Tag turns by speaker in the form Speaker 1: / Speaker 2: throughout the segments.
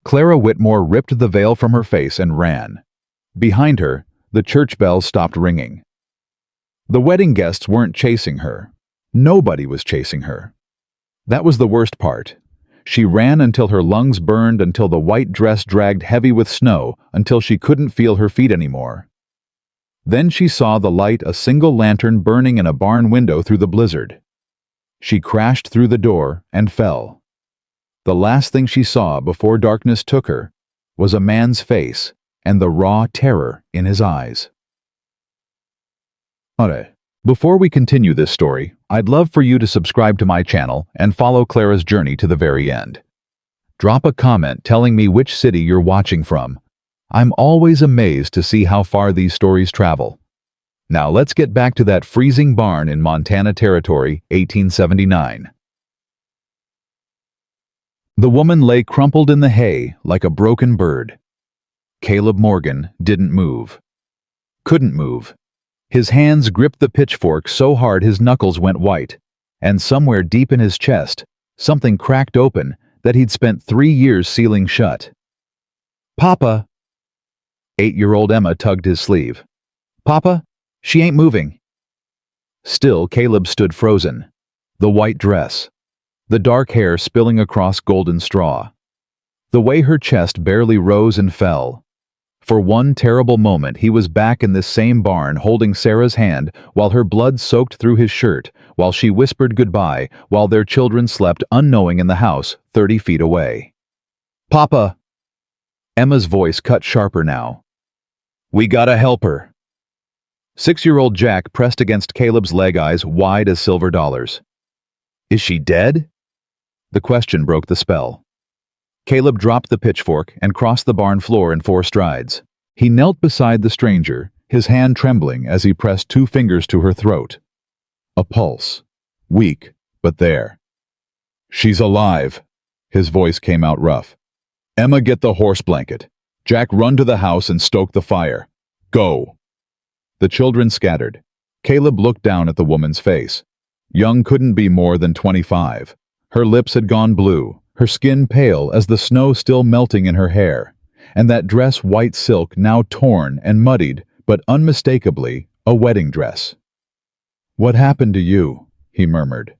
Speaker 1: Clara Whitmore ripped the veil from her face and ran. Behind her, the church bells stopped ringing. The wedding guests weren't chasing her. Nobody was chasing her. That was the worst part. She ran until her lungs burned, until the white dress dragged heavy with snow, until she couldn't feel her feet anymore. Then she saw the light, a single lantern burning in a barn window through the blizzard. She crashed through the door and fell. The last thing she saw before darkness took her was a man's face and the raw terror in his eyes. Before we continue this story, I'd love for you to subscribe to my channel and follow Clara's journey to the very end. Drop a comment telling me which city you're watching from. I'm always amazed to see how far these stories travel. Now let's get back to that freezing barn in Montana Territory, 1879. The woman lay crumpled in the hay like a broken bird. Caleb Morgan didn't move. Couldn't move. His hands gripped the pitchfork so hard his knuckles went white, and somewhere deep in his chest, something cracked open that he'd spent 3 years sealing shut. "Papa!" 8-year-old Emma tugged his sleeve. "Papa, she ain't moving." Still, Caleb stood frozen. The white dress. The dark hair spilling across golden straw. The way her chest barely rose and fell. For one terrible moment, he was back in this same barn holding Sarah's hand while her blood soaked through his shirt, while she whispered goodbye, while their children slept unknowing in the house 30 feet away. "Papa!" Emma's voice cut sharper now. "We gotta help her." 6-year-old Jack pressed against Caleb's leg, eyes wide as silver dollars. "Is she dead?" The question broke the spell. Caleb dropped the pitchfork and crossed the barn floor in 4 strides. He knelt beside the stranger, his hand trembling as he pressed 2 fingers to her throat. A pulse. Weak, but there. "She's alive." His voice came out rough. "Emma, get the horse blanket. Jack, run to the house and stoke the fire. Go." The children scattered. Caleb looked down at the woman's face. Young couldn't be more than 25. Her lips had gone blue, her skin pale as the snow still melting in her hair, and that dress white silk now torn and muddied, but unmistakably a wedding dress. "What happened to you?" he murmured.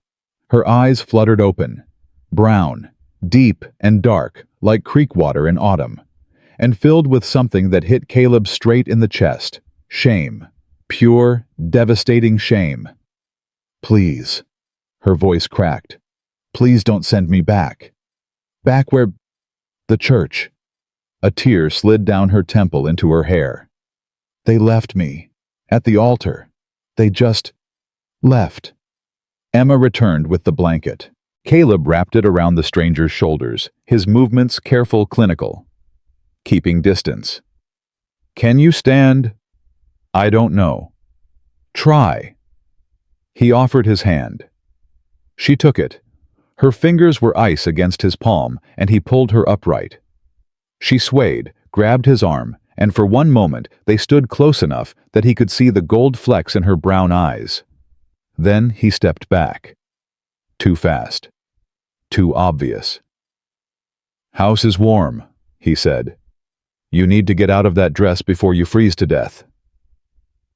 Speaker 1: Her eyes fluttered open, brown, deep and dark like creek water in autumn, and filled with something that hit Caleb straight in the chest. Shame. Pure, devastating shame. "Please." Her voice cracked. "Please don't send me back. Back where—" "The church." A tear slid down her temple into her hair. "They left me. At the altar. They just left." Emma returned with the blanket. Caleb wrapped it around the stranger's shoulders, his movements careful, clinical. Keeping distance. "Can you stand?" "I don't know." "Try." He offered his hand. She took it. Her fingers were ice against his palm, and he pulled her upright. She swayed, grabbed his arm, and for one moment they stood close enough that he could see the gold flecks in her brown eyes. Then he stepped back. Too fast. Too obvious. "House is warm," he said. "You need to get out of that dress before you freeze to death."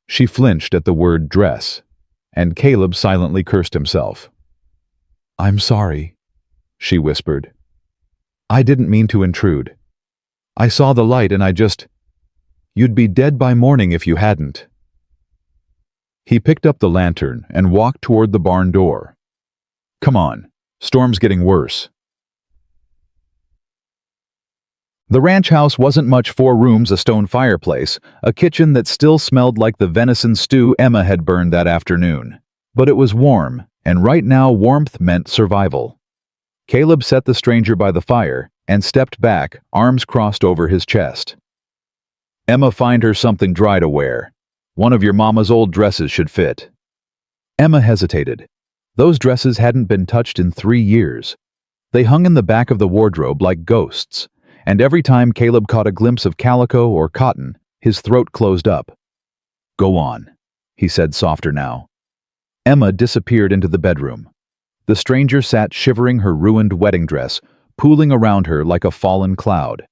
Speaker 1: She flinched at the word dress, and Caleb silently cursed himself. "I'm sorry," she whispered. "I didn't mean to intrude. I saw the light and I just— You'd be dead by morning if you hadn't." He picked up the lantern and walked toward the barn door. "Come on, storm's getting worse." The ranch house wasn't much. 4 rooms, a stone fireplace, a kitchen that still smelled like the venison stew Emma had burned that afternoon. But it was warm, and right now warmth meant survival. Caleb set the stranger by the fire and stepped back, arms crossed over his chest. "Emma, find her something dry to wear. One of your mama's old dresses should fit." Emma hesitated. Those dresses hadn't been touched in 3 years. They hung in the back of the wardrobe like ghosts, and every time Caleb caught a glimpse of calico or cotton, his throat closed up. "Go on," he said softer now. Emma disappeared into the bedroom. The stranger sat shivering, her ruined wedding dress pooling around her like a fallen cloud.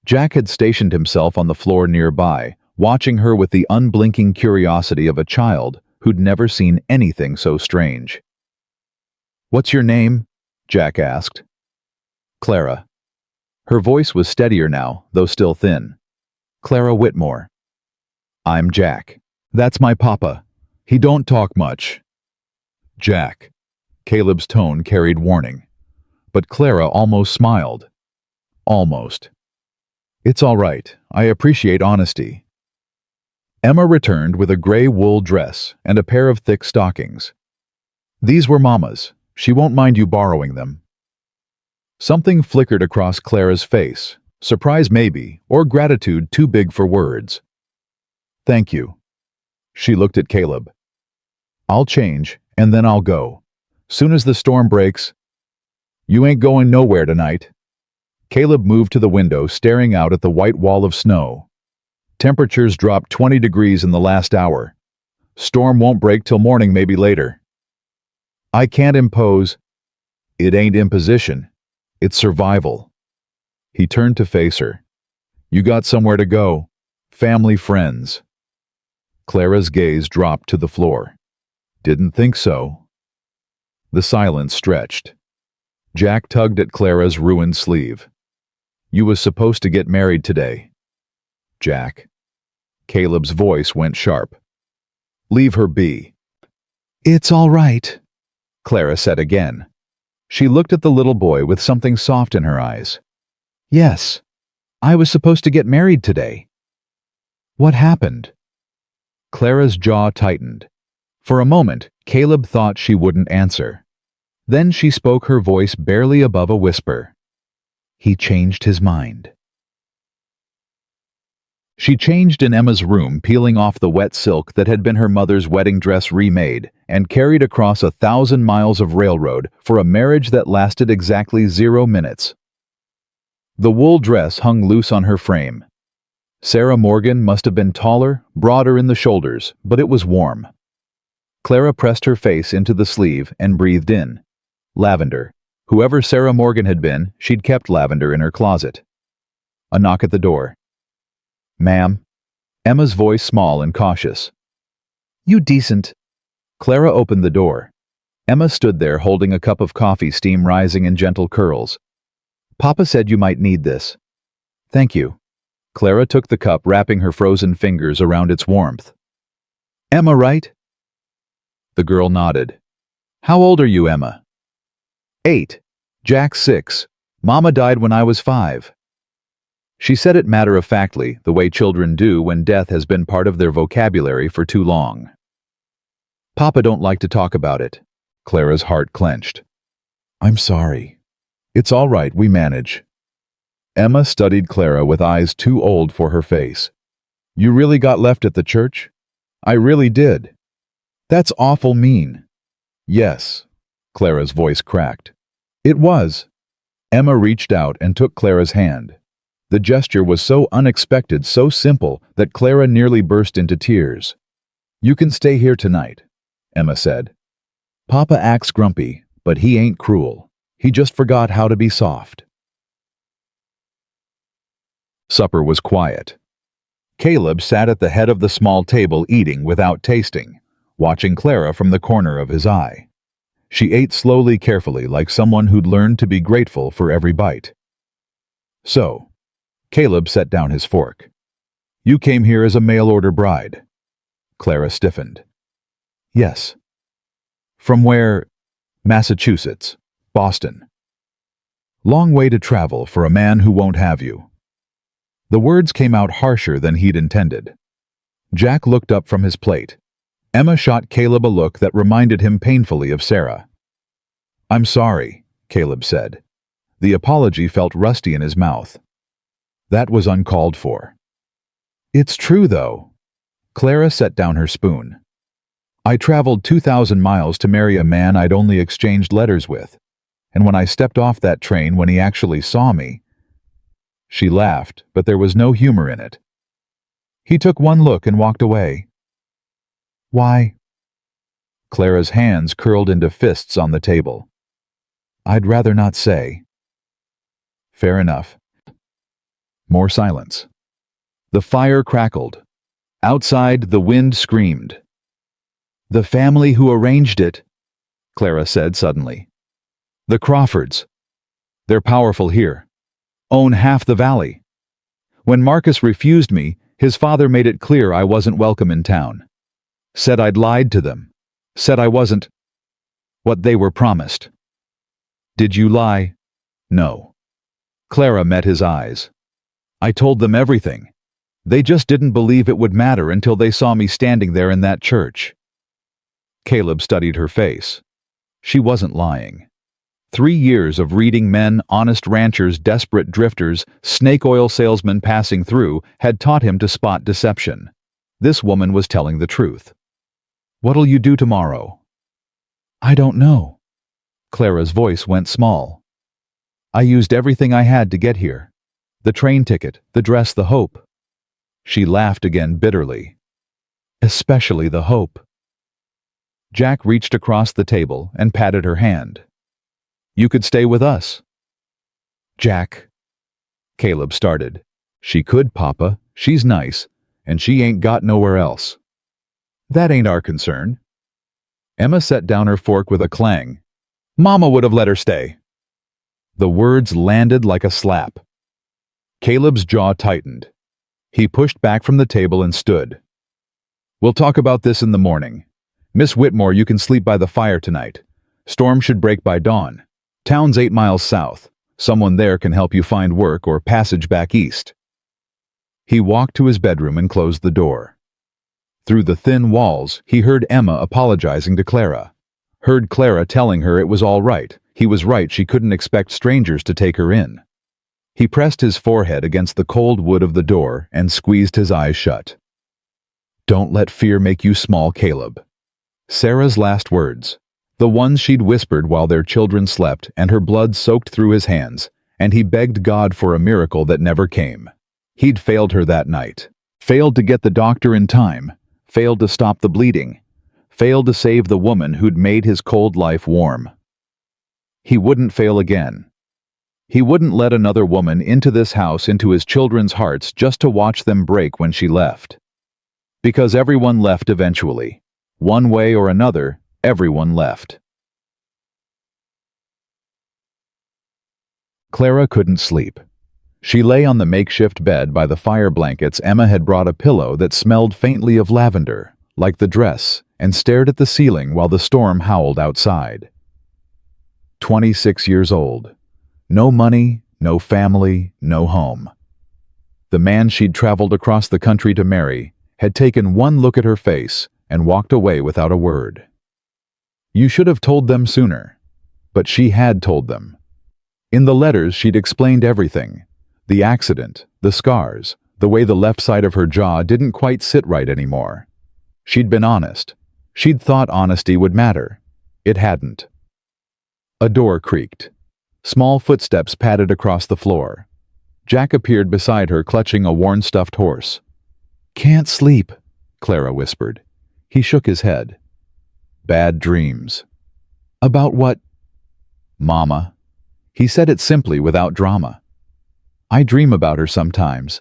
Speaker 1: Jack had stationed himself on the floor nearby, watching her with the unblinking curiosity of a child who'd never seen anything so strange. "What's your name?" Jack asked. "Clara." Her voice was steadier now, though still thin. "Clara Whitmore." "I'm Jack. That's my papa. He don't talk much." "Jack." Caleb's tone carried warning. But Clara almost smiled. Almost. "It's all right. I appreciate honesty." Emma returned with a gray wool dress and a pair of thick stockings. "These were Mama's. She won't mind you borrowing them." Something flickered across Clara's face, surprise maybe, or gratitude too big for words. "Thank you." She looked at Caleb. "I'll change, and then I'll go. Soon as the storm breaks." "You ain't going nowhere tonight." Caleb moved to the window, staring out at the white wall of snow. Temperatures dropped 20 degrees in the last hour. Storm won't break till morning, maybe later. "I can't impose." "It ain't imposition. It's survival." He turned to face her. "You got somewhere to go. Family, friends." Clara's gaze dropped to the floor. "Didn't think so." The silence stretched. Jack tugged at Clara's ruined sleeve. "You was supposed to get married today." "Jack." Caleb's voice went sharp. "Leave her be." "It's all right," Clara said again. She looked at the little boy with something soft in her eyes. "Yes, I was supposed to get married today." "What happened?" Clara's jaw tightened. For a moment, Caleb thought she wouldn't answer. Then she spoke, her voice barely above a whisper. "He changed his mind." She changed in Emma's room, peeling off the wet silk that had been her mother's wedding dress remade, and carried across 1,000 miles of railroad for a marriage that lasted exactly 0 minutes. The wool dress hung loose on her frame. Sarah Morgan must have been taller, broader in the shoulders, but it was warm. Clara pressed her face into the sleeve and breathed in. Lavender. Whoever Sarah Morgan had been, she'd kept lavender in her closet. A knock at the door. "Ma'am." Emma's voice small and cautious. "You decent." Clara opened the door. Emma stood there holding a cup of coffee, steam rising in gentle curls. "Papa said you might need this." "Thank you." Clara took the cup, wrapping her frozen fingers around its warmth. "Emma, right?" The girl nodded. "How old are you, Emma?" 8. Jack 6. Mama died when I was 5. She said it matter-of-factly, the way children do when death has been part of their vocabulary for too long. "Papa don't like to talk about it." Clara's heart clenched. "I'm sorry." "It's all right, we manage." Emma studied Clara with eyes too old for her face. "You really got left at the church?" "I really did." "That's awful mean." "Yes." Clara's voice cracked. "It was." Emma reached out and took Clara's hand. The gesture was so unexpected, so simple, that Clara nearly burst into tears. "You can stay here tonight," Emma said. "Papa acts grumpy, but he ain't cruel. He just forgot how to be soft." Supper was quiet. Caleb sat at the head of the small table eating without tasting, watching Clara from the corner of his eye. She ate slowly, carefully, like someone who'd learned to be grateful for every bite. "So," Caleb set down his fork. "You came here as a mail-order bride." Clara stiffened. "Yes." "From where?" "Massachusetts. Boston." "Long way to travel for a man who won't have you." The words came out harsher than he'd intended. Jack looked up from his plate. Emma shot Caleb a look that reminded him painfully of Sarah. "I'm sorry," Caleb said. The apology felt rusty in his mouth. "That was uncalled for." "It's true, though." Clara set down her spoon. "I traveled 2,000 miles to marry a man I'd only exchanged letters with. And when I stepped off that train, when he actually saw me..." She laughed, but there was no humor in it. "He took one look and walked away." "Why?" Clara's hands curled into fists on the table. "I'd rather not say." Fair enough. More silence. The fire crackled. Outside, the wind screamed. The family who arranged it, Clara said suddenly. The Crawfords. They're powerful here. Own half the valley. When Marcus refused me, his father made it clear I wasn't welcome in town. Said I'd lied to them. Said I wasn't what they were promised. Did you lie? No. Clara met his eyes. I told them everything. They just didn't believe it would matter until they saw me standing there in that church. Caleb studied her face. She wasn't lying. 3 years of reading men, honest ranchers, desperate drifters, snake oil salesmen passing through had taught him to spot deception. This woman was telling the truth. What'll you do tomorrow? I don't know. Clara's voice went small. I used everything I had to get here. The train ticket, the dress, the hope. She laughed again bitterly. Especially the hope. Jack reached across the table and patted her hand. You could stay with us. Jack. Caleb started. She could, Papa. She's nice, and she ain't got nowhere else. That ain't our concern. Emma set down her fork with a clang. Mama would have let her stay. The words landed like a slap. Caleb's jaw tightened. He pushed back from the table and stood. We'll talk about this in the morning. Miss Whitmore, you can sleep by the fire tonight. Storm should break by dawn. Town's 8 miles south. Someone there can help you find work or passage back east. He walked to his bedroom and closed the door. Through the thin walls, he heard Emma apologizing to Clara. Heard Clara telling her it was all right. He was right, she couldn't expect strangers to take her in. He pressed his forehead against the cold wood of the door and squeezed his eyes shut. Don't let fear make you small, Caleb. Sarah's last words. The ones she'd whispered while their children slept, and her blood soaked through his hands, and he begged God for a miracle that never came. He'd failed her that night. Failed to get the doctor in time. Failed to stop the bleeding. Failed to save the woman who'd made his cold life warm. He wouldn't fail again. He wouldn't let another woman into this house, into his children's hearts, just to watch them break when she left. Because everyone left eventually. One way or another, everyone left. Clara couldn't sleep. She lay on the makeshift bed by the fire blankets. Emma had brought a pillow that smelled faintly of lavender, like the dress, and stared at the ceiling while the storm howled outside. 26 years old. No money, no family, no home. The man she'd traveled across the country to marry had taken one look at her face and walked away without a word. You should have told them sooner. But she had told them. In the letters, she'd explained everything. The accident, the scars, the way the left side of her jaw didn't quite sit right anymore. She'd been honest. She'd thought honesty would matter. It hadn't. A door creaked. Small footsteps padded across the floor. Jack appeared beside her, clutching a worn stuffed horse. Can't sleep, Clara whispered. He shook his head. Bad dreams. About what? Mama. He said it simply, without drama. I dream about her sometimes.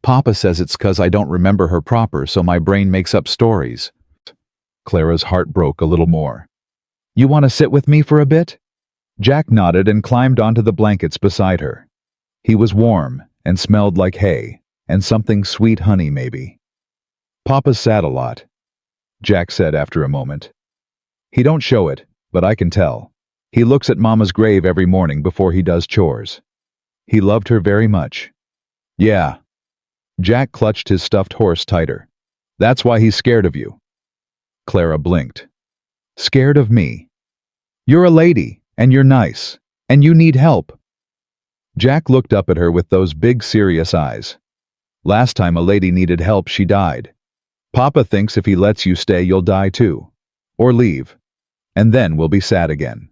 Speaker 1: Papa says it's 'cause I don't remember her proper, so my brain makes up stories. Clara's heart broke a little more. You want to sit with me for a bit? Jack nodded and climbed onto the blankets beside her. He was warm and smelled like hay, and something sweet honey maybe. Papa's sad a lot, Jack said after a moment. He don't show it, but I can tell. He looks at Mama's grave every morning before he does chores. He loved her very much. Yeah. Jack clutched his stuffed horse tighter. That's why he's scared of you. Clara blinked. Scared of me? You're a lady, and you're nice, and you need help. Jack looked up at her with those big serious eyes. Last time a lady needed help, she died. Papa thinks if he lets you stay, you'll die too. Or leave. And then we'll be sad again.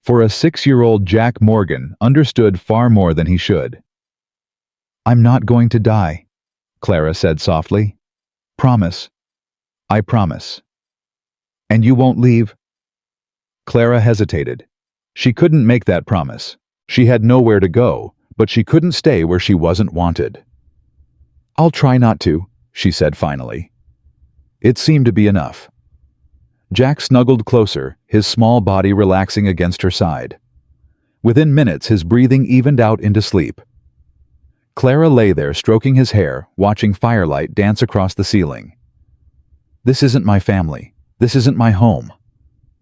Speaker 1: For a 6-year-old, Jack Morgan understood far more than he should. I'm not going to die, Clara said softly. Promise. I promise. And you won't leave? Clara hesitated. She couldn't make that promise. She had nowhere to go, but she couldn't stay where she wasn't wanted. "I'll try not to," she said finally. It seemed to be enough. Jack snuggled closer, his small body relaxing against her side. Within minutes, his breathing evened out into sleep. Clara lay there stroking his hair, watching firelight dance across the ceiling. This isn't my family. This isn't my home.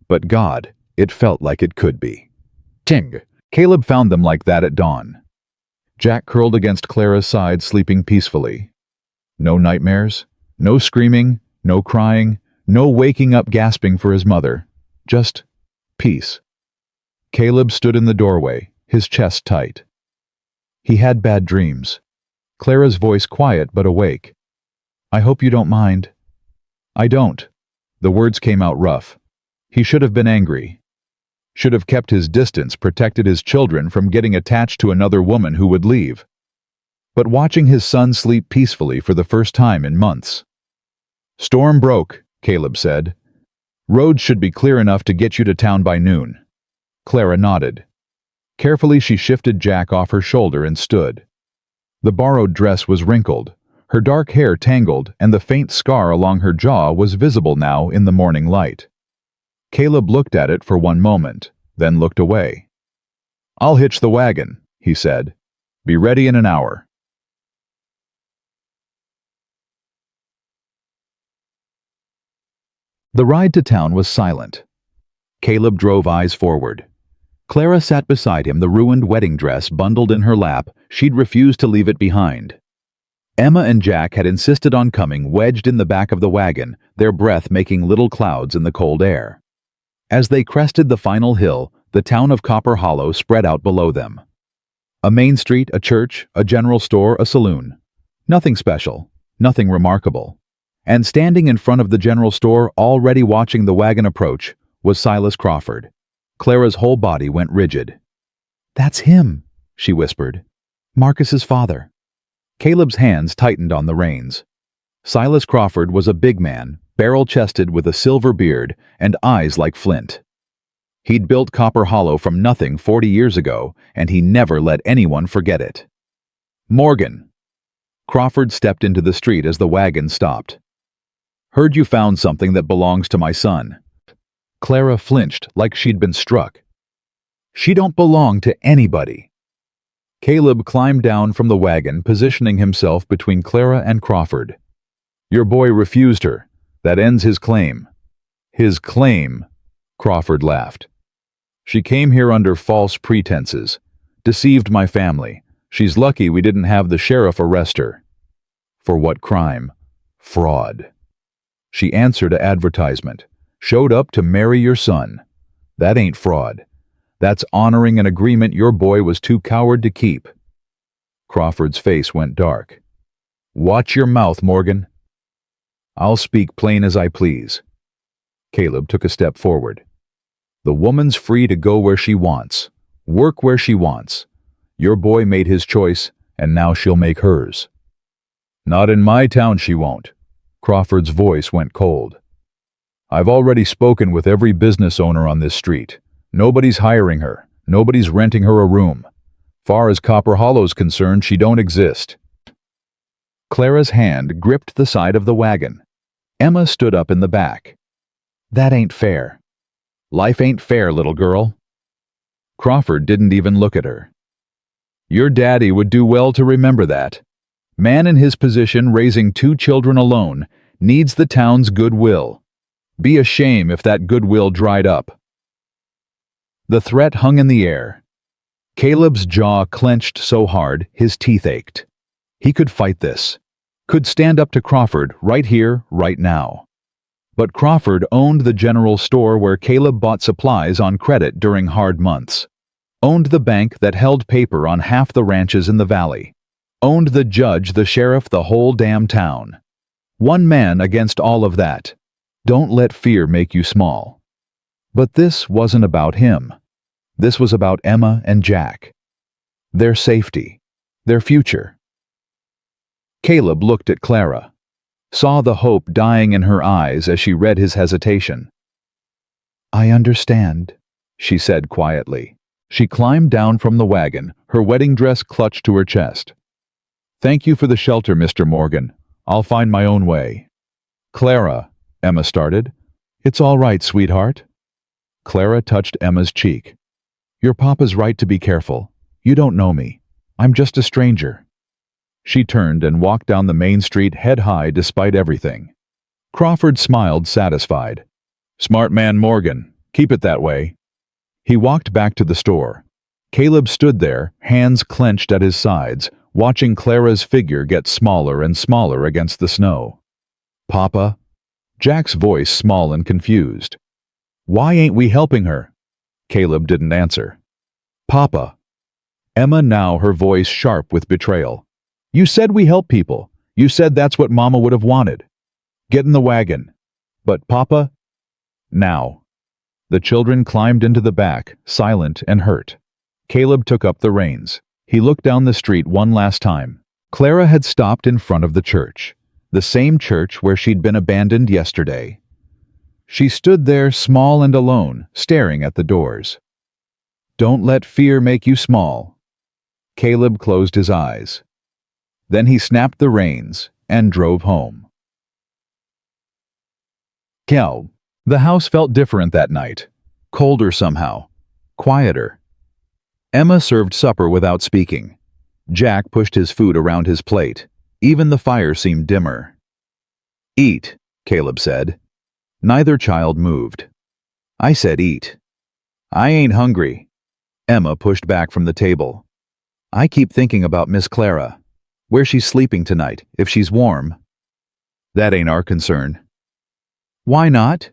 Speaker 1: But God, it felt like it could be. Ting! Caleb found them like that at dawn. Jack curled against Clara's side, sleeping peacefully. No nightmares, no screaming, no crying, no waking up gasping for his mother. Just peace. Caleb stood in the doorway, his chest tight. He had bad dreams. Clara's voice quiet but awake. "I hope you don't mind." "I don't." The words came out rough. He should have been angry. Should have kept his distance, protected his children from getting attached to another woman who would leave. But watching his son sleep peacefully for the first time in months. "Storm broke," Caleb said. "Roads should be clear enough to get you to town by noon." Clara nodded. Carefully she shifted Jack off her shoulder and stood. The borrowed dress was wrinkled, her dark hair tangled, and the faint scar along her jaw was visible now in the morning light. Caleb looked at it for one moment, then looked away. "I'll hitch the wagon," he said. "Be ready in an hour." The ride to town was silent. Caleb drove eyes forward. Clara sat beside him, the ruined wedding dress bundled in her lap. She'd refused to leave it behind. Emma and Jack had insisted on coming, wedged in the back of the wagon, their breath making little clouds in the cold air. As they crested the final hill, the town of Copper Hollow spread out below them. A main street, a church, a general store, a saloon. Nothing special, nothing remarkable. And standing in front of the general store, already watching the wagon approach, was Silas Crawford. Clara's whole body went rigid. "That's him," she whispered. "Marcus's father." Caleb's hands tightened on the reins. Silas Crawford was a big man, barrel-chested with a silver beard and eyes like flint. He'd built Copper Hollow from nothing 40 years ago, and he never let anyone forget it. "Morgan!" Crawford stepped into the street as the wagon stopped. "Heard you found something that belongs to my son." Clara flinched like she'd been struck. "She don't belong to anybody." Caleb climbed down from the wagon, positioning himself between Clara and Crawford. "Your boy refused her. That ends his claim." "His claim?" Crawford laughed. "She came here under false pretenses. Deceived my family. She's lucky we didn't have the sheriff arrest her." "For what crime?" "Fraud. She answered an advertisement. Showed up to marry your son. That ain't fraud. That's honoring an agreement your boy was too coward to keep." Crawford's face went dark. "Watch your mouth, Morgan." "I'll speak plain as I please." Caleb took a step forward. "The woman's free to go where she wants, work where she wants. Your boy made his choice, and now she'll make hers." "Not in my town she won't." Crawford's voice went cold. "I've already spoken with every business owner on this street. Nobody's hiring her. Nobody's renting her a room. Far as Copper Hollow's concerned, she don't exist." Clara's hand gripped the side of the wagon. Emma stood up in the back. "That ain't fair." "Life ain't fair, little girl." Crawford didn't even look at her. "Your daddy would do well to remember that. Man in his position, raising 2 children alone, needs the town's goodwill. Be a shame if that goodwill dried up." The threat hung in the air. Caleb's jaw clenched so hard his teeth ached. He could fight this. Could stand up to Crawford right here, right now. But Crawford owned the general store where Caleb bought supplies on credit during hard months. Owned the bank that held paper on half the ranches in the valley. Owned the judge, the sheriff, the whole damn town. One man against all of that. Don't let fear make you small. But this wasn't about him. This was about Emma and Jack. Their safety. Their future. Caleb looked at Clara. Saw the hope dying in her eyes as she read his hesitation. "I understand," she said quietly. She climbed down from the wagon, her wedding dress clutched to her chest. "Thank you for the shelter, Mr. Morgan. I'll find my own way." "Clara," Emma started. "It's all right, sweetheart." Clara touched Emma's cheek. "Your papa's right to be careful. You don't know me. I'm just a stranger." She turned and walked down the main street head high despite everything. Crawford smiled, satisfied. "Smart man Morgan. Keep it that way." He walked back to the store. Caleb stood there, hands clenched at his sides, watching Clara's figure get smaller and smaller against the snow. "Papa?" Jack's voice small and confused. "Why ain't we helping her?" Caleb didn't answer. "Papa." Emma, now her voice sharp with betrayal. "You said we help people. You said that's what Mama would have wanted. Get in the wagon." "But Papa?" "Now." The children climbed into the back, silent and hurt. Caleb took up the reins. He looked down the street one last time. Clara had stopped in front of the church, the same church where she'd been abandoned yesterday. She stood there small and alone, staring at the doors. "Don't let fear make you small." Caleb closed his eyes. Then he snapped the reins and drove home. The house felt different that night. Colder somehow. Quieter. Emma served supper without speaking. Jack pushed his food around his plate. Even the fire seemed dimmer. "Eat," Caleb said. Neither child moved. "I said eat." "I ain't hungry." Emma pushed back from the table. "I keep thinking about Miss Clara. Where she's sleeping tonight, if she's warm." "That ain't our concern." "Why not?"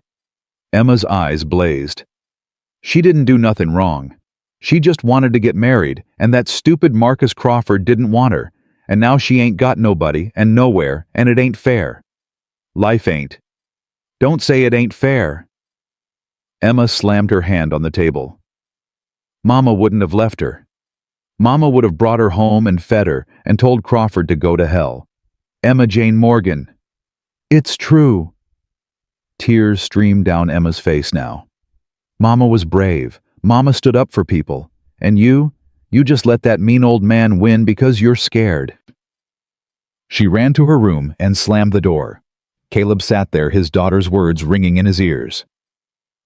Speaker 1: Emma's eyes blazed. "She didn't do nothing wrong. She just wanted to get married, and that stupid Marcus Crawford didn't want her, and now she ain't got nobody and nowhere, and it ain't fair. Life ain't. Don't say it ain't fair." Emma slammed her hand on the table. "Mama wouldn't have left her. Mama would have brought her home and fed her and told Crawford to go to hell. Emma Jane Morgan." "It's true." Tears streamed down Emma's face now. "Mama was brave. Mama stood up for people. And you just let that mean old man win because you're scared." She ran to her room and slammed the door. Caleb sat there, his daughter's words ringing in his ears.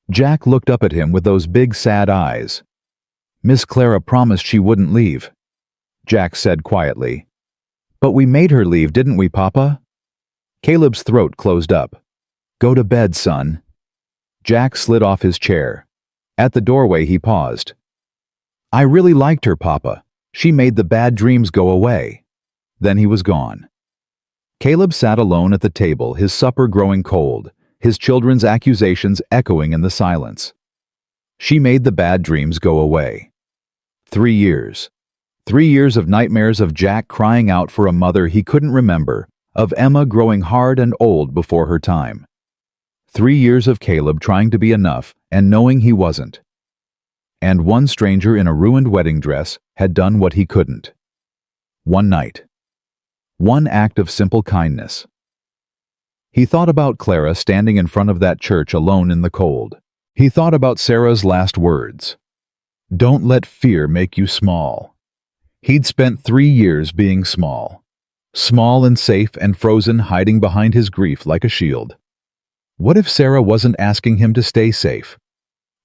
Speaker 1: Jack looked up at him with those big sad eyes. "Miss Clara promised she wouldn't leave." Jack said quietly. "But we made her leave, didn't we, Papa?" Caleb's throat closed up. "Go to bed, son." Jack slid off his chair. At the doorway he paused. "I really liked her, Papa. She made the bad dreams go away." Then he was gone. Caleb sat alone at the table, his supper growing cold, his children's accusations echoing in the silence. She made the bad dreams go away. 3 years. 3 years of nightmares of Jack crying out for a mother he couldn't remember, of Emma growing hard and old before her time. 3 years of Caleb trying to be enough and knowing he wasn't. And one stranger in a ruined wedding dress had done what he couldn't. One night. One act of simple kindness. He thought about Clara standing in front of that church alone in the cold. He thought about Sarah's last words. "Don't let fear make you small." He'd spent 3 years being small. Small and safe and frozen, hiding behind his grief like a shield. What if Sarah wasn't asking him to stay safe?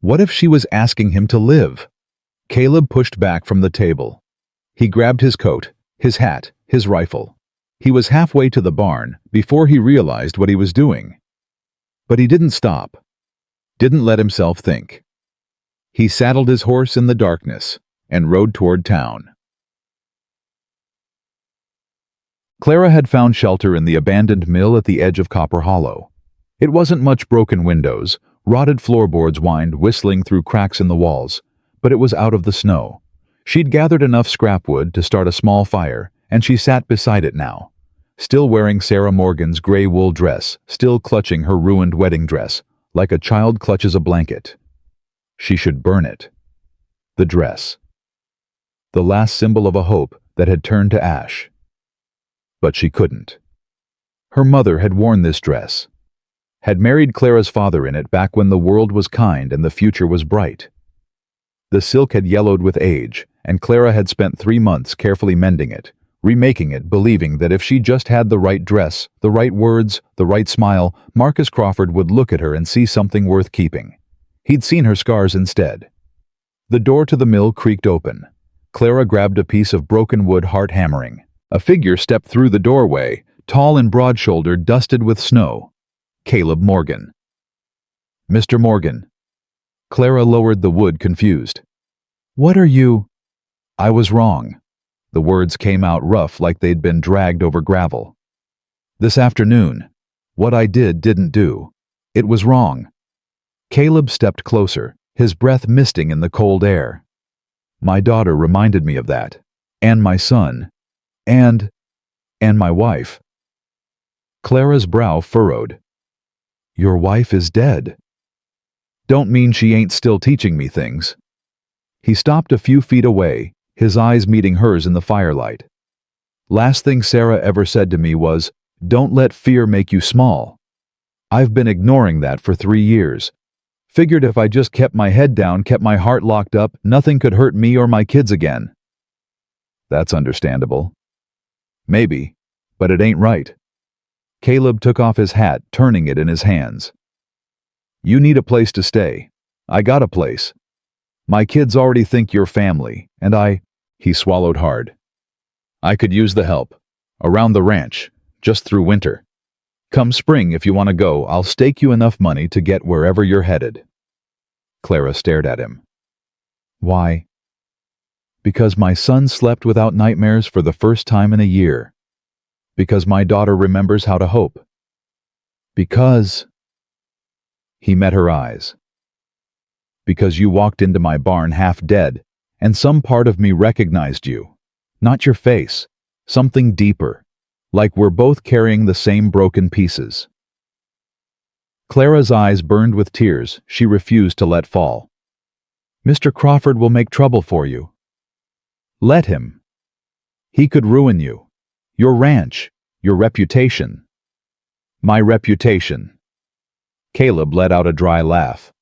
Speaker 1: What if she was asking him to live? Caleb pushed back from the table. He grabbed his coat, his hat, his rifle. He was halfway to the barn before he realized what he was doing. But he didn't stop. Didn't let himself think. He saddled his horse in the darkness and rode toward town. Clara had found shelter in the abandoned mill at the edge of Copper Hollow. It wasn't much broken windows, rotted floorboards whined whistling through cracks in the walls, but it was out of the snow. She'd gathered enough scrap wood to start a small fire, and she sat beside it now, still wearing Sarah Morgan's gray wool dress, still clutching her ruined wedding dress, like a child clutches a blanket. She should burn it. The dress. The last symbol of a hope that had turned to ash. But she couldn't. Her mother had worn this dress, had married Clara's father in it back when the world was kind and the future was bright. The silk had yellowed with age, and Clara had spent 3 months carefully mending it, remaking it, believing that if she just had the right dress, the right words, the right smile, Marcus Crawford would look at her and see something worth keeping. He'd seen her scars instead. The door to the mill creaked open. Clara grabbed a piece of broken wood, heart hammering. A figure stepped through the doorway, tall and broad-shouldered, dusted with snow. Caleb Morgan. Mr. Morgan. Clara lowered the wood, confused. What are you? I was wrong. The words came out rough, like they'd been dragged over gravel. This afternoon, what I didn't do. It was wrong. Caleb stepped closer, his breath misting in the cold air. My daughter reminded me of that. And my son. And my wife. Clara's brow furrowed. Your wife is dead. Don't mean she ain't still teaching me things. He stopped a few feet away, his eyes meeting hers in the firelight. Last thing Sarah ever said to me was, don't let fear make you small. I've been ignoring that for 3 years. Figured if I just kept my head down, kept my heart locked up, nothing could hurt me or my kids again. That's understandable. Maybe, but it ain't right. Caleb took off his hat, turning it in his hands. You need a place to stay. I got a place. My kids already think you're family, and he swallowed hard. I could use the help. Around the ranch, just through winter. Come spring, if you want to go, I'll stake you enough money to get wherever you're headed. Clara stared at him. Why? Because my son slept without nightmares for the first time in a year. Because my daughter remembers how to hope. Because... He met her eyes. Because you walked into my barn half dead, and some part of me recognized you. Not your face, something deeper. Like we're both carrying the same broken pieces. Clara's eyes burned with tears she refused to let fall. Mr. Crawford will make trouble for you. Let him. He could ruin you. Your ranch. Your reputation. My reputation. Caleb let out a dry laugh.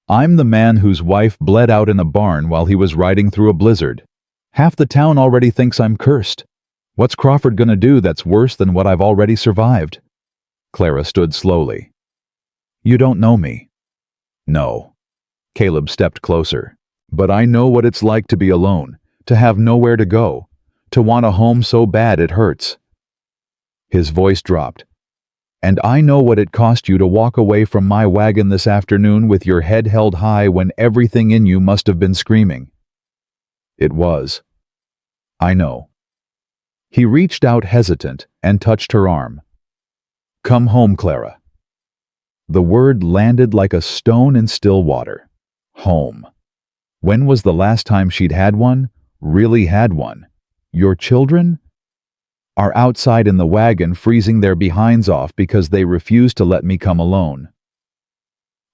Speaker 1: I'm the man whose wife bled out in a barn while he was riding through a blizzard. Half the town already thinks I'm cursed. What's Crawford gonna do that's worse than what I've already survived? Clara stood slowly. You don't know me. No. Caleb stepped closer. But I know what it's like to be alone, to have nowhere to go, to want a home so bad it hurts. His voice dropped. And I know what it cost you to walk away from my wagon this afternoon with your head held high when everything in you must have been screaming. It was. I know. He reached out hesitant and touched her arm. Come home, Clara. The word landed like a stone in still water. Home. When was the last time she'd had one? Really had one? Your children? Are outside in the wagon freezing their behinds off because they refuse to let me come alone.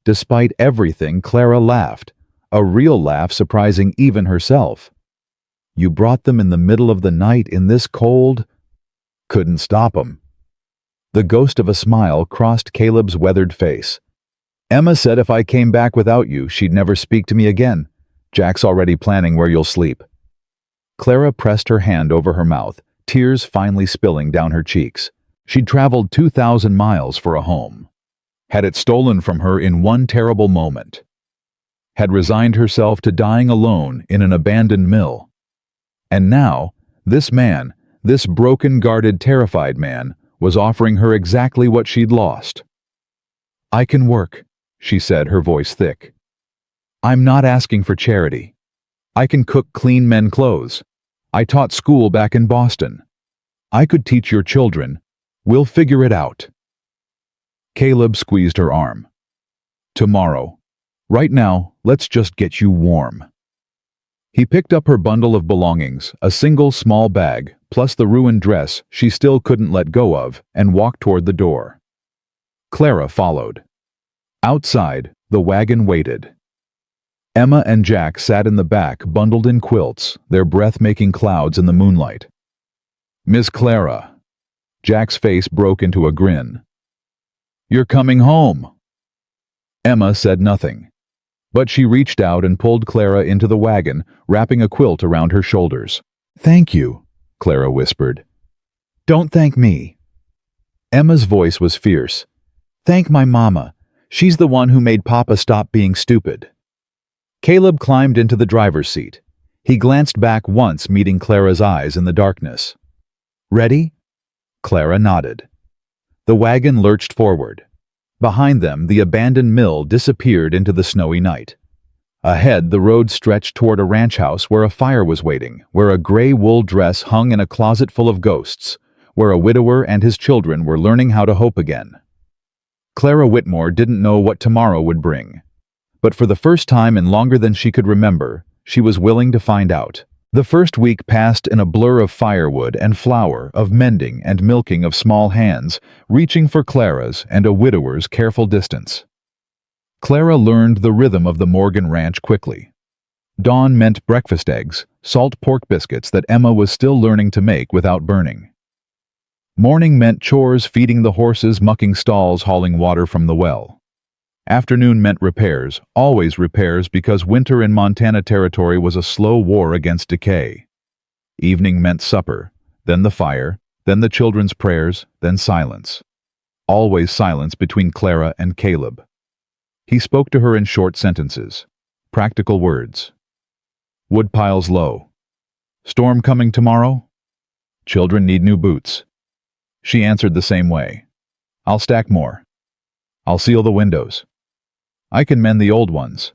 Speaker 1: Despite everything, Clara laughed, a real laugh surprising even herself. You brought them in the middle of the night in this cold? Couldn't stop 'em. The ghost of a smile crossed Caleb's weathered face. Emma said if I came back without you, she'd never speak to me again. Jack's already planning where you'll sleep. Clara pressed her hand over her mouth, tears finally spilling down her cheeks. She'd traveled 2,000 miles for a home. Had it stolen from her in one terrible moment. Had resigned herself to dying alone in an abandoned mill. And now, this man, this broken, guarded, terrified man, was offering her exactly what she'd lost. I can work, she said, her voice thick. I'm not asking for charity. I can cook clean men clothes. I taught school back in Boston. I could teach your children. We'll figure it out. Caleb squeezed her arm. Tomorrow. Right now, let's just get you warm. He picked up her bundle of belongings, a single small bag, plus the ruined dress she still couldn't let go of, and walked toward the door. Clara followed. Outside, the wagon waited. Emma and Jack sat in the back, bundled in quilts, their breath making clouds in the moonlight. Miss Clara. Jack's face broke into a grin. You're coming home. Emma said nothing. But she reached out and pulled Clara into the wagon, wrapping a quilt around her shoulders. "Thank you," Clara whispered. "Don't thank me." Emma's voice was fierce. "Thank my mama. She's the one who made Papa stop being stupid." Caleb climbed into the driver's seat. He glanced back once, meeting Clara's eyes in the darkness. "Ready?" Clara nodded. The wagon lurched forward. Behind them, the abandoned mill disappeared into the snowy night. Ahead, the road stretched toward a ranch house where a fire was waiting, where a gray wool dress hung in a closet full of ghosts, where a widower and his children were learning how to hope again. Clara Whitmore didn't know what tomorrow would bring. But for the first time in longer than she could remember, she was willing to find out. The first week passed in a blur of firewood and flour, of mending and milking of small hands, reaching for Clara's and a widower's careful distance. Clara learned the rhythm of the Morgan Ranch quickly. Dawn meant breakfast eggs, salt pork biscuits that Emma was still learning to make without burning. Morning meant chores, feeding the horses, mucking stalls, hauling water from the well. Afternoon meant repairs, always repairs, because winter in Montana Territory was a slow war against decay. Evening meant supper, then the fire, then the children's prayers, then silence. Always silence between Clara and Caleb. He spoke to her in short sentences, practical words. "Woodpile's low. Storm coming tomorrow? Children need new boots." She answered the same way. "I'll stack more. I'll seal the windows. I can mend the old ones."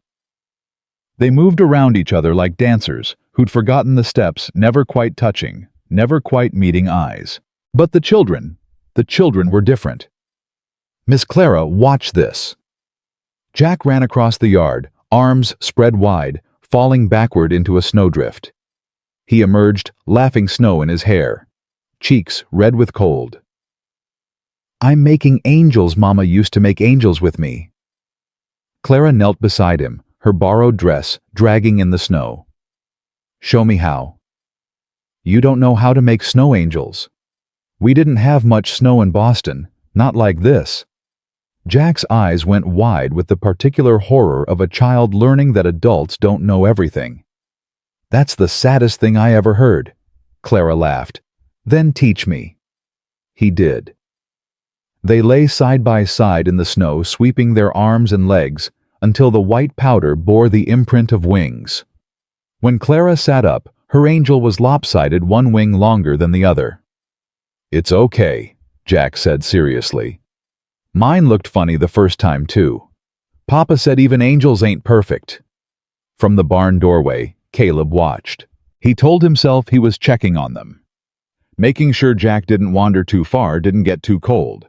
Speaker 1: They moved around each other like dancers who'd forgotten the steps, never quite touching, never quite meeting eyes. But the children were different. "Miss Clara, watch this." Jack ran across the yard, arms spread wide, falling backward into a snowdrift. He emerged, laughing snow in his hair, cheeks red with cold. "I'm making angels Mama used to make angels with me." Clara knelt beside him, her borrowed dress dragging in the snow. "Show me how." "You don't know how to make snow angels. We didn't have much snow in Boston, not like this." Jack's eyes went wide with the particular horror of a child learning that adults don't know everything. "That's the saddest thing I ever heard," Clara laughed. "Then teach me." He did. They lay side by side in the snow, sweeping their arms and legs until the white powder bore the imprint of wings. When Clara sat up, her angel was lopsided, one wing longer than the other. "It's okay," Jack said seriously. "Mine looked funny the first time too. Papa said even angels ain't perfect." From the barn doorway, Caleb watched. He told himself he was checking on them, making sure Jack didn't wander too far, didn't get too cold.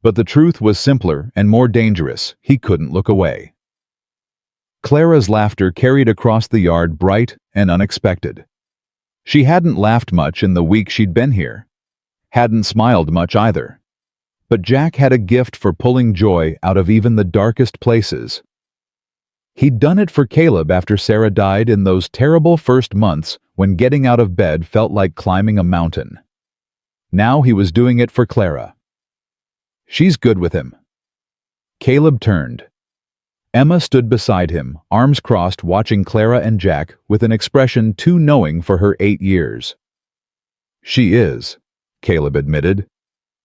Speaker 1: But the truth was simpler and more dangerous. He couldn't look away. Clara's laughter carried across the yard, bright and unexpected. She hadn't laughed much in the week she'd been here. Hadn't smiled much either. But Jack had a gift for pulling joy out of even the darkest places. He'd done it for Caleb after Sarah died in those terrible first months when getting out of bed felt like climbing a mountain. Now he was doing it for Clara. "She's good with him." Caleb turned. Emma stood beside him, arms crossed, watching Clara and Jack with an expression too knowing for her 8 years. "She is," Caleb admitted.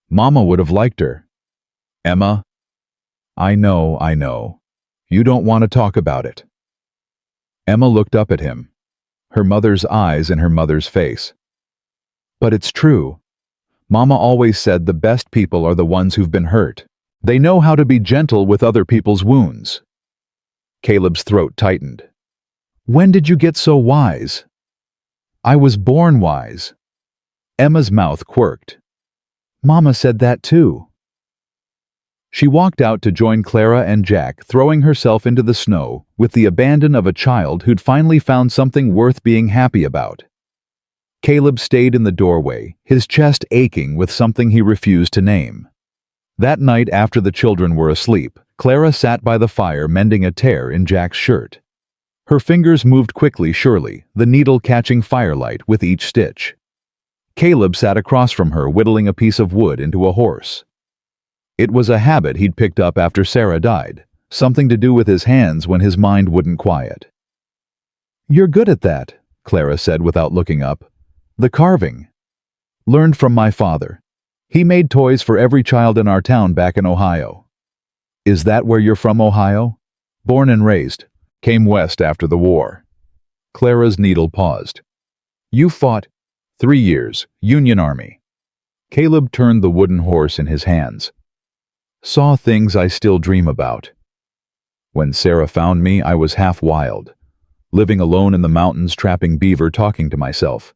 Speaker 1: "Mama would have liked her." "Emma, I know. You don't want to talk about it." Emma looked up at him, her mother's eyes in her mother's face. "But it's true. Mama always said the best people are the ones who've been hurt. They know how to be gentle with other people's wounds." Caleb's throat tightened. "When did you get so wise?" "I was born wise." Emma's mouth quirked. "Mama said that too." She walked out to join Clara and Jack, throwing herself into the snow with the abandon of a child who'd finally found something worth being happy about. Caleb stayed in the doorway, his chest aching with something he refused to name. That night, after the children were asleep, Clara sat by the fire mending a tear in Jack's shirt. Her fingers moved quickly, surely, the needle catching firelight with each stitch. Caleb sat across from her, whittling a piece of wood into a horse. It was a habit he'd picked up after Sarah died, something to do with his hands when his mind wouldn't quiet. "You're good at that," Clara said without looking up. "The carving. Learned from my father. He made toys for every child in our town back in Ohio." "Is that where you're from, Ohio?" "Born and raised. Came west after the war." Clara's needle paused. "You fought 3 years, Union Army." Caleb turned the wooden horse in his hands. "Saw things I still dream about. When Sarah found me, I was half wild, living alone in the mountains trapping beaver, talking to myself.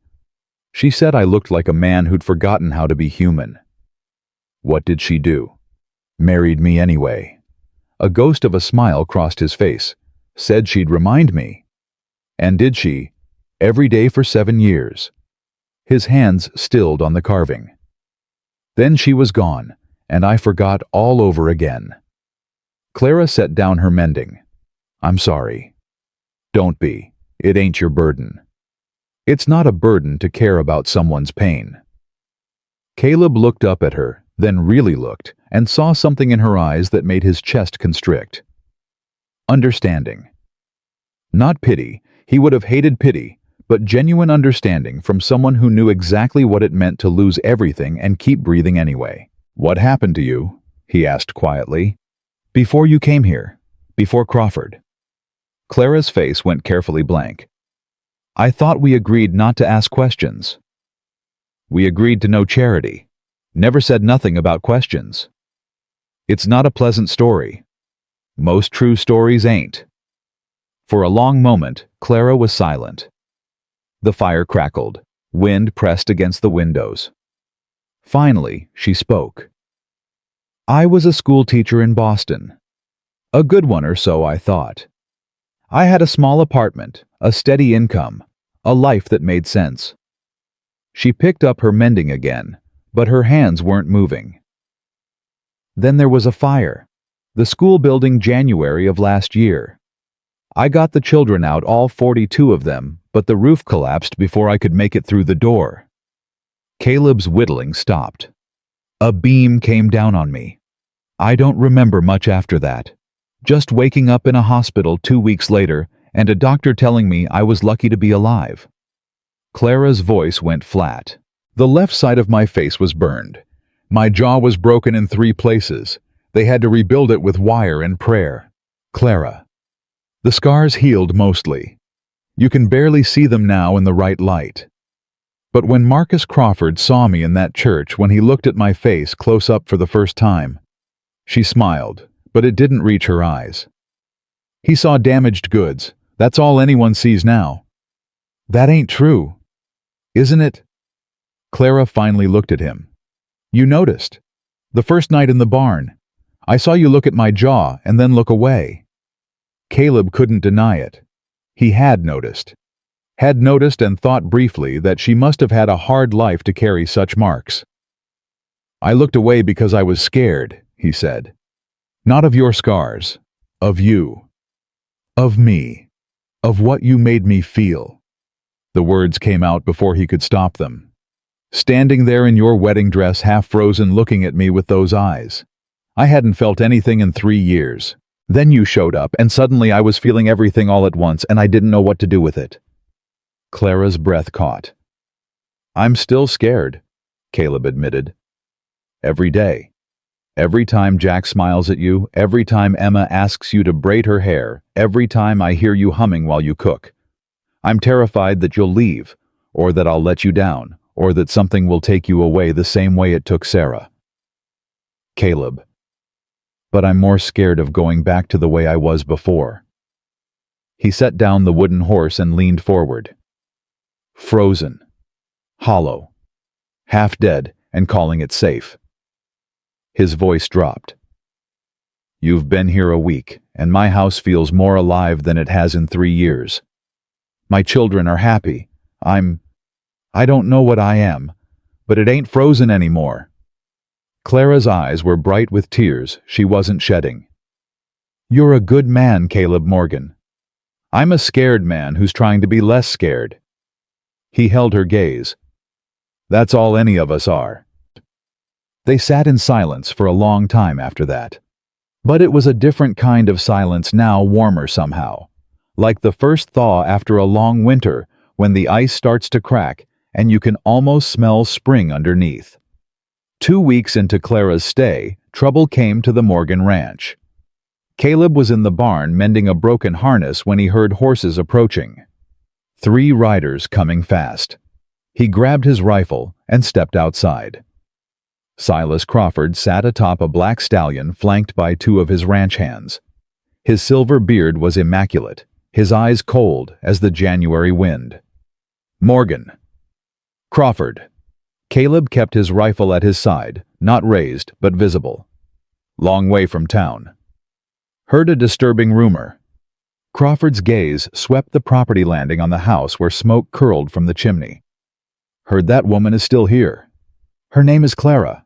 Speaker 1: She said I looked like a man who'd forgotten how to be human. What did she do? Married me anyway." A ghost of a smile crossed his face. "Said she'd remind me." "And did she? Every day for 7 years." His hands stilled on the carving. "Then she was gone, and I forgot all over again." Clara set down her mending. "I'm sorry." "Don't be. It ain't your burden." "It's not a burden to care about someone's pain." Caleb looked up at her, then really looked, and saw something in her eyes that made his chest constrict. Understanding. Not pity. He would have hated pity, but genuine understanding from someone who knew exactly what it meant to lose everything and keep breathing anyway. "What happened to you?" he asked quietly. "Before you came here. Before Crawford." Clara's face went carefully blank. "I thought we agreed not to ask questions." "We agreed to no charity. Never said nothing about questions." "It's not a pleasant story. Most true stories ain't." For a long moment, Clara was silent. The fire crackled. Wind pressed against the windows. Finally, she spoke. "I was a school teacher in Boston. A good one or so, I thought. I had a small apartment, a steady income, a life that made sense." She picked up her mending again, but her hands weren't moving. "Then there was a fire. The school building, January of last year. I got the children out, all 42 of them, but the roof collapsed before I could make it through the door." Caleb's whittling stopped. "A beam came down on me. I don't remember much after that. Just waking up in a hospital 2 weeks later and a doctor telling me I was lucky to be alive." Clara's voice went flat. "The left side of my face was burned. My jaw was broken in 3 places. They had to rebuild it with wire and prayer. Clara. The scars healed mostly. You can barely see them now in the right light. But when Marcus Crawford saw me in that church, when he looked at my face close up for the first time," she smiled, but it didn't reach her eyes. "He saw damaged goods. That's all anyone sees now." "That ain't true. Isn't it?" Clara finally looked at him. "You noticed. The first night in the barn. I saw you look at my jaw and then look away." Caleb couldn't deny it. He had noticed. Had noticed and thought briefly that she must have had a hard life to carry such marks. "I looked away because I was scared," he said. "Not of your scars. Of you. Of me. Of what you made me feel." The words came out before he could stop them. "Standing there in your wedding dress, half frozen, looking at me with those eyes. I hadn't felt anything in 3 years. Then you showed up, and suddenly I was feeling everything all at once, and I didn't know what to do with it." Clara's breath caught. "I'm still scared," Caleb admitted. "Every day. Every time Jack smiles at you, every time Emma asks you to braid her hair, every time I hear you humming while you cook. I'm terrified that you'll leave, or that I'll let you down, or that something will take you away the same way it took Sarah." Caleb. "But I'm more scared of going back to the way I was before." He set down the wooden horse and leaned forward. "Frozen. Hollow. Half dead and calling it safe." His voice dropped. "You've been here a week, and my house feels more alive than it has in 3 years. My children are happy. I don't know what I am, but it ain't frozen anymore." Clara's eyes were bright with tears she wasn't shedding. "You're a good man, Caleb Morgan. I'm a scared man who's trying to be less scared." He held her gaze. "That's all any of us are." They sat in silence for a long time after that. But it was a different kind of silence now, warmer somehow. Like the first thaw after a long winter, when the ice starts to crack and you can almost smell spring underneath. 2 weeks into Clara's stay, trouble came to the Morgan ranch. Caleb was in the barn mending a broken harness when he heard horses approaching. 3 riders coming fast. He grabbed his rifle and stepped outside. Silas Crawford sat atop a black stallion flanked by 2 of his ranch hands. His silver beard was immaculate, his eyes cold as the January wind. Morgan. Crawford. Caleb kept his rifle at his side, not raised but visible. Long way from town. Heard a disturbing rumor. Crawford's gaze swept the property landing on the house where smoke curled from the chimney. Heard that woman is still here. Her name is Clara.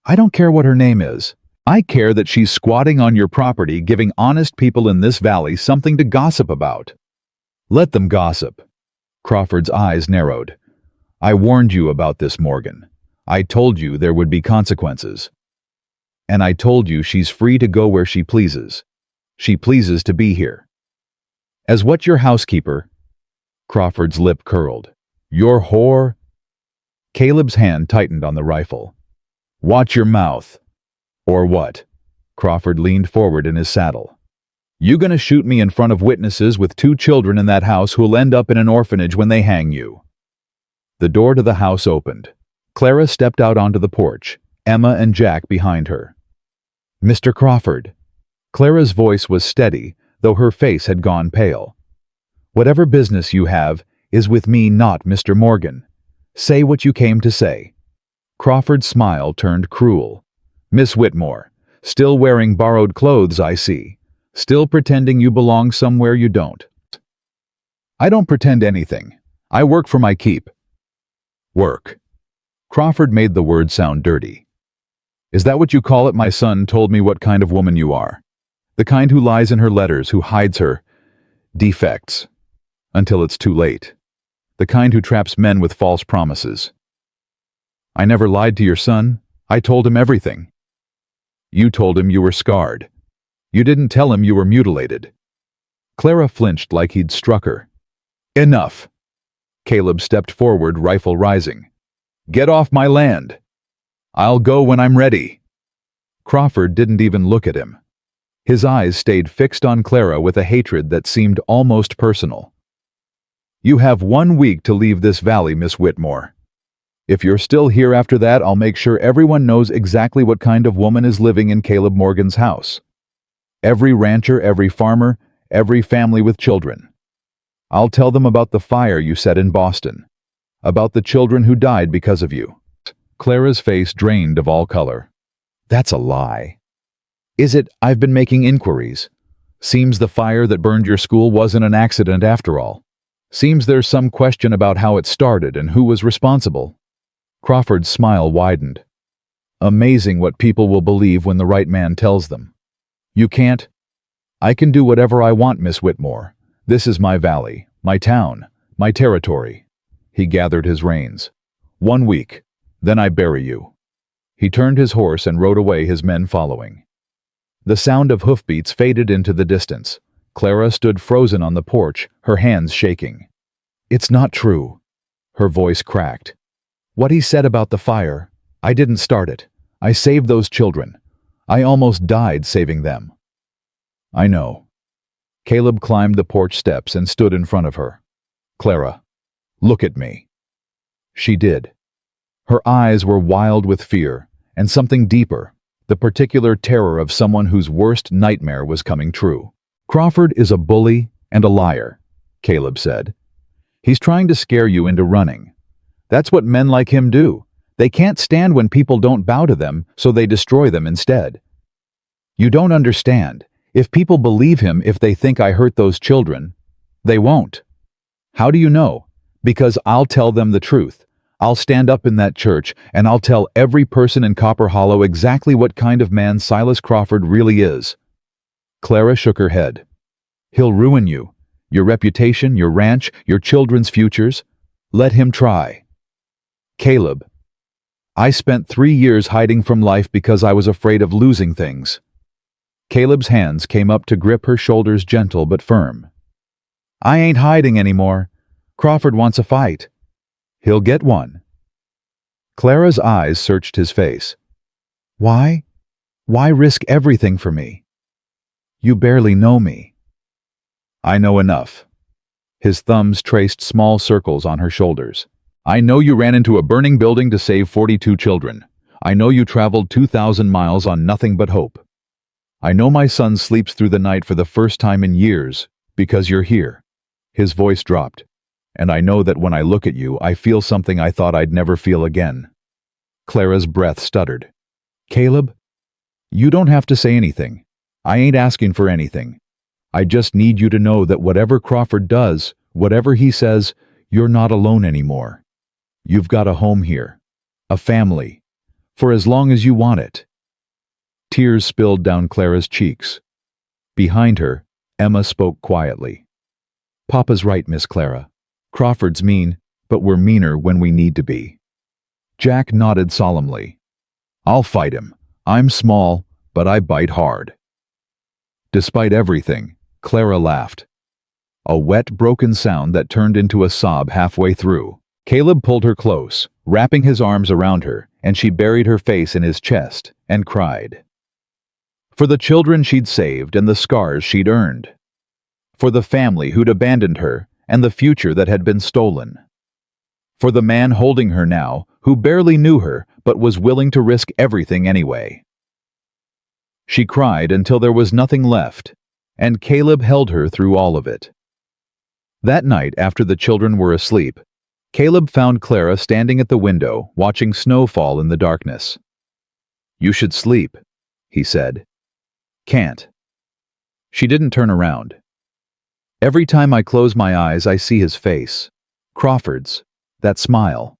Speaker 1: I don't care what her name is. I care that she's squatting on your property, giving honest people in this valley something to gossip about. Let them gossip. Crawford's eyes narrowed. I warned you about this, Morgan. I told you there would be consequences. And I told you she's free to go where she pleases. She pleases to be here. As what, your housekeeper? Crawford's lip curled. Your whore? Caleb's hand tightened on the rifle. Watch your mouth. Or what? Crawford leaned forward in his saddle. You gonna shoot me in front of witnesses with 2 children in that house who'll end up in an orphanage when they hang you? The door to the house opened. Clara stepped out onto the porch, Emma and Jack behind her. Mr. Crawford. Clara's voice was steady, though her face had gone pale. Whatever business you have is with me, not Mr. Morgan. Say what you came to say. Crawford's smile turned cruel. Miss Whitmore, still wearing borrowed clothes, I see. Still pretending you belong somewhere you don't. I don't pretend anything. I work for my keep. Work. Crawford made the word sound dirty. Is that what you call it? My son told me what kind of woman you are. The kind who lies in her letters, who hides her defects until it's too late. The kind who traps men with false promises. I never lied to your son. I told him everything. You told him you were scarred. You didn't tell him you were mutilated. Clara flinched like he'd struck her. Enough. Caleb stepped forward, rifle rising. Get off my land. I'll go when I'm ready. Crawford didn't even look at him. His eyes stayed fixed on Clara with a hatred that seemed almost personal. You have 1 week to leave this valley, Miss Whitmore. If you're still here after that, I'll make sure everyone knows exactly what kind of woman is living in Caleb Morgan's house. Every rancher, every farmer, every family with children. I'll tell them about the fire you set in Boston, about the children who died because of you. Clara's face drained of all color. That's a lie. Is it? I've been making inquiries. Seems the fire that burned your school wasn't an accident after all. Seems there's some question about how it started and who was responsible. Crawford's smile widened. Amazing what people will believe when the right man tells them. You can't? I can do whatever I want, Miss Whitmore. This is my valley, my town, my territory. He gathered his reins. 1 week, then I bury you. He turned his horse and rode away, his men following. The sound of hoofbeats faded into the distance. Clara stood frozen on the porch, her hands shaking. It's not true. Her voice cracked. What he said about the fire, I didn't start it. I saved those children. I almost died saving them. I know. Caleb climbed the porch steps and stood in front of her. Clara, look at me. She did. Her eyes were wild with fear, and something deeper, the particular terror of someone whose worst nightmare was coming true. Crawford is a bully and a liar, Caleb said. He's trying to scare you into running. That's what men like him do. They can't stand when people don't bow to them, so they destroy them instead. You don't understand. If people believe him, if they think I hurt those children, they won't. How do you know? Because I'll tell them the truth. I'll stand up in that church, and I'll tell every person in Copper Hollow exactly what kind of man Silas Crawford really is. Clara shook her head. He'll ruin you. Your reputation, your ranch, your children's futures. Let him try. Caleb, I spent 3 years hiding from life because I was afraid of losing things. Caleb's hands came up to grip her shoulders, gentle but firm. I ain't hiding anymore. Crawford wants a fight. He'll get one. Clara's eyes searched his face. Why? Why risk everything for me? You barely know me. I know enough. His thumbs traced small circles on her shoulders. I know you ran into a burning building to save 42 children. I know you traveled 2,000 miles on nothing but hope. I know my son sleeps through the night for the first time in years because you're here. His voice dropped. And I know that when I look at you, I feel something I thought I'd never feel again. Clara's breath stuttered. Caleb, you don't have to say anything. I ain't asking for anything. I just need you to know that whatever Crawford does, whatever he says, you're not alone anymore. You've got a home here, a family, for as long as you want it. Tears spilled down Clara's cheeks. Behind her, Emma spoke quietly. Papa's right, Miss Clara. Crawford's mean, but we're meaner when we need to be. Jack nodded solemnly. I'll fight him. I'm small, but I bite hard. Despite everything, Clara laughed. A wet, broken sound that turned into a sob halfway through. Caleb pulled her close, wrapping his arms around her, and she buried her face in his chest and cried. For the children she'd saved and the scars she'd earned. For the family who'd abandoned her and the future that had been stolen. For the man holding her now, who barely knew her but was willing to risk everything anyway. She cried until there was nothing left, and Caleb held her through all of it. That night, after the children were asleep, Caleb found Clara standing at the window, watching snow fall in the darkness. You should sleep, he said. Can't. She didn't turn around. Every time I close my eyes, I see his face. Crawford's. That smile.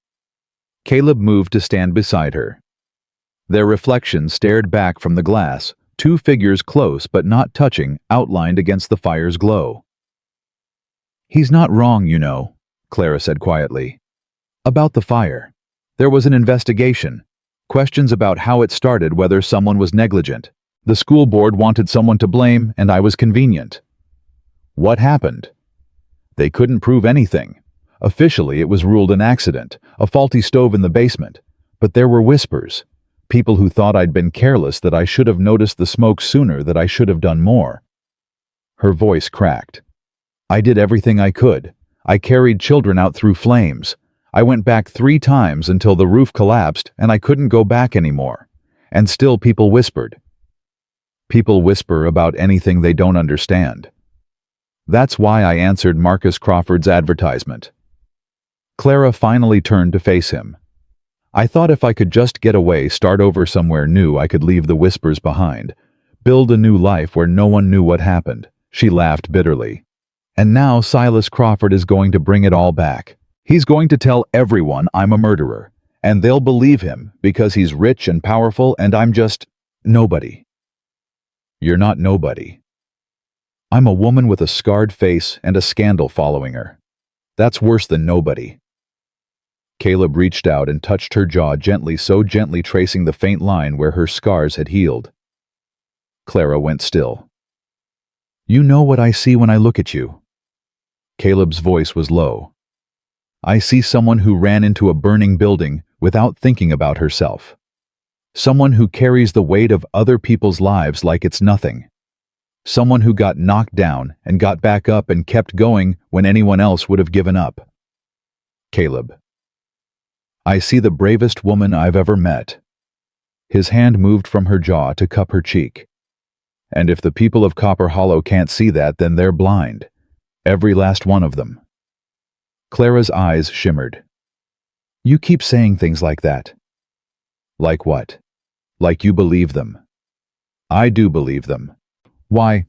Speaker 1: Caleb moved to stand beside her. Their reflections stared back from the glass, two figures close but not touching, outlined against the fire's glow. He's not wrong, you know, Clara said quietly. About the fire. There was an investigation. Questions about how it started, whether someone was negligent. The school board wanted someone to blame, and I was convenient. What happened? They couldn't prove anything. Officially, it was ruled an accident, a faulty stove in the basement. But there were whispers. People who thought I'd been careless, that I should have noticed the smoke sooner, that I should have done more. Her voice cracked. I did everything I could. I carried children out through flames. I went back 3 times until the roof collapsed and I couldn't go back anymore. And still people whispered. People whisper about anything they don't understand. That's why I answered Marcus Crawford's advertisement. Clara finally turned to face him. I thought if I could just get away, start over somewhere new, I could leave the whispers behind, build a new life where no one knew what happened. She laughed bitterly. And now Silas Crawford is going to bring it all back. He's going to tell everyone I'm a murderer, and they'll believe him because he's rich and powerful and I'm just nobody. You're not nobody. I'm a woman with a scarred face and a scandal following her. That's worse than nobody. Caleb reached out and touched her jaw gently, so gently tracing the faint line where her scars had healed. Clara went still. You know what I see when I look at you. Caleb's voice was low. I see someone who ran into a burning building without thinking about herself. Someone who carries the weight of other people's lives like it's nothing. Someone who got knocked down and got back up and kept going when anyone else would have given up. Caleb. I see the bravest woman I've ever met. His hand moved from her jaw to cup her cheek. And if the people of Copper Hollow can't see that, then they're blind. Every last one of them. Clara's eyes shimmered. You keep saying things like that. Like what? Like you believe them. I do believe them. Why?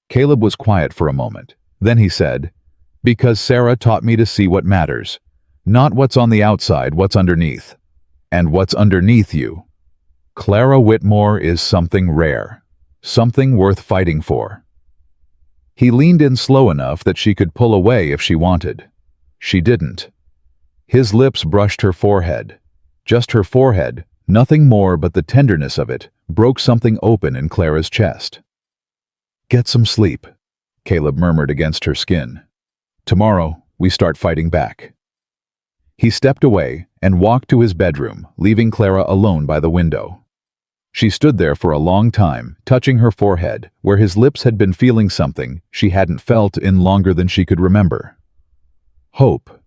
Speaker 1: Caleb was quiet for a moment. Then he said, because Sarah taught me to see what matters. Not what's on the outside, what's underneath. And what's underneath you. Clara Whitmore is something rare. Something worth fighting for. He leaned in slow enough that she could pull away if she wanted. She didn't. His lips brushed her forehead. Just her forehead, nothing more, but the tenderness of it broke something open in Clara's chest. Get some sleep, Caleb murmured against her skin. Tomorrow, we start fighting back. He stepped away and walked to his bedroom, leaving Clara alone by the window. She stood there for a long time, touching her forehead, where his lips had been feeling something she hadn't felt in longer than she could remember. Hope.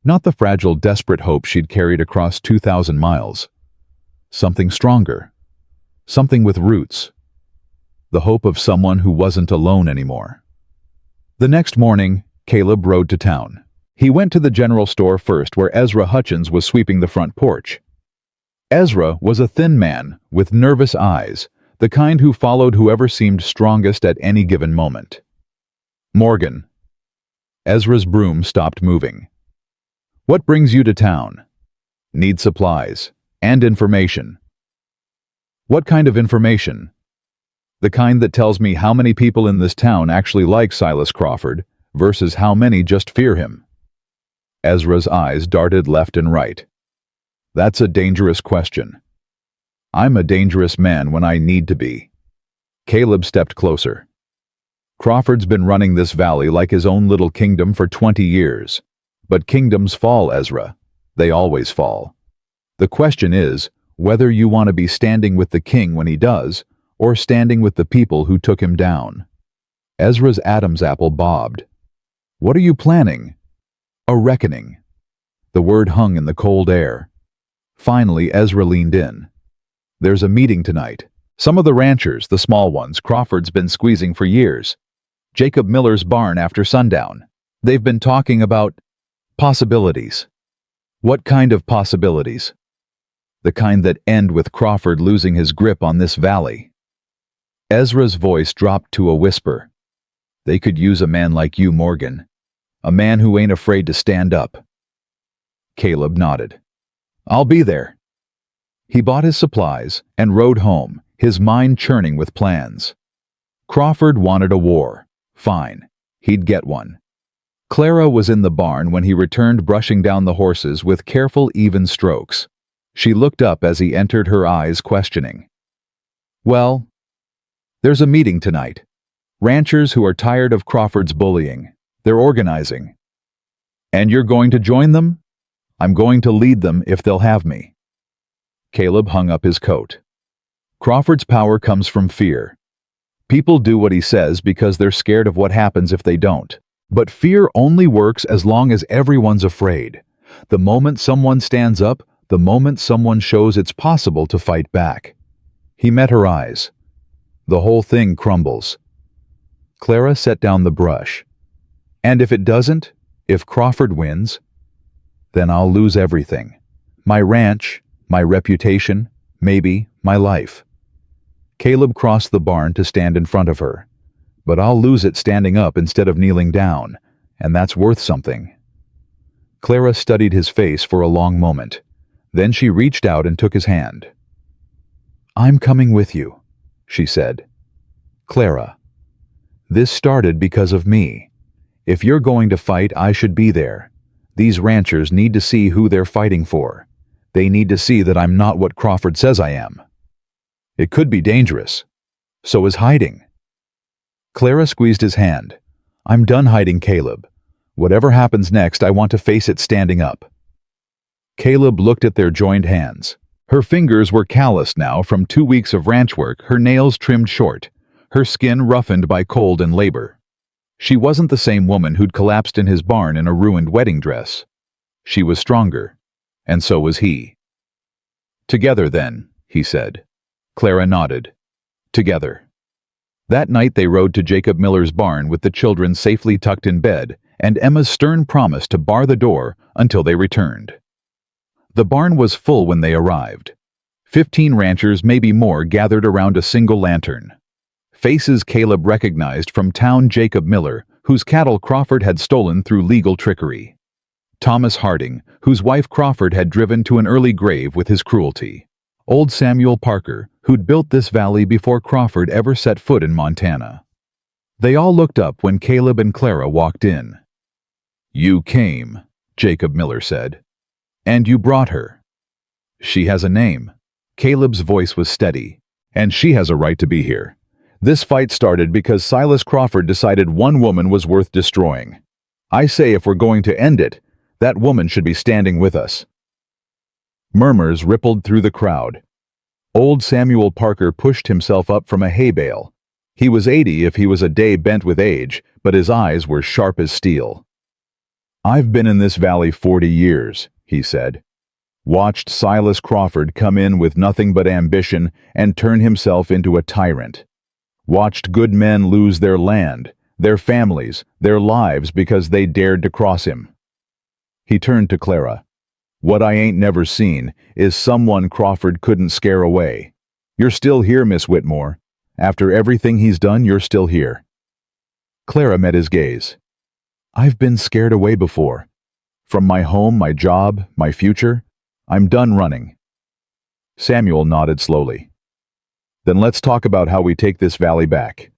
Speaker 1: Not the fragile, desperate hope she'd carried across 2,000 miles. Something stronger. Something with roots. The hope of someone who wasn't alone anymore. The next morning, Caleb rode to town. He went to the general store first, where Ezra Hutchins was sweeping the front porch. Ezra was a thin man with nervous eyes, the kind who followed whoever seemed strongest at any given moment. Morgan. Ezra's broom stopped moving. What brings you to town? Need supplies. And information. What kind of information? The kind that tells me how many people in this town actually like Silas Crawford versus how many just fear him. Ezra's eyes darted left and right. That's a dangerous question. I'm a dangerous man when I need to be. Caleb stepped closer. Crawford's been running this valley like his own little kingdom for 20 years. But kingdoms fall, Ezra. They always fall. The question is whether you want to be standing with the king when he does, or standing with the people who took him down. Ezra's Adam's apple bobbed. What are you planning? A reckoning. The word hung in the cold air. Finally, Ezra leaned in. There's a meeting tonight. Some of the ranchers, the small ones, Crawford's been squeezing for years. Jacob Miller's barn after sundown. They've been talking about possibilities. What kind of possibilities? The kind that end with Crawford losing his grip on this valley. Ezra's voice dropped to a whisper. They could use a man like you, Morgan. A man who ain't afraid to stand up. Caleb nodded. I'll be there. He bought his supplies and rode home, his mind churning with plans. Crawford wanted a war. Fine. He'd get one. Clara was in the barn when he returned, brushing down the horses with careful, even strokes. She looked up as he entered, her eyes questioning. Well, there's a meeting tonight. Ranchers who are tired of Crawford's bullying. They're organizing. And you're going to join them? I'm going to lead them if they'll have me. Caleb hung up his coat. Crawford's power comes from fear. People do what he says because they're scared of what happens if they don't. But fear only works as long as everyone's afraid. The moment someone stands up, the moment someone shows it's possible to fight back. He met her eyes. The whole thing crumbles. Clara set down the brush. And if it doesn't, if Crawford wins, then I'll lose everything. My ranch, my reputation, maybe my life. Caleb crossed the barn to stand in front of her. But I'll lose it standing up instead of kneeling down, and that's worth something. Clara studied his face for a long moment. Then she reached out and took his hand. I'm coming with you, she said. Clara, this started because of me. If you're going to fight, I should be there. These ranchers need to see who they're fighting for. They need to see that I'm not what Crawford says I am. It could be dangerous. So is hiding. Clara squeezed his hand. I'm done hiding, Caleb. Whatever happens next, I want to face it standing up. Caleb looked at their joined hands. Her fingers were calloused now from 2 weeks of ranch work, her nails trimmed short, her skin roughened by cold and labor. She wasn't the same woman who'd collapsed in his barn in a ruined wedding dress. She was stronger, and so was he. Together, then, he said. Clara nodded. Together. That night they rode to Jacob Miller's barn with the children safely tucked in bed, and Emma's stern promise to bar the door until they returned. The barn was full when they arrived. 15 ranchers, maybe more, gathered around a single lantern. Faces Caleb recognized from town: Jacob Miller, whose cattle Crawford had stolen through legal trickery. Thomas Harding, whose wife Crawford had driven to an early grave with his cruelty. Old Samuel Parker, who'd built this valley before Crawford ever set foot in Montana. They all looked up when Caleb and Clara walked in. You came, Jacob Miller said. And you brought her. She has a name. Caleb's voice was steady. And she has a right to be here. This fight started because Silas Crawford decided one woman was worth destroying. I say if we're going to end it, that woman should be standing with us. Murmurs rippled through the crowd. Old Samuel Parker pushed himself up from a hay bale. He was 80 if he was a day bent with age, but his eyes were sharp as steel. I've been in this valley 40 years, he said. Watched Silas Crawford come in with nothing but ambition and turn himself into a tyrant. Watched good men lose their land, their families, their lives because they dared to cross him. He turned to Clara. What I ain't never seen is someone Crawford couldn't scare away. You're still here, Miss Whitmore. After everything he's done, you're still here. Clara met his gaze. I've been scared away before. From my home, my job, my future. I'm done running. Samuel nodded slowly. Then let's talk about how we take this valley back.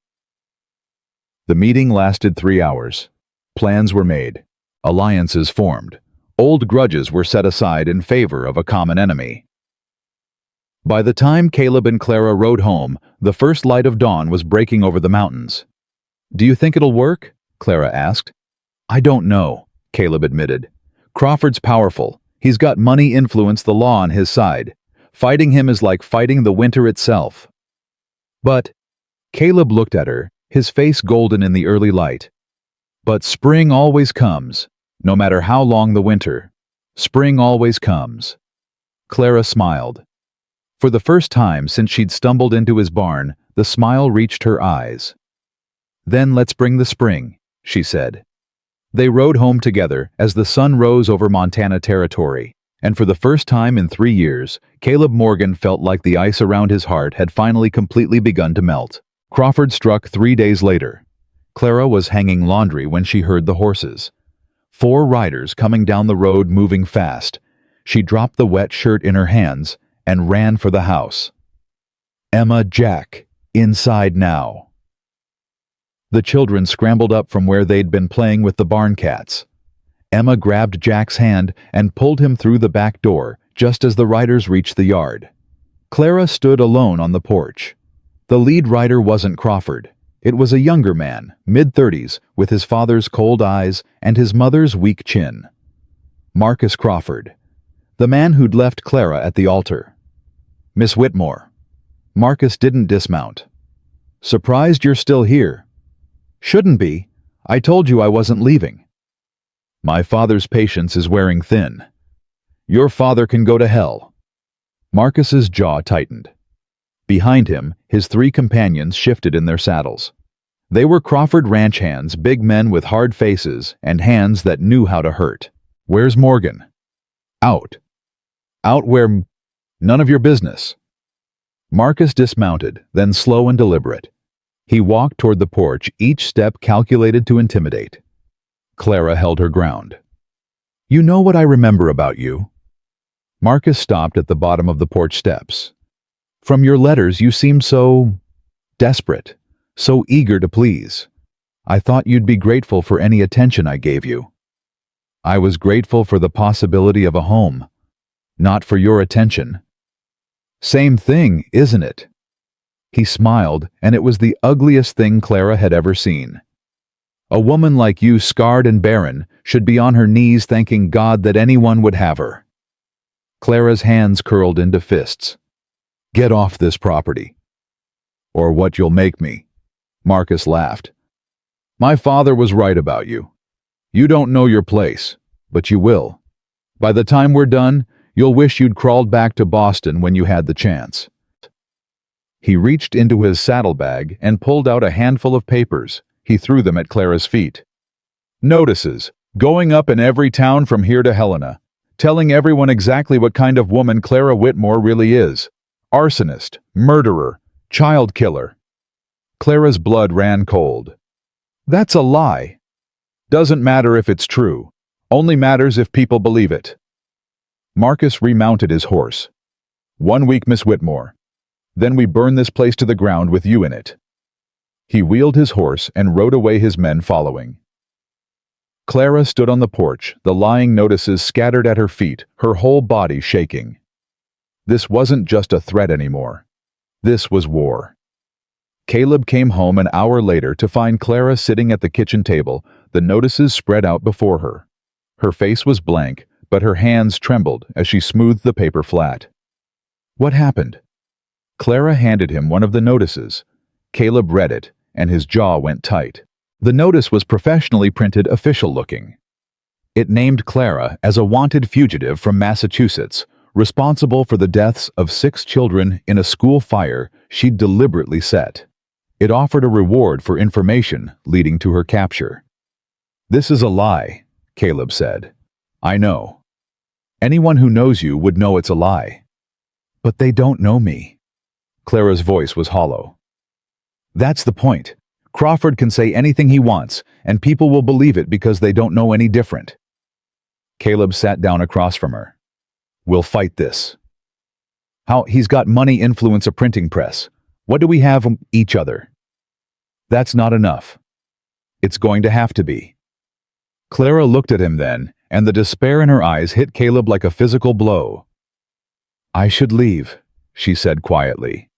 Speaker 1: The meeting lasted 3 hours. Plans were made. Alliances formed. Old grudges were set aside in favor of a common enemy. By the time Caleb and Clara rode home, the first light of dawn was breaking over the mountains. Do you think it'll work? Clara asked. I don't know, Caleb admitted. Crawford's powerful. He's got money, influence, the law on his side. Fighting him is like fighting the winter itself. But, Caleb looked at her, his face golden in the early light. But spring always comes, no matter how long the winter. Spring always comes. Clara smiled. For the first time since she'd stumbled into his barn, the smile reached her eyes. Then let's bring the spring, she said. They rode home together as the sun rose over Montana territory, and for the first time in 3 years, Caleb Morgan felt like the ice around his heart had finally completely begun to melt. Crawford struck 3 days later. Clara was hanging laundry when she heard the horses. 4 riders coming down the road moving fast. She dropped the wet shirt in her hands and ran for the house. Emma, Jack, inside now. The children scrambled up from where they'd been playing with the barn cats. Emma grabbed Jack's hand and pulled him through the back door just as the riders reached the yard. Clara stood alone on the porch. The lead rider wasn't Crawford. It was a younger man, mid-30s, with his father's cold eyes and his mother's weak chin. Marcus Crawford, the man who'd left Clara at the altar. Miss Whitmore. Marcus didn't dismount. Surprised you're still here. Shouldn't be. I told you I wasn't leaving. My father's patience is wearing thin. Your father can go to hell. Marcus's jaw tightened. Behind him, his 3 companions shifted in their saddles. They were Crawford ranch hands, big men with hard faces and hands that knew how to hurt. Where's Morgan? Out. Out where? None of your business. Marcus dismounted, then slow and deliberate. He walked toward the porch, each step calculated to intimidate. Clara held her ground. You know what I remember about you? Marcus stopped at the bottom of the porch steps. From your letters, you seemed so desperate, so eager to please. I thought you'd be grateful for any attention I gave you. I was grateful for the possibility of a home, not for your attention. Same thing, isn't it? He smiled, and it was the ugliest thing Clara had ever seen. A woman like you, scarred and barren, should be on her knees thanking God that anyone would have her. Clara's hands curled into fists. Get off this property. Or what you'll make me. Marcus laughed. My father was right about you. You don't know your place, but you will. By the time we're done, you'll wish you'd crawled back to Boston when you had the chance. He reached into his saddlebag and pulled out a handful of papers. He threw them at Clara's feet. Notices, going up in every town from here to Helena, telling everyone exactly what kind of woman Clara Whitmore really is. Arsonist, murderer, child killer. Clara's blood ran cold. That's a lie. Doesn't matter if it's true. Only matters if people believe it. Marcus remounted his horse. 1 week, Miss Whitmore. Then we burn this place to the ground with you in it. He wheeled his horse and rode away, his men following. Clara stood on the porch, the lying notices scattered at her feet, her whole body shaking. This wasn't just a threat anymore. This was war. Caleb came home an hour later to find Clara sitting at the kitchen table, the notices spread out before her. Her face was blank, but her hands trembled as she smoothed the paper flat. What happened? Clara handed him one of the notices. Caleb read it, and his jaw went tight. The notice was professionally printed, official-looking. It named Clara as a wanted fugitive from Massachusetts, responsible for the deaths of 6 children in a school fire she'd deliberately set. It offered a reward for information leading to her capture. "This is a lie," Caleb said. "I know. Anyone who knows you would know it's a lie." "But they don't know me." Clara's voice was hollow. "That's the point. Crawford can say anything he wants, and people will believe it because they don't know any different." Caleb sat down across from her. "We'll fight this." "How? He's got money, influence, a printing press. What do we have each other?" "That's not enough. It's going to have to be." Clara looked at him then, and the despair in her eyes hit Caleb like a physical blow. "I should leave," she said quietly.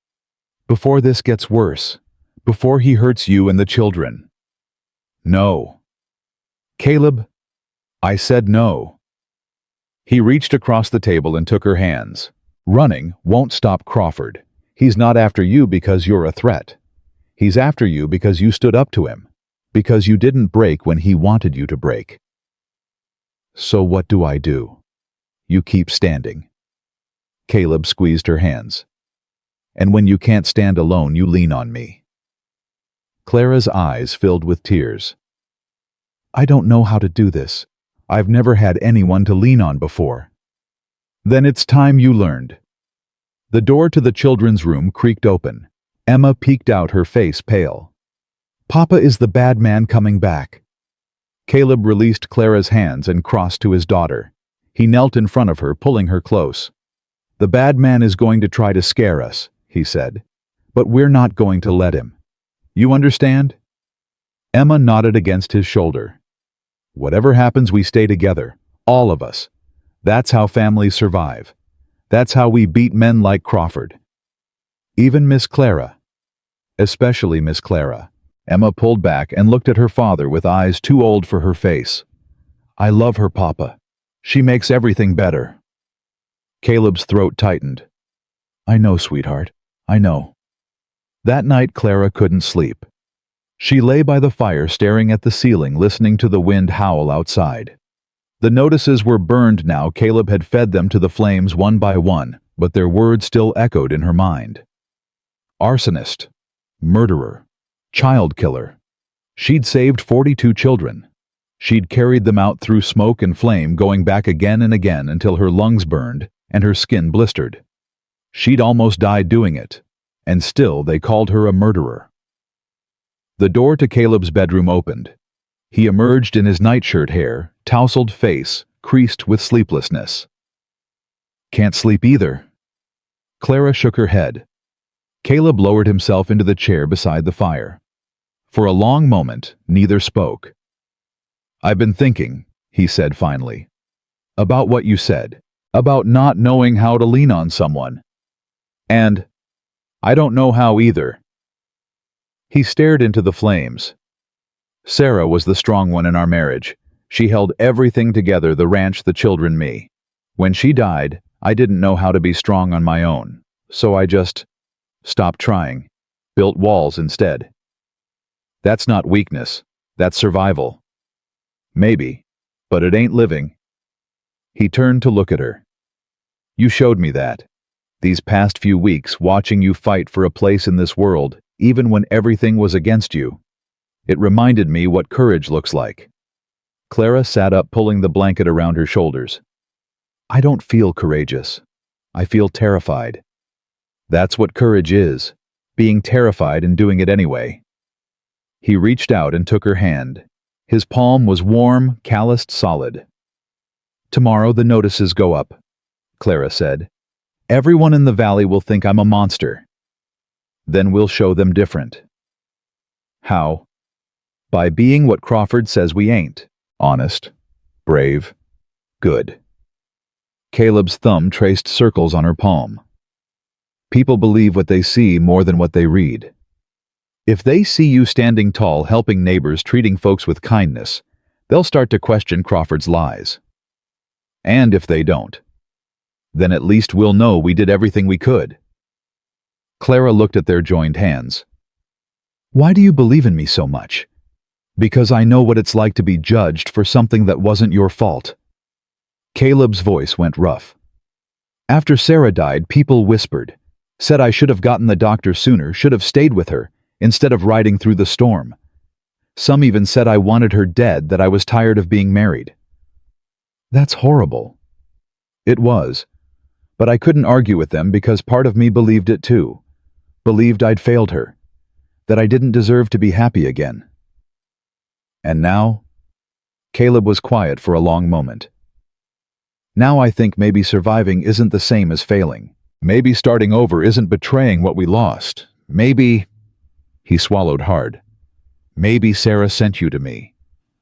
Speaker 1: "Before this gets worse. Before he hurts you and the children." "No." "Caleb," I said no. He reached across the table and took her hands. "Running won't stop Crawford. He's not after you because you're a threat. He's after you because you stood up to him, because you didn't break when he wanted you to break." "So what do I do?" "You keep standing." Caleb squeezed her hands. "And when you can't stand alone, you lean on me." Clara's eyes filled with tears. "I don't know how to do this. I've never had anyone to lean on before." "Then it's time you learned." The door to the children's room creaked open. Emma peeked out, her face pale. "Papa is the bad man coming back." Caleb released Clara's hands and crossed to his daughter. He knelt in front of her, pulling her close. "The bad man is going to try to scare us," he said. "But we're not going to let him. You understand?" Emma nodded against his shoulder. "Whatever happens, we stay together. All of us. That's how families survive. That's how we beat men like Crawford." "Even Miss Clara." "Especially Miss Clara." Emma pulled back and looked at her father with eyes too old for her face. "I love her, Papa. She makes everything better." Caleb's throat tightened. "I know, sweetheart. I know." That night Clara couldn't sleep. She lay by the fire staring at the ceiling, listening to the wind howl outside. The notices were burned now. Caleb had fed them to the flames one by one, but their words still echoed in her mind. Arsonist. Murderer. Child killer. She'd saved 42 children. She'd carried them out through smoke and flame, going back again and again until her lungs burned and her skin blistered. She'd almost died doing it, and still they called her a murderer. The door to Caleb's bedroom opened. He emerged in his nightshirt, hair, tousled face, creased with sleeplessness. "Can't sleep either." Clara shook her head. Caleb lowered himself into the chair beside the fire. For a long moment, neither spoke. "I've been thinking," he said finally, "about what you said, about not knowing how to lean on someone. And I don't know how either." He stared into the flames. "Sarah was the strong one in our marriage. She held everything together, the ranch, the children, me. When she died, I didn't know how to be strong on my own, so I just stopped trying, built walls instead. That's not weakness, that's survival. Maybe, but it ain't living." He turned to look at her. "You showed me that. These past few weeks, watching you fight for a place in this world, even when everything was against you. It reminded me what courage looks like." Clara sat up, pulling the blanket around her shoulders. "I don't feel courageous. I feel terrified." "That's what courage is, being terrified and doing it anyway." He reached out and took her hand. His palm was warm, calloused, solid. "Tomorrow the notices go up," Clara said. "Everyone in the valley will think I'm a monster. Then we'll show them different." "How?" "By being what Crawford says we ain't. Honest, brave, good." Caleb's thumb traced circles on her palm. "People believe what they see more than what they read. If they see you standing tall, helping neighbors, treating folks with kindness, they'll start to question Crawford's lies. And if they don't, then at least we'll know we did everything we could. Clara looked at their joined hands. Why do you believe in me so much? Because I know what it's like to be judged for something that wasn't your fault. Caleb's voice went rough. After Sarah died, people whispered, said I should have gotten the doctor sooner, should have stayed with her, instead of riding through the storm. Some even said I wanted her dead, that I was tired of being married. That's horrible. It was, but I couldn't argue with them because part of me believed it too. Believed I'd failed her, that I didn't deserve to be happy again. And now? Caleb was quiet for a long moment. Now I think maybe surviving isn't the same as failing. Maybe starting over isn't betraying what we lost. Maybe... He swallowed hard. Maybe Sarah sent you to me,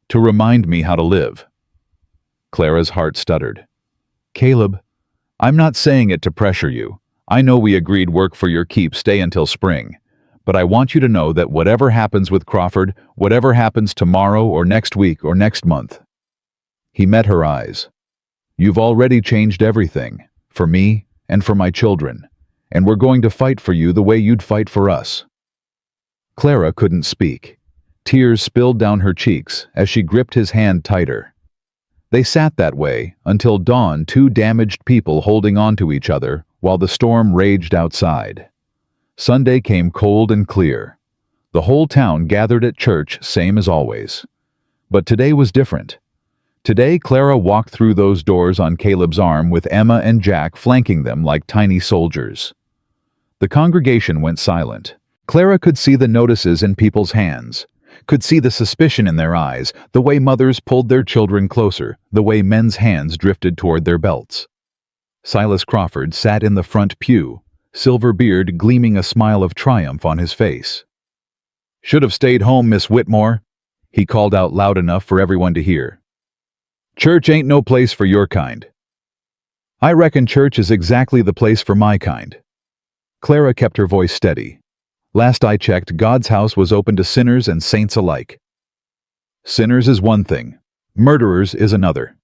Speaker 1: to remind me how to live. Clara's heart stuttered. Caleb, I'm not saying it to pressure you. I know we agreed work for your keep, stay until spring. But I want you to know that whatever happens with Crawford, whatever happens tomorrow or next week or next month. He met her eyes. You've already changed everything, for me and for my children, and we're going to fight for you the way you'd fight for us. Clara couldn't speak. Tears spilled down her cheeks as she gripped his hand tighter. They sat that way until dawn, two damaged people holding on to each other while the storm raged outside. Sunday came cold and clear. The whole town gathered at church, same as always. But today was different. Today, Clara walked through those doors on Caleb's arm with Emma and Jack flanking them like tiny soldiers. The congregation went silent. Clara could see the notices in people's hands, could see the suspicion in their eyes, the way mothers pulled their children closer, the way men's hands drifted toward their belts. Silas Crawford sat in the front pew, silver beard gleaming a smile of triumph on his face. "Should have stayed home, Miss Whitmore," he called out loud enough for everyone to hear. "Church ain't no place for your kind." "I reckon church is exactly the place for my kind." Clara kept her voice steady. "Last I checked, God's house was open to sinners and saints alike. Sinners is one thing, murderers is another."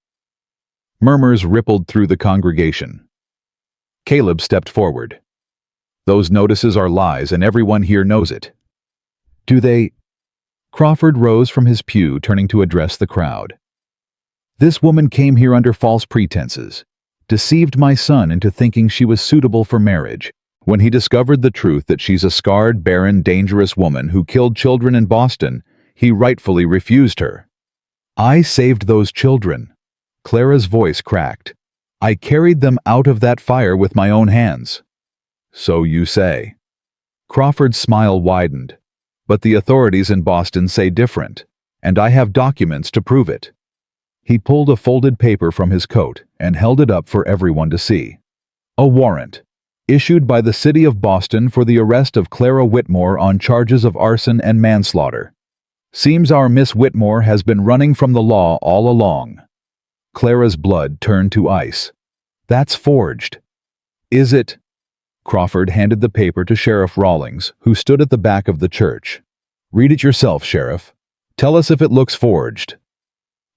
Speaker 1: Murmurs rippled through the congregation. Caleb stepped forward. "Those notices are lies, and everyone here knows it." "Do they—" Crawford rose from his pew, turning to address the crowd. "This woman came here under false pretenses, deceived my son into thinking she was suitable for marriage. When he discovered the truth that she's a scarred, barren, dangerous woman who killed children in Boston, he rightfully refused her. I saved those children." Clara's voice cracked. "I carried them out of that fire with my own hands." "So you say." Crawford's smile widened. "But the authorities in Boston say different, and I have documents to prove it." He pulled a folded paper from his coat and held it up for everyone to see. "A warrant, issued by the city of Boston for the arrest of Clara Whitmore on charges of arson and manslaughter. Seems our Miss Whitmore has been running from the law all along." Clara's blood turned to ice. "That's forged." "Is it?" Crawford handed the paper to Sheriff Rawlings, who stood at the back of the church. "Read it yourself, Sheriff. Tell us if it looks forged."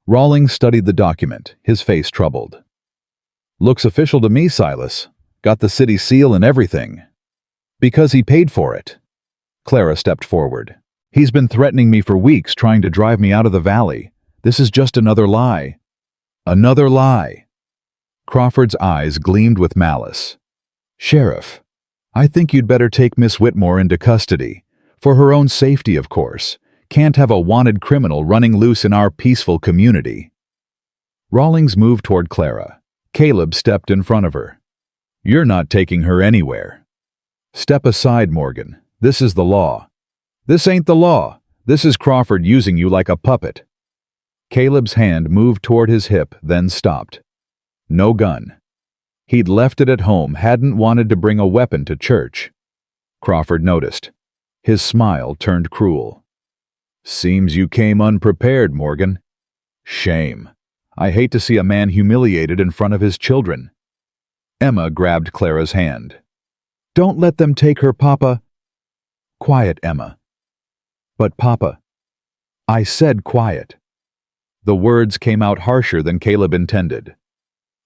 Speaker 1: Rawlings studied the document, his face troubled. "Looks official to me, Silas. Got the city seal and everything." "Because he paid for it." Clara stepped forward. "He's been threatening me for weeks, trying to drive me out of the valley. This is just another lie." "Another lie." Crawford's eyes gleamed with malice. "Sheriff, I think you'd better take Miss Whitmore into custody. For her own safety, of course. Can't have a wanted criminal running loose in our peaceful community." Rawlings moved toward Clara. Caleb stepped in front of her. "You're not taking her anywhere." "Step aside, Morgan. This is the law." "This ain't the law. This is Crawford using you like a puppet." Caleb's hand moved toward his hip, then stopped. No gun. He'd left it at home, hadn't wanted to bring a weapon to church. Crawford noticed. His smile turned cruel. "Seems you came unprepared, Morgan." "Shame. I hate to see a man humiliated in front of his children." Emma grabbed Clara's hand. "Don't let them take her, Papa." "Quiet, Emma. "But Papa, I said quiet." The words came out harsher than Caleb intended.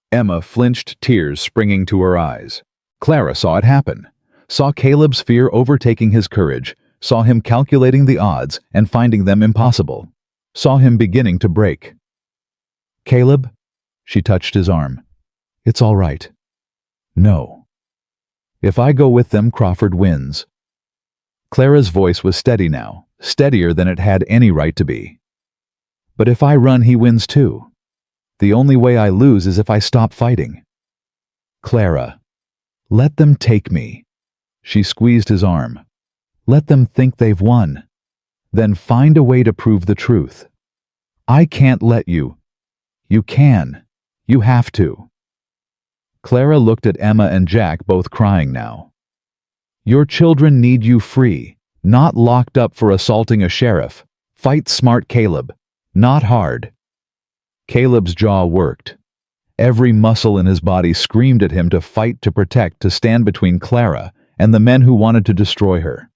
Speaker 1: Emma flinched, tears springing to her eyes. Clara saw it happen, saw Caleb's fear overtaking his courage, saw him calculating the odds and finding them impossible, saw him beginning to break. "Caleb," she touched his arm. "It's all right." "No. If I go with them, Crawford wins." Clara's voice was steady now, steadier than it had any right to be. "But if I run, he wins too. The only way I lose is if I stop fighting." "Clara, let them take me." She squeezed his arm. "Let them think they've won. Then find a way to prove the truth. I can't let you. You can. You have to." Clara looked at Emma and Jack, both crying now. "Your children need you free, not locked up for assaulting a sheriff. Fight smart, Caleb, not hard." Caleb's jaw worked. Every muscle in his body screamed at him to fight, to protect, to stand between Clara and the men who wanted to destroy her.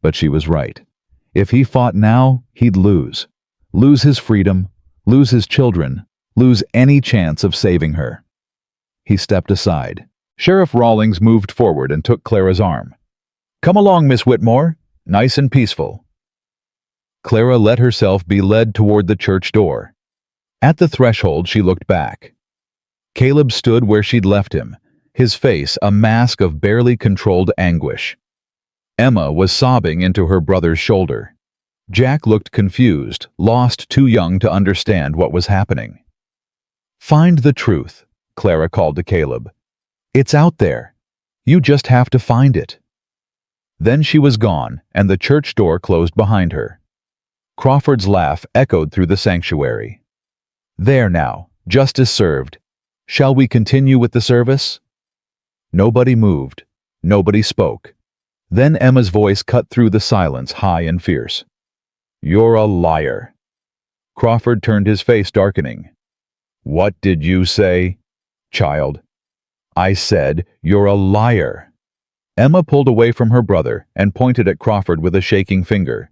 Speaker 1: But she was right. If he fought now, he'd lose. Lose his freedom, lose his children, lose any chance of saving her. He stepped aside. Sheriff Rawlings moved forward and took Clara's arm. "Come along, Miss Whitmore. Nice and peaceful." Clara let herself be led toward the church door. At the threshold, she looked back. Caleb stood where she'd left him, his face a mask of barely controlled anguish. Emma was sobbing into her brother's shoulder. Jack looked confused, lost, too young to understand what was happening. "Find the truth," Clara called to Caleb. "It's out there. You just have to find it." Then she was gone, and the church door closed behind her. Crawford's laugh echoed through the sanctuary. "There now, justice served. Shall we continue with the service?" Nobody moved. Nobody spoke. Then Emma's voice cut through the silence, high and fierce. "You're a liar." Crawford turned, his face darkening. "What did you say, child?" "I said, you're a liar." Emma pulled away from her brother and pointed at Crawford with a shaking finger.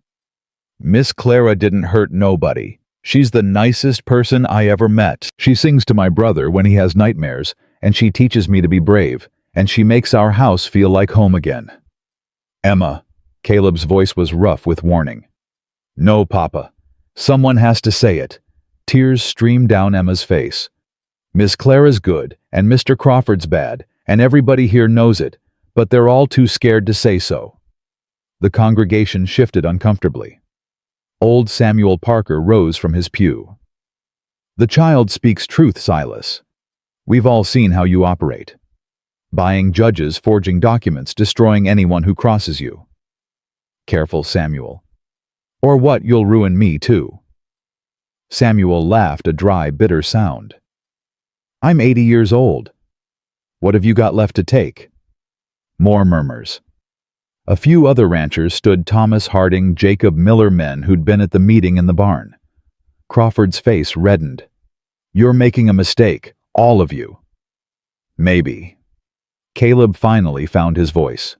Speaker 1: "Miss Clara didn't hurt nobody. She's the nicest person I ever met. She sings to my brother when he has nightmares, and she teaches me to be brave, and she makes our house feel like home again." "Emma," Caleb's voice was rough with warning. "No, Papa. Someone has to say it." Tears streamed down Emma's face. "Miss Clara's good, and Mr. Crawford's bad, and everybody here knows it, but they're all too scared to say so." The congregation shifted uncomfortably. Old Samuel Parker rose from his pew. "The child speaks truth, Silas. We've all seen how you operate. Buying judges, forging documents, destroying anyone who crosses you." "Careful, Samuel. Or what, you'll ruin me too." Samuel laughed, a dry, bitter sound. "I'm 80 years old. What have you got left to take?" More murmurs. A few other ranchers stood, Thomas Harding, Jacob Miller, men who'd been at the meeting in the barn. Crawford's face reddened. "You're making a mistake, all of you." "Maybe." Caleb finally found his voice.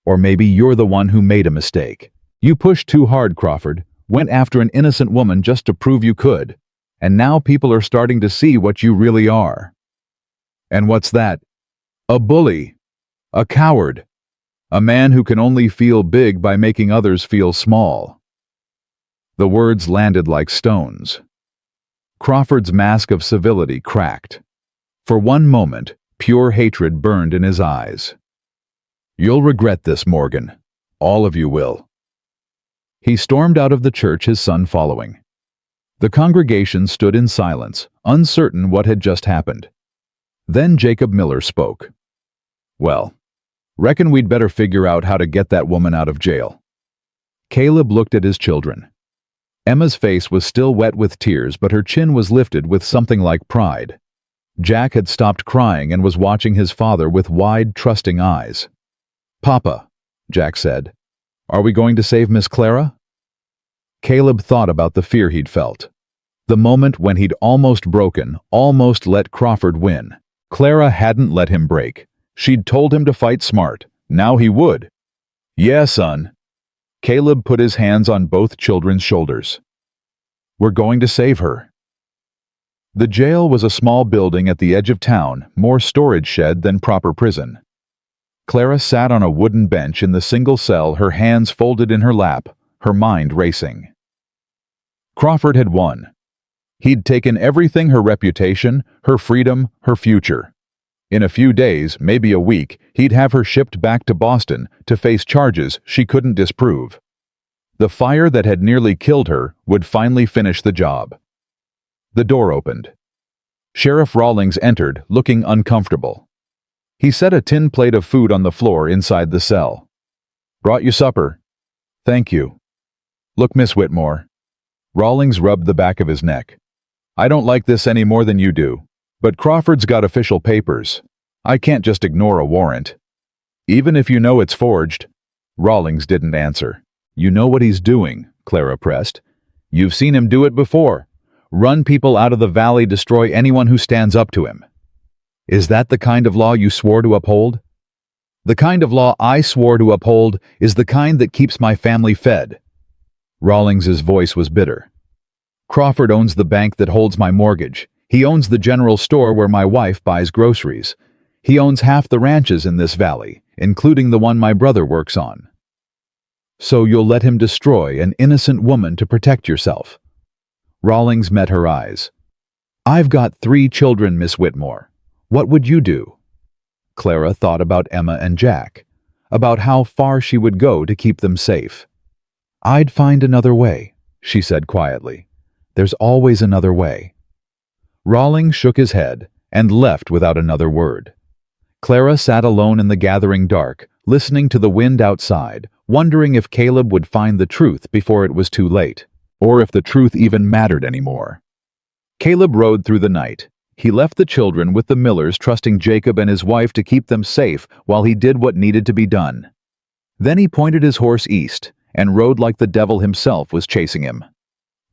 Speaker 1: "Or maybe you're the one who made a mistake. You pushed too hard, Crawford, went after an innocent woman just to prove you could, and now people are starting to see what you really are." "And what's that?" "A bully. A coward. A man who can only feel big by making others feel small." The words landed like stones. Crawford's mask of civility cracked. For one moment, pure hatred burned in his eyes. "You'll regret this, Morgan. All of you will." He stormed out of the church, his son following. The congregation stood in silence, uncertain what had just happened. Then Jacob Miller spoke. "Well, reckon we'd better figure out how to get that woman out of jail." Caleb looked at his children. Emma's face was still wet with tears, but her chin was lifted with something like pride. Jack had stopped crying and was watching his father with wide, trusting eyes. "Papa," Jack said, "are we going to save Miss Clara?" Caleb thought about the fear he'd felt. The moment when he'd almost broken, almost let Crawford win. Clara hadn't let him break. She'd told him to fight smart. Now he would. "Yeah, son." Caleb put his hands on both children's shoulders. "We're going to save her." The jail was a small building at the edge of town, more storage shed than proper prison. Clara sat on a wooden bench in the single cell, her hands folded in her lap, her mind racing. Crawford had won. He'd taken everything: her reputation, her freedom, her future. In a few days, maybe a week, he'd have her shipped back to Boston to face charges she couldn't disprove. The fire that had nearly killed her would finally finish the job. The door opened. Sheriff Rawlings entered, looking uncomfortable. He set a tin plate of food on the floor inside the cell. "Brought you supper." "Thank you." "Look, Miss Whitmore." Rawlings rubbed the back of his neck. "I don't like this any more than you do, but Crawford's got official papers. I can't just ignore a warrant. Even if you know it's forged." Rawlings didn't answer. "You know what he's doing," Clara pressed. "You've seen him do it before. Run people out of the valley, destroy anyone who stands up to him. Is that the kind of law you swore to uphold?" "The kind of law I swore to uphold is the kind that keeps my family fed." Rawlings's voice was bitter. "Crawford owns the bank that holds my mortgage. He owns the general store where my wife buys groceries. He owns half the ranches in this valley, including the one my brother works on. So you'll let him destroy an innocent woman to protect yourself?" Rawlings met her eyes. "I've got 3 children, Miss Whitmore. What would you do?" Clara thought about Emma and Jack, about how far she would go to keep them safe. "I'd find another way," she said quietly. "There's always another way." Rawlings shook his head and left without another word. Clara sat alone in the gathering dark, listening to the wind outside, wondering if Caleb would find the truth before it was too late, or if the truth even mattered anymore. Caleb rode through the night. He left the children with the Millers, trusting Jacob and his wife to keep them safe while he did what needed to be done. Then he pointed his horse east and rode like the devil himself was chasing him.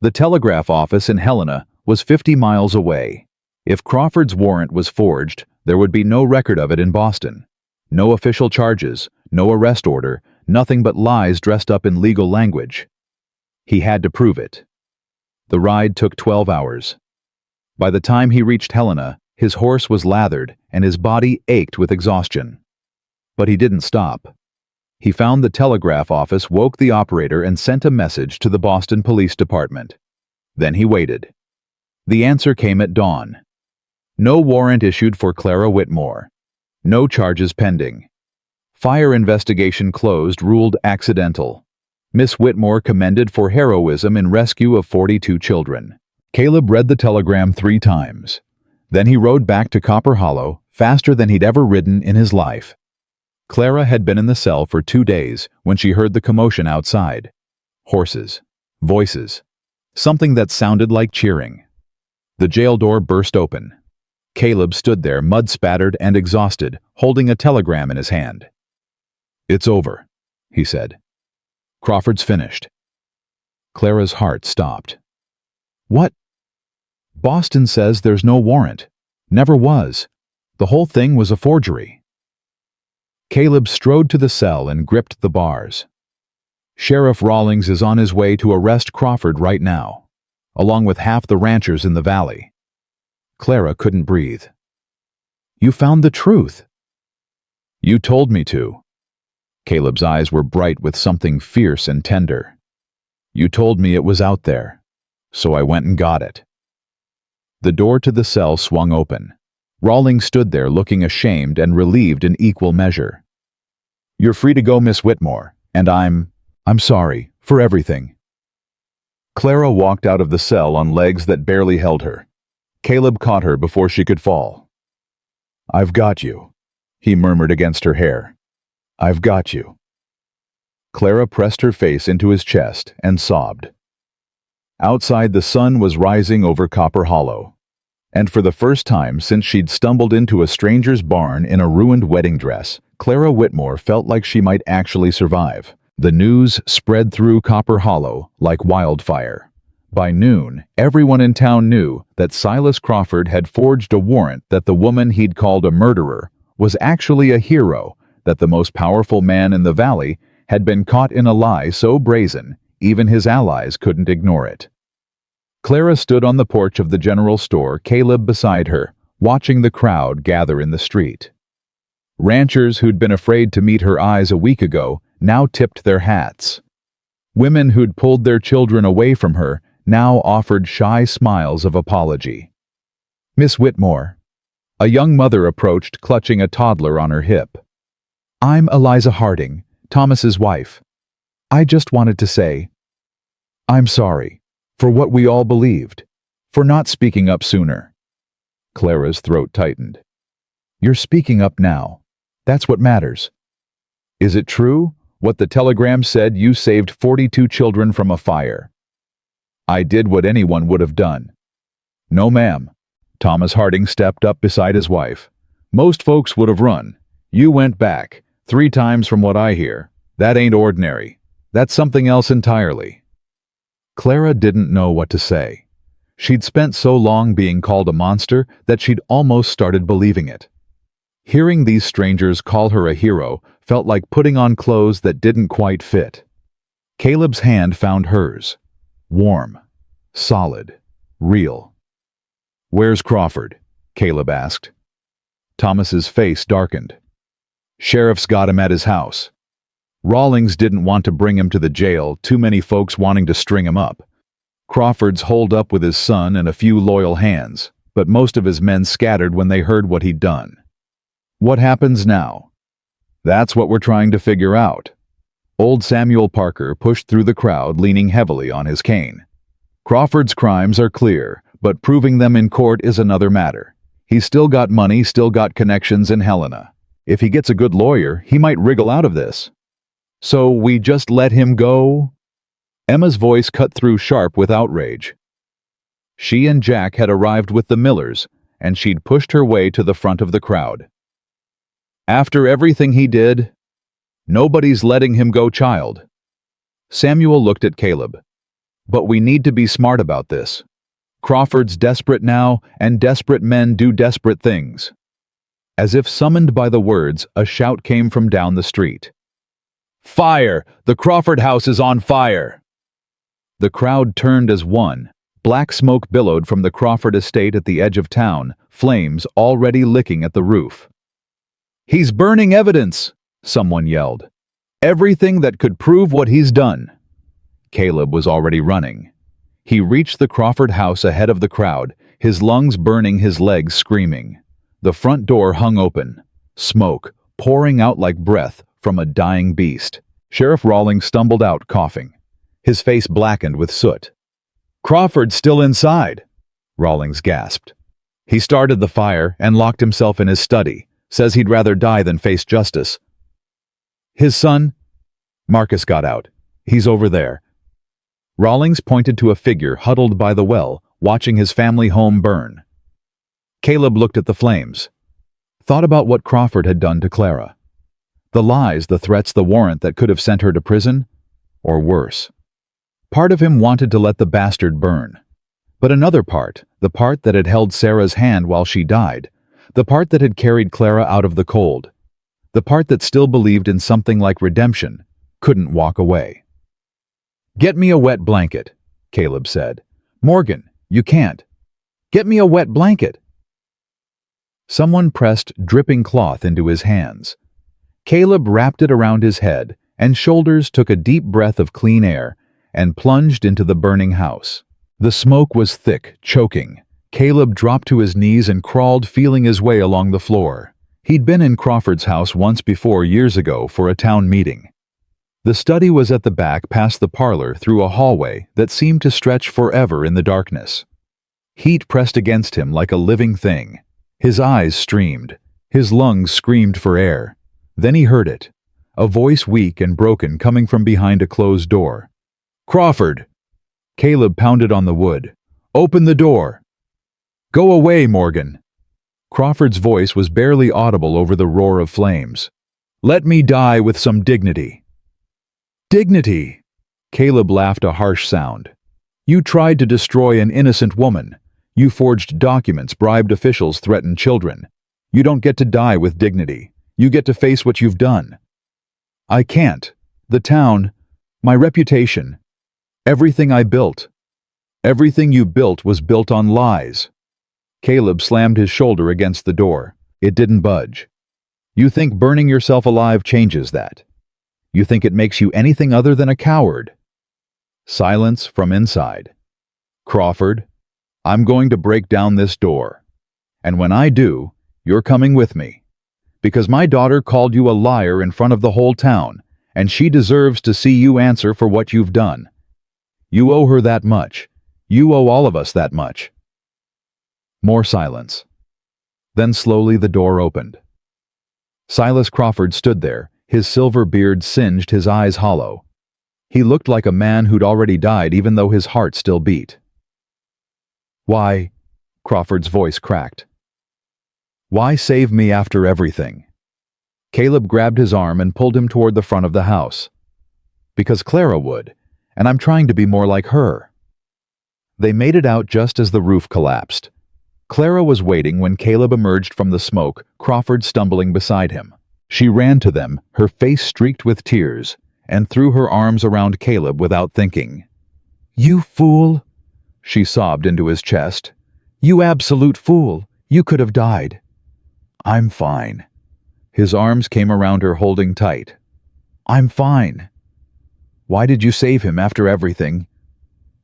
Speaker 1: The telegraph office in Helena was 50 miles away. If Crawford's warrant was forged, there would be no record of it in Boston. No official charges, no arrest order, nothing but lies dressed up in legal language. He had to prove it. The ride took 12 hours. By the time he reached Helena, his horse was lathered and his body ached with exhaustion. But he didn't stop. He found the telegraph office, woke the operator, and sent a message to the Boston Police Department. Then he waited. The answer came at dawn. No warrant issued for Clara Whitmore. No charges pending. Fire investigation closed, ruled accidental. Miss Whitmore commended for heroism in rescue of 42 children. Caleb read the telegram 3 times. Then he rode back to Copper Hollow, faster than he'd ever ridden in his life. Clara had been in the cell for 2 days when she heard the commotion outside. Horses. Voices. Something that sounded like cheering. The jail door burst open. Caleb stood there, mud-spattered and exhausted, holding a telegram in his hand. "It's over," he said. "Crawford's finished." Clara's heart stopped. "What?" "Boston says there's no warrant. Never was. The whole thing was a forgery." Caleb strode to the cell and gripped the bars. "Sheriff Rawlings is on his way to arrest Crawford right now, along with half the ranchers in the valley." Clara couldn't breathe. "You found the truth." "You told me to." Caleb's eyes were bright with something fierce and tender. "You told me it was out there, so I went and got it." The door to the cell swung open. Rawlings stood there looking ashamed and relieved in equal measure. "You're free to go, Miss Whitmore, and I'm sorry for everything." Clara walked out of the cell on legs that barely held her. Caleb caught her before she could fall. "I've got you," he murmured against her hair. "I've got you." Clara pressed her face into his chest and sobbed. Outside, the sun was rising over Copper Hollow, and for the first time since she'd stumbled into a stranger's barn in a ruined wedding dress, Clara Whitmore felt like she might actually survive. The news spread through Copper Hollow like wildfire. By noon, everyone in town knew that Silas Crawford had forged a warrant, that the woman he'd called a murderer was actually a hero, that the most powerful man in the valley had been caught in a lie so brazen, even his allies couldn't ignore it. Clara stood on the porch of the general store, Caleb beside her, watching the crowd gather in the street. Ranchers who'd been afraid to meet her eyes a week ago now tipped their hats. Women who'd pulled their children away from her now offered shy smiles of apology. "Miss Whitmore." A young mother approached, clutching a toddler on her hip. "I'm Eliza Harding, Thomas's wife. I just wanted to say, I'm sorry for what we all believed, for not speaking up sooner." Clara's throat tightened. "You're speaking up now. That's what matters. Is it true, what the telegram said, you saved 42 children from a fire?" "I did what anyone would have done." "No, ma'am." Thomas Harding stepped up beside his wife. "Most folks would have run. You went back, 3 times from what I hear. That ain't ordinary. That's something else entirely." Clara didn't know what to say. She'd spent so long being called a monster that she'd almost started believing it. Hearing these strangers call her a hero felt like putting on clothes that didn't quite fit. Caleb's hand found hers. Warm, solid, real. "Where's Crawford?" Caleb asked. Thomas's face darkened. "Sheriff's got him at his house. Rawlings didn't want to bring him to the jail, too many folks wanting to string him up. Crawford's holed up with his son and a few loyal hands, but most of his men scattered when they heard what he'd done." "What happens now?" "That's what we're trying to figure out." Old Samuel Parker pushed through the crowd, leaning heavily on his cane. "Crawford's crimes are clear, but proving them in court is another matter. He's still got money, still got connections in Helena. If he gets a good lawyer, he might wriggle out of this." "So we just let him go?" Emma's voice cut through sharp with outrage. She and Jack had arrived with the Millers, and she'd pushed her way to the front of the crowd. "After everything he did, nobody's letting him go, child." Samuel looked at Caleb. "But we need to be smart about this. Crawford's desperate now, and desperate men do desperate things." As if summoned by the words, a shout came from down the street. "Fire! The Crawford house is on fire!" The crowd turned as one. Black smoke billowed from the Crawford estate at the edge of town, flames already licking at the roof. "He's burning evidence!" someone yelled. "Everything that could prove what he's done." Caleb was already running. He reached the Crawford house ahead of the crowd, his lungs burning, his legs screaming. The front door hung open, smoke pouring out like breath from a dying beast. Sheriff Rawlings stumbled out, coughing. His face blackened with soot. "Crawford's still inside," Rawlings gasped. "He started the fire and locked himself in his study. Says he'd rather die than face justice." "His son?" "Marcus got out. He's over there." Rawlings pointed to a figure huddled by the well, watching his family home burn. Caleb looked at the flames. Thought about what Crawford had done to Clara. The lies, the threats, the warrant that could have sent her to prison, or worse. Part of him wanted to let the bastard burn. But another part, the part that had held Sarah's hand while she died, the part that had carried Clara out of the cold, the part that still believed in something like redemption, couldn't walk away. "Get me a wet blanket," Caleb said. "Morgan, you can't. Get me a wet blanket." Someone pressed dripping cloth into his hands. Caleb wrapped it around his head and shoulders, took a deep breath of clean air, and plunged into the burning house. The smoke was thick, choking. Caleb dropped to his knees and crawled, feeling his way along the floor. He'd been in Crawford's house once before, years ago, for a town meeting. The study was at the back, past the parlor, through a hallway that seemed to stretch forever in the darkness. Heat pressed against him like a living thing. His eyes streamed. His lungs screamed for air. Then he heard it, a voice weak and broken coming from behind a closed door. "Crawford!" Caleb pounded on the wood. "Open the door!" "Go away, Morgan!" Crawford's voice was barely audible over the roar of flames. "Let me die with some dignity." "Dignity!" Caleb laughed, a harsh sound. "You tried to destroy an innocent woman. You forged documents, bribed officials, threatened children. You don't get to die with dignity. You get to face what you've done." "I can't," The town, my reputation, everything I built. Everything you built was built on lies. Caleb slammed his shoulder against the door. It didn't budge. You think burning yourself alive changes that? You think it makes you anything other than a coward? Silence from inside. Crawford, I'm going to break down this door. And when I do, you're coming with me. Because my daughter called you a liar in front of the whole town, and she deserves to see you answer for what you've done. You owe her that much. You owe all of us that much. More silence. Then slowly the door opened. Silas Crawford stood there, his silver beard singed, his eyes hollow. He looked like a man who'd already died even though his heart still beat. Why? Crawford's voice cracked. Why save me after everything? Caleb grabbed his arm and pulled him toward the front of the house. Because Clara would, and I'm trying to be more like her. They made it out just as the roof collapsed. Clara was waiting when Caleb emerged from the smoke, Crawford stumbling beside him. She ran to them, her face streaked with tears, and threw her arms around Caleb without thinking. "You fool!" she sobbed into his chest. "You absolute fool! You could have died." "I'm fine." His arms came around her, holding tight. "I'm fine." "Why did you save him after everything?"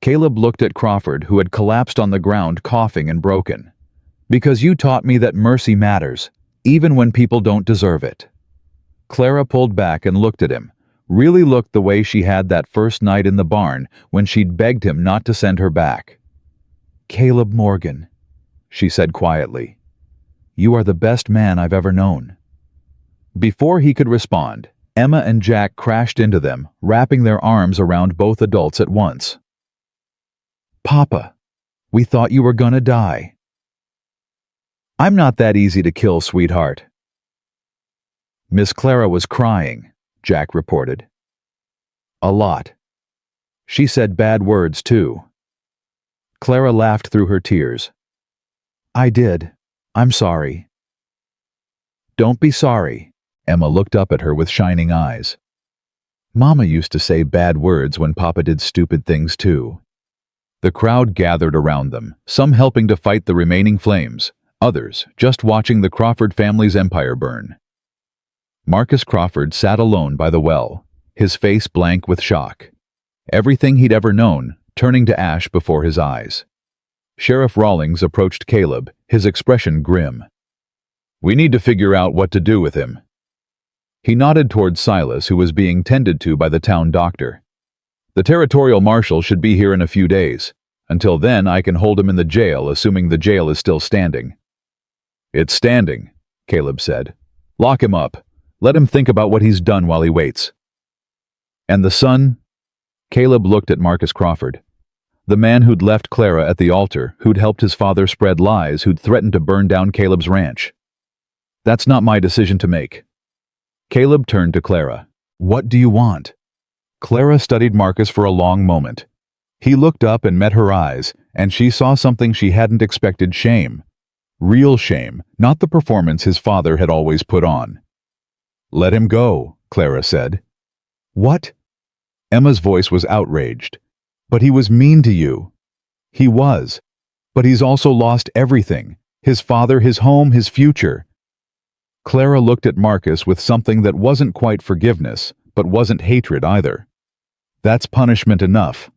Speaker 1: Caleb looked at Crawford, who had collapsed on the ground, coughing and broken. "Because you taught me that mercy matters, even when people don't deserve it." Clara pulled back and looked at him, really looked the way she had that first night in the barn when she'd begged him not to send her back. "Caleb Morgan," she said quietly, "you are the best man I've ever known." Before he could respond, Emma and Jack crashed into them, wrapping their arms around both adults at once. "Papa, we thought you were gonna die." "I'm not that easy to kill, sweetheart." "Miss Clara was crying," Jack reported. "A lot. She said bad words, too." Clara laughed through her tears. "I did. I'm sorry." "Don't be sorry." Emma looked up at her with shining eyes. "Mama used to say bad words when Papa did stupid things, too." The crowd gathered around them, some helping to fight the remaining flames, others just watching the Crawford family's empire burn. Marcus Crawford sat alone by the well, his face blank with shock. Everything he'd ever known turning to ash before his eyes. Sheriff Rawlings approached Caleb, his expression grim. "We need to figure out what to do with him." He nodded toward Silas, who was being tended to by the town doctor. "The territorial marshal should be here in a few days. Until then, I can hold him in the jail, assuming the jail is still standing." "It's standing," Caleb said. "Lock him up. Let him think about what he's done while he waits." "And the son?" Caleb looked at Marcus Crawford. The man who'd left Clara at the altar, who'd helped his father spread lies, who'd threatened to burn down Caleb's ranch. "That's not my decision to make." Caleb turned to Clara. "What do you want?" Clara studied Marcus for a long moment. He looked up and met her eyes, and she saw something she hadn't expected: shame. Real shame, not the performance his father had always put on. "Let him go," Clara said. "What?" Emma's voice was outraged. "But he was mean to you." "He was. But he's also lost everything. His father, his home, his future." Clara looked at Marcus with something that wasn't quite forgiveness, but wasn't hatred either. "That's punishment enough."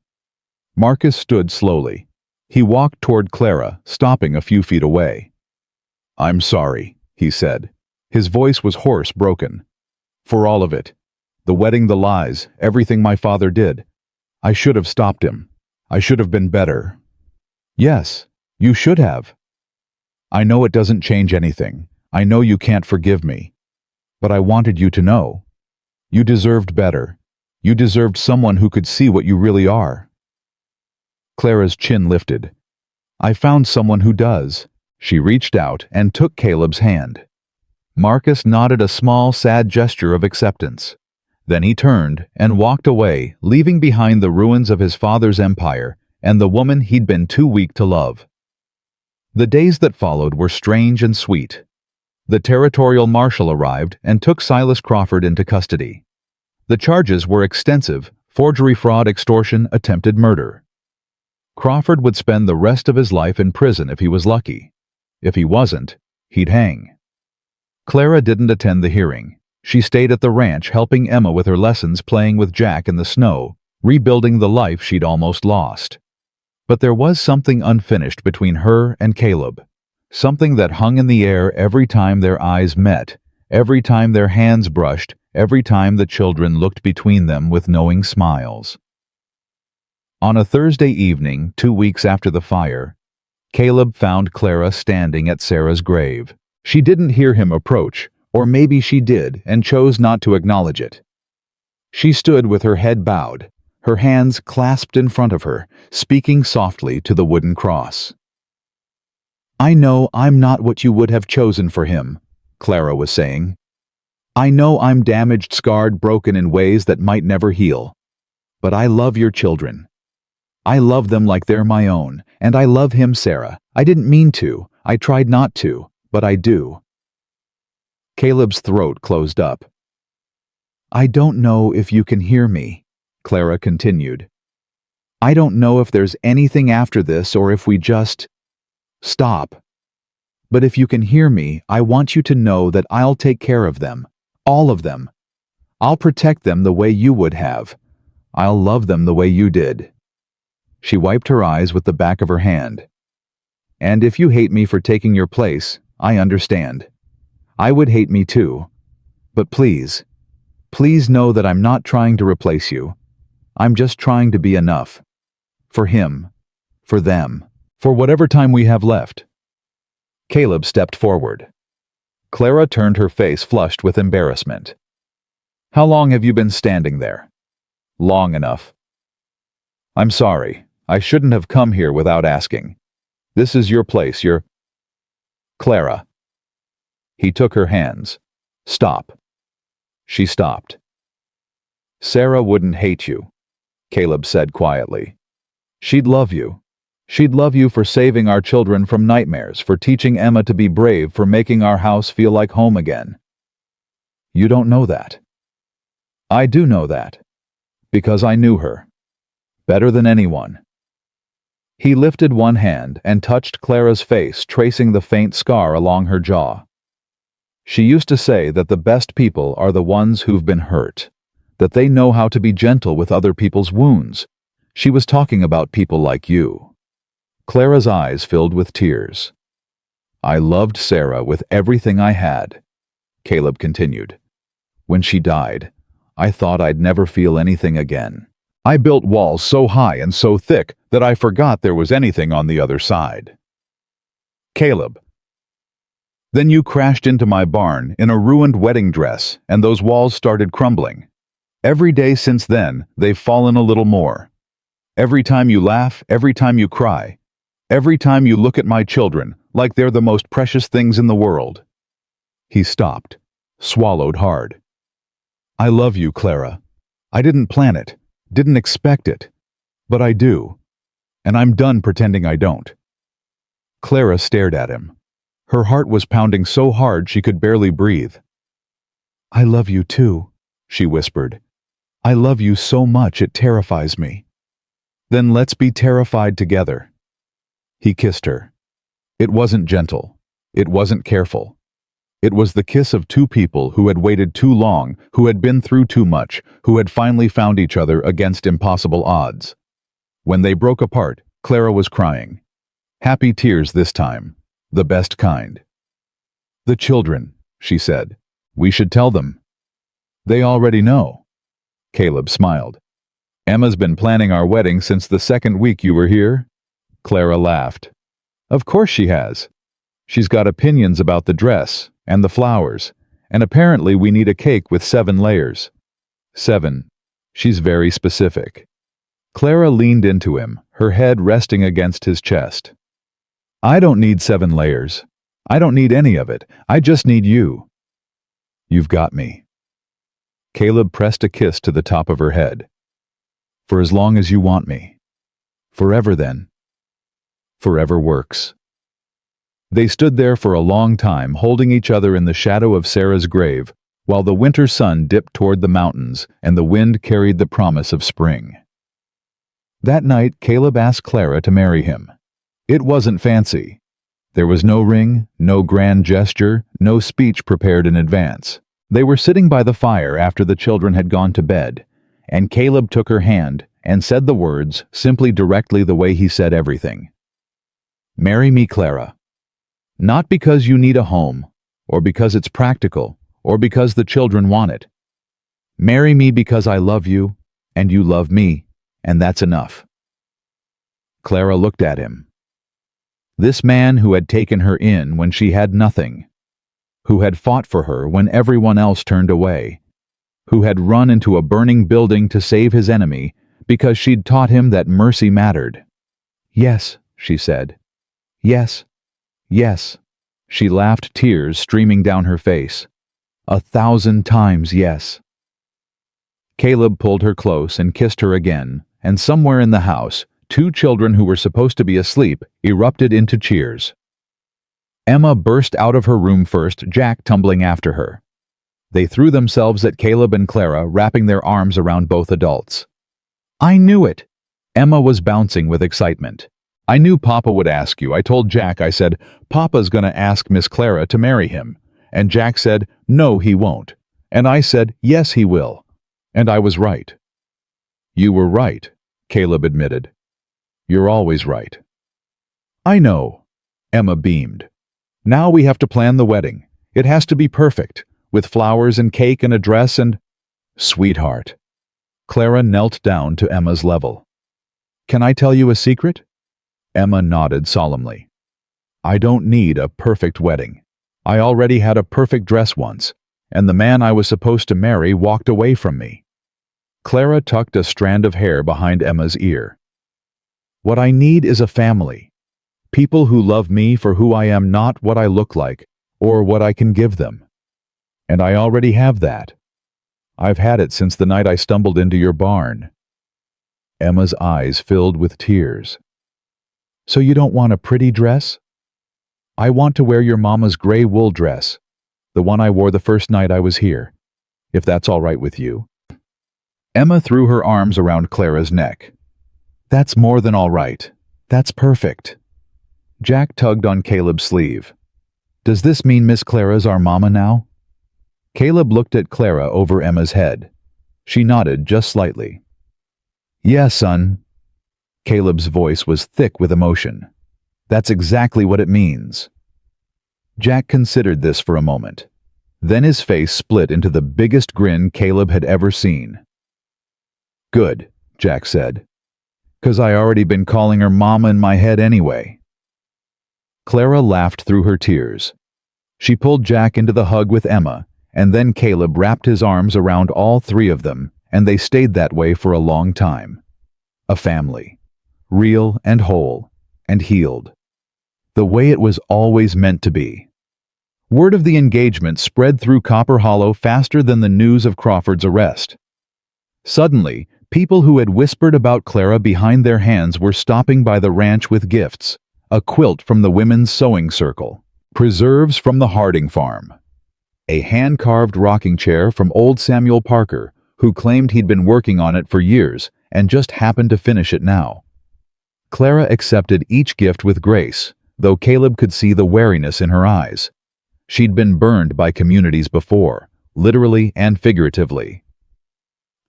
Speaker 1: Marcus stood slowly. He walked toward Clara, stopping a few feet away. "I'm sorry," he said. His voice was hoarse, broken. "For all of it. The wedding, the lies, everything my father did. I should have stopped him. I should have been better." "Yes, you should have." "I know it doesn't change anything. I know you can't forgive me. But I wanted you to know. You deserved better. You deserved someone who could see what you really are." Clara's chin lifted. "I found someone who does." She reached out and took Caleb's hand. Marcus nodded a small, sad gesture of acceptance. Then he turned and walked away, leaving behind the ruins of his father's empire and the woman he'd been too weak to love. The days that followed were strange and sweet. The territorial marshal arrived and took Silas Crawford into custody. The charges were extensive: forgery, fraud, extortion, attempted murder. Crawford would spend the rest of his life in prison if he was lucky. If he wasn't, he'd hang. Clara didn't attend the hearing. She stayed at the ranch helping Emma with her lessons, playing with Jack in the snow, rebuilding the life she'd almost lost. But there was something unfinished between her and Caleb, something that hung in the air every time their eyes met, every time their hands brushed, every time the children looked between them with knowing smiles. On a Thursday evening, 2 weeks after the fire, Caleb found Clara standing at Sarah's grave. She didn't hear him approach, or maybe she did and chose not to acknowledge it. She stood with her head bowed, her hands clasped in front of her, speaking softly to the wooden cross. "I know I'm not what you would have chosen for him," Clara was saying. "I know I'm damaged, scarred, broken in ways that might never heal. But I love your children. I love them like they're my own, and I love him, Sarah. I didn't mean to. I tried not to, but I do." Caleb's throat closed up. "I don't know if you can hear me," Clara continued. "I don't know if there's anything after this or if we just stop. But if you can hear me, I want you to know that I'll take care of them, all of them. I'll protect them the way you would have. I'll love them the way you did." She wiped her eyes with the back of her hand. "And if you hate me for taking your place, I understand. I would hate me too. But please, please know that I'm not trying to replace you. I'm just trying to be enough. For him, for them, for whatever time we have left." Caleb stepped forward. Clara turned, her face flushed with embarrassment. "How long have you been standing there?" "Long enough." "I'm sorry. I shouldn't have come here without asking. This is your place, Clara." He took her hands. "Stop." She stopped. "Sarah wouldn't hate you," Caleb said quietly. "She'd love you. She'd love you for saving our children from nightmares, for teaching Emma to be brave, for making our house feel like home again. You don't know that. I do know that, because I knew her. Better than anyone." He lifted one hand and touched Clara's face, tracing the faint scar along her jaw. "She used to say that the best people are the ones who've been hurt, that they know how to be gentle with other people's wounds. She was talking about people like you." Clara's eyes filled with tears. "I loved Sarah with everything I had," Caleb continued. "When she died, I thought I'd never feel anything again. I built walls so high and so thick that I forgot there was anything on the other side." Caleb: "Then you crashed into my barn in a ruined wedding dress, and those walls started crumbling. Every day since then, they've fallen a little more. Every time you laugh, every time you cry, every time you look at my children like they're the most precious things in the world." He stopped, swallowed hard. "I love you, Clara. I didn't plan it, didn't expect it, but I do, and I'm done pretending I don't." Clara stared at him. Her heart was pounding so hard she could barely breathe. "I love you too," she whispered. "I love you so much it terrifies me." "Then let's be terrified together." He kissed her. It wasn't gentle. It wasn't careful. It was the kiss of two people who had waited too long, who had been through too much, who had finally found each other against impossible odds. When they broke apart, Clara was crying. Happy tears this time, the best kind. "The children," she said. "We should tell them." "They already know." Caleb smiled. "Emma's been planning our wedding since the second week you were here." Clara laughed. "Of course she has. She's got opinions about the dress and the flowers, and apparently we need a cake with 7 layers. 7. She's very specific." Clara leaned into him, her head resting against his chest. "I don't need 7 layers. I don't need any of it. I just need you." "You've got me." Caleb pressed a kiss to the top of her head. "For as long as you want me. Forever then." Forever works. They stood there for a long time, holding each other in the shadow of Sarah's grave, while the winter sun dipped toward the mountains and the wind carried the promise of spring. That night, Caleb asked Clara to marry him. It wasn't fancy. There was no ring, no grand gesture, no speech prepared in advance. They were sitting by the fire after the children had gone to bed, and Caleb took her hand and said the words simply directly the way he said everything. "Marry me, Clara. Not because you need a home, or because it's practical, or because the children want it. Marry me because I love you, and you love me, and that's enough." Clara looked at him. This man who had taken her in when she had nothing, who had fought for her when everyone else turned away, who had run into a burning building to save his enemy because she'd taught him that mercy mattered. "Yes," she said. "Yes, yes." She laughed, tears streaming down her face. 1,000 times yes. Caleb pulled her close and kissed her again, and somewhere in the house, 2 children who were supposed to be asleep erupted into cheers. Emma burst out of her room first, Jack tumbling after her. They threw themselves at Caleb and Clara, wrapping their arms around both adults. "I knew it!" Emma was bouncing with excitement. "I knew Papa would ask you. I told Jack, I said, Papa's gonna ask Miss Clara to marry him. And Jack said, no, he won't. And I said, yes, he will. And I was right." "You were right," Caleb admitted. "You're always right." "I know," Emma beamed. "Now we have to plan the wedding. It has to be perfect, with flowers and cake and a dress and—" "Sweetheart." Clara knelt down to Emma's level. "Can I tell you a secret?" Emma nodded solemnly. "I don't need a perfect wedding. I already had a perfect dress once, and the man I was supposed to marry walked away from me." Clara tucked a strand of hair behind Emma's ear. "What I need is a family. People who love me for who I am, not what I look like, or what I can give them. And I already have that. I've had it since the night I stumbled into your barn." Emma's eyes filled with tears. "So you don't want a pretty dress?" "I want to wear your mama's gray wool dress, the one I wore the first night I was here, if that's all right with you." Emma threw her arms around Clara's neck. "That's more than all right. That's perfect." Jack tugged on Caleb's sleeve. "Does this mean Miss Clara's our mama now?" Caleb looked at Clara over Emma's head. She nodded just slightly. "Yeah, son." Caleb's voice was thick with emotion. "That's exactly what it means." Jack considered this for a moment. Then his face split into the biggest grin Caleb had ever seen. "Good," Jack said. "'Cause I already been calling her mama in my head anyway." Clara laughed through her tears. She pulled Jack into the hug with Emma, and then Caleb wrapped his arms around all 3 of them, and they stayed that way for a long time. A family. Real and whole, and healed. The way it was always meant to be. Word of the engagement spread through Copper Hollow faster than the news of Crawford's arrest. Suddenly, people who had whispered about Clara behind their hands were stopping by the ranch with gifts: a quilt from the women's sewing circle, preserves from the Harding farm, a hand-carved rocking chair from old Samuel Parker, who claimed he'd been working on it for years and just happened to finish it now. Clara accepted each gift with grace, though Caleb could see the wariness in her eyes. She'd been burned by communities before, literally and figuratively.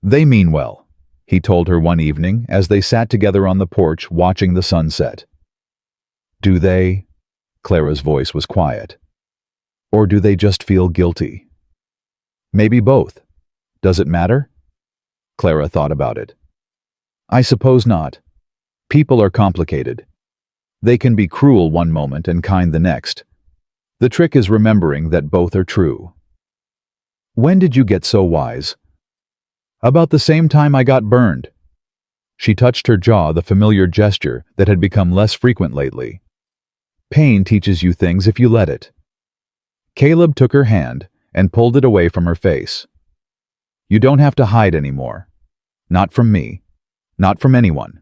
Speaker 1: "They mean well," he told her one evening as they sat together on the porch watching the sunset. "Do they?" Clara's voice was quiet. "Or do they just feel guilty?" "Maybe both. Does it matter?" Clara thought about it. "I suppose not. People are complicated. They can be cruel one moment and kind the next. The trick is remembering that both are true." "When did you get so wise?" "About the same time I got burned." She touched her jaw, the familiar gesture that had become less frequent lately. "Pain teaches you things if you let it." Caleb took her hand and pulled it away from her face. "You don't have to hide anymore. Not from me. Not from anyone."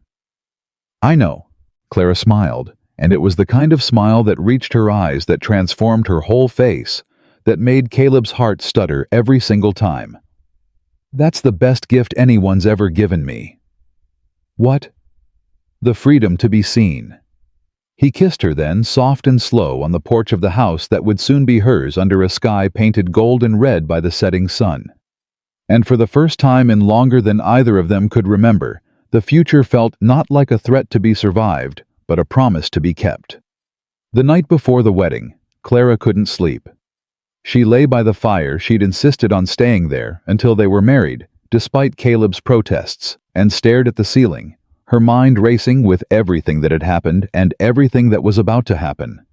Speaker 1: "I know." Clara smiled, and it was the kind of smile that reached her eyes, that transformed her whole face, that made Caleb's heart stutter every single time. "That's the best gift anyone's ever given me." "What?" "The freedom to be seen." He kissed her then, soft and slow, on the porch of the house that would soon be hers under a sky painted gold and red by the setting sun. And for the first time in longer than either of them could remember, the future felt not like a threat to be survived, but a promise to be kept. The night before the wedding, Clara couldn't sleep. She lay by the fire she'd insisted on staying there until they were married, despite Caleb's protests, and stared at the ceiling, her mind racing with everything that had happened and everything that was about to happen.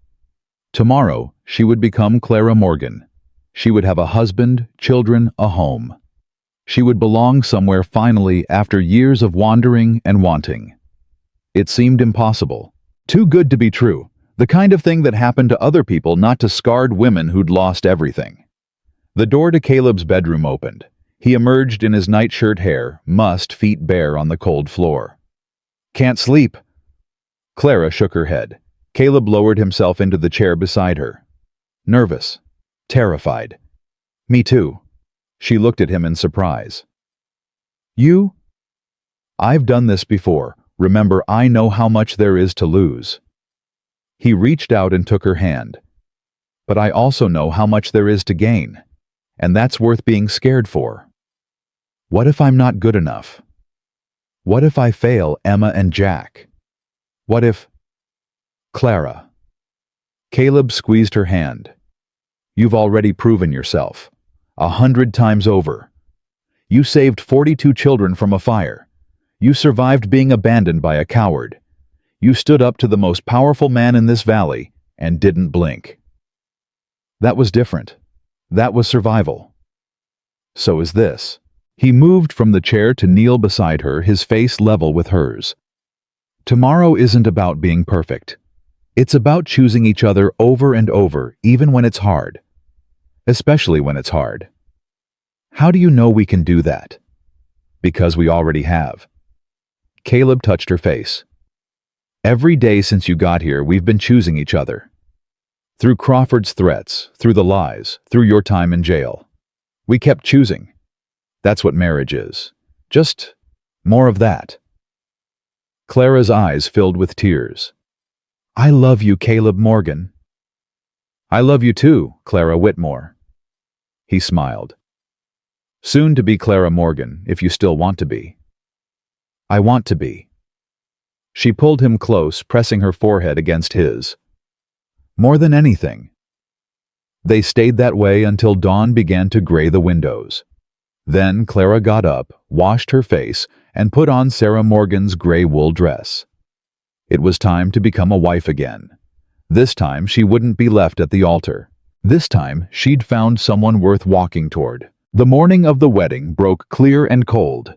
Speaker 1: Tomorrow, she would become Clara Morgan. She would have a husband, children, a home. She would belong somewhere finally after years of wandering and wanting. It seemed impossible. Too good to be true. The kind of thing that happened to other people, not to scarred women who'd lost everything. The door to Caleb's bedroom opened. He emerged in his nightshirt hair, mussed, feet bare on the cold floor. "Can't sleep." Clara shook her head. Caleb lowered himself into the chair beside her. Nervous. Terrified. "Me too." She looked at him in surprise. "You?" "I've done this before. Remember, I know how much there is to lose." He reached out and took her hand. "But I also know how much there is to gain, and that's worth being scared for. What if I'm not good enough? What if I fail Emma and Jack? What if—" "Clara." Caleb squeezed her hand. "You've already proven yourself. 100 times over. You saved 42 children from a fire. You survived being abandoned by a coward. You stood up to the most powerful man in this valley and didn't blink. That was different. That was survival. So is this." He moved from the chair to kneel beside her, his face level with hers. "Tomorrow isn't about being perfect. It's about choosing each other over and over, even when it's hard. Especially when it's hard. How do you know we can do that? Because we already have." Caleb touched her face. "Every day since you got here, we've been choosing each other. Through Crawford's threats, through the lies, through your time in jail. We kept choosing. That's what marriage is. Just more of that." Clara's eyes filled with tears. "I love you, Caleb Morgan." "I love you too, Clara Whitmore." He smiled. "Soon to be Clara Morgan, if you still want to be." "I want to be." She pulled him close, pressing her forehead against his. "More than anything." They stayed that way until dawn began to gray the windows. Then Clara got up, washed her face, and put on Sarah Morgan's gray wool dress. It was time to become a wife again. This time she wouldn't be left at the altar. This time she'd found someone worth walking toward. The morning of the wedding broke clear and cold.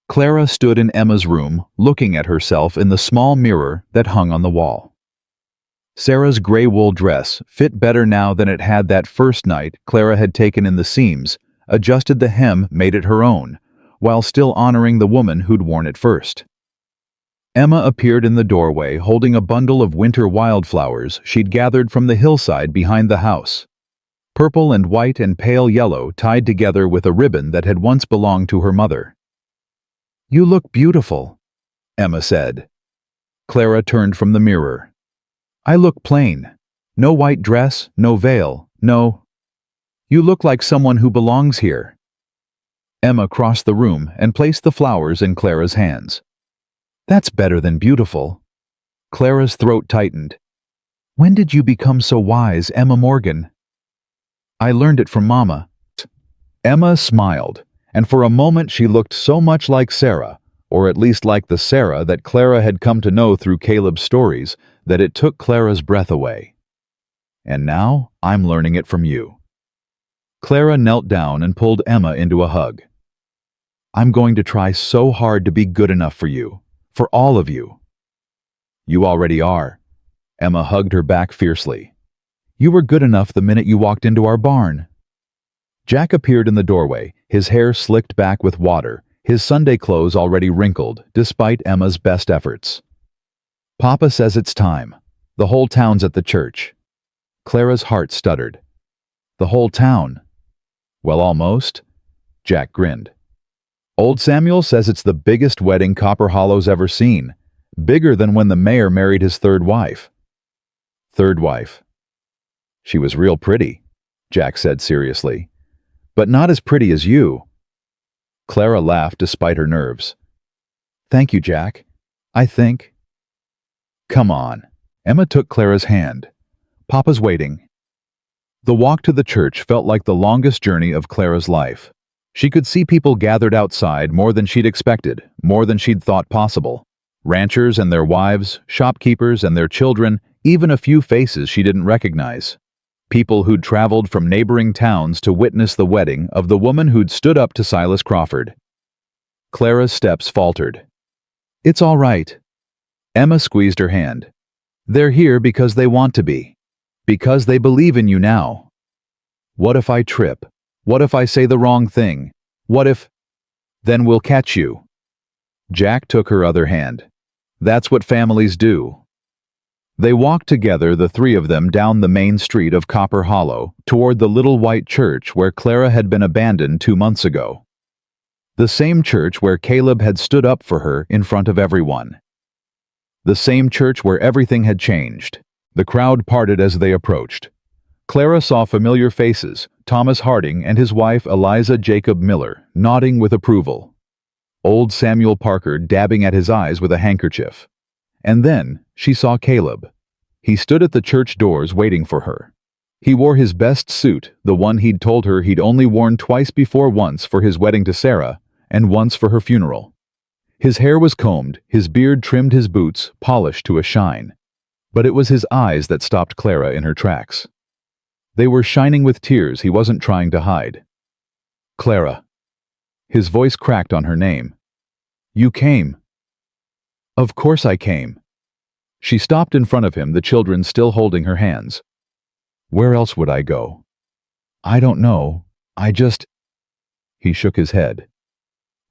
Speaker 1: Clara stood in Emma's room, looking at herself in the small mirror that hung on the wall. Sarah's gray wool dress fit better now than it had that first night. Clara had taken in the seams, adjusted the hem, made it her own, while still honoring the woman who'd worn it first. Emma appeared in the doorway holding a bundle of winter wildflowers she'd gathered from the hillside behind the house. Purple and white and pale yellow tied together with a ribbon that had once belonged to her mother. "You look beautiful," Emma said. Clara turned from the mirror. "I look plain. No white dress, no veil, no—" "You look like someone who belongs here." Emma crossed the room and placed the flowers in Clara's hands. "That's better than beautiful." Clara's throat tightened. "When did you become so wise, Emma Morgan?" "I learned it from Mama." Emma smiled, and for a moment she looked so much like Sarah, or at least like the Sarah that Clara had come to know through Caleb's stories, that it took Clara's breath away. "And now I'm learning it from you." Clara knelt down and pulled Emma into a hug. "I'm going to try so hard to be good enough for you, for all of you." "You already are." Emma hugged her back fiercely. "You were good enough the minute you walked into our barn." Jack appeared in the doorway, his hair slicked back with water, his Sunday clothes already wrinkled, despite Emma's best efforts. "Papa says it's time. The whole town's at the church." Clara's heart stuttered. The whole town. Well, almost. Jack grinned. Old Samuel says it's the biggest wedding Copper Hollow's ever seen. Bigger than when the mayor married his third wife. Third wife. She was real pretty, Jack said seriously. But not as pretty as you. Clara laughed despite her nerves. Thank you, Jack. I think. Come on. Emma took Clara's hand. Papa's waiting. The walk to the church felt like the longest journey of Clara's life. She could see people gathered outside more than she'd expected, more than she'd thought possible. Ranchers and their wives, shopkeepers and their children, even a few faces she didn't recognize. People who'd traveled from neighboring towns to witness the wedding of the woman who'd stood up to Silas Crawford. Clara's steps faltered. It's all right. Emma squeezed her hand. They're here because they want to be. Because they believe in you now. What if I trip? What if I say the wrong thing? What if... Then we'll catch you. Jack took her other hand. That's what families do. They walked together, the three of them, down the main street of Copper Hollow, toward the little white church where Clara had been abandoned 2 months ago. The same church where Caleb had stood up for her in front of everyone. The same church where everything had changed. The crowd parted as they approached. Clara saw familiar faces, Thomas Harding and his wife Eliza Jacob Miller, nodding with approval. Old Samuel Parker dabbing at his eyes with a handkerchief. And then she saw Caleb. He stood at the church doors waiting for her. He wore his best suit, the one he'd told her he'd only worn twice before, once for his wedding to Sarah, and once for her funeral. His hair was combed, his beard trimmed, his boots polished to a shine. But it was his eyes that stopped Clara in her tracks. They were shining with tears he wasn't trying to hide. Clara. His voice cracked on her name. You came. Of course I came. She stopped in front of him, the children still holding her hands. Where else would I go? I don't know. He shook his head.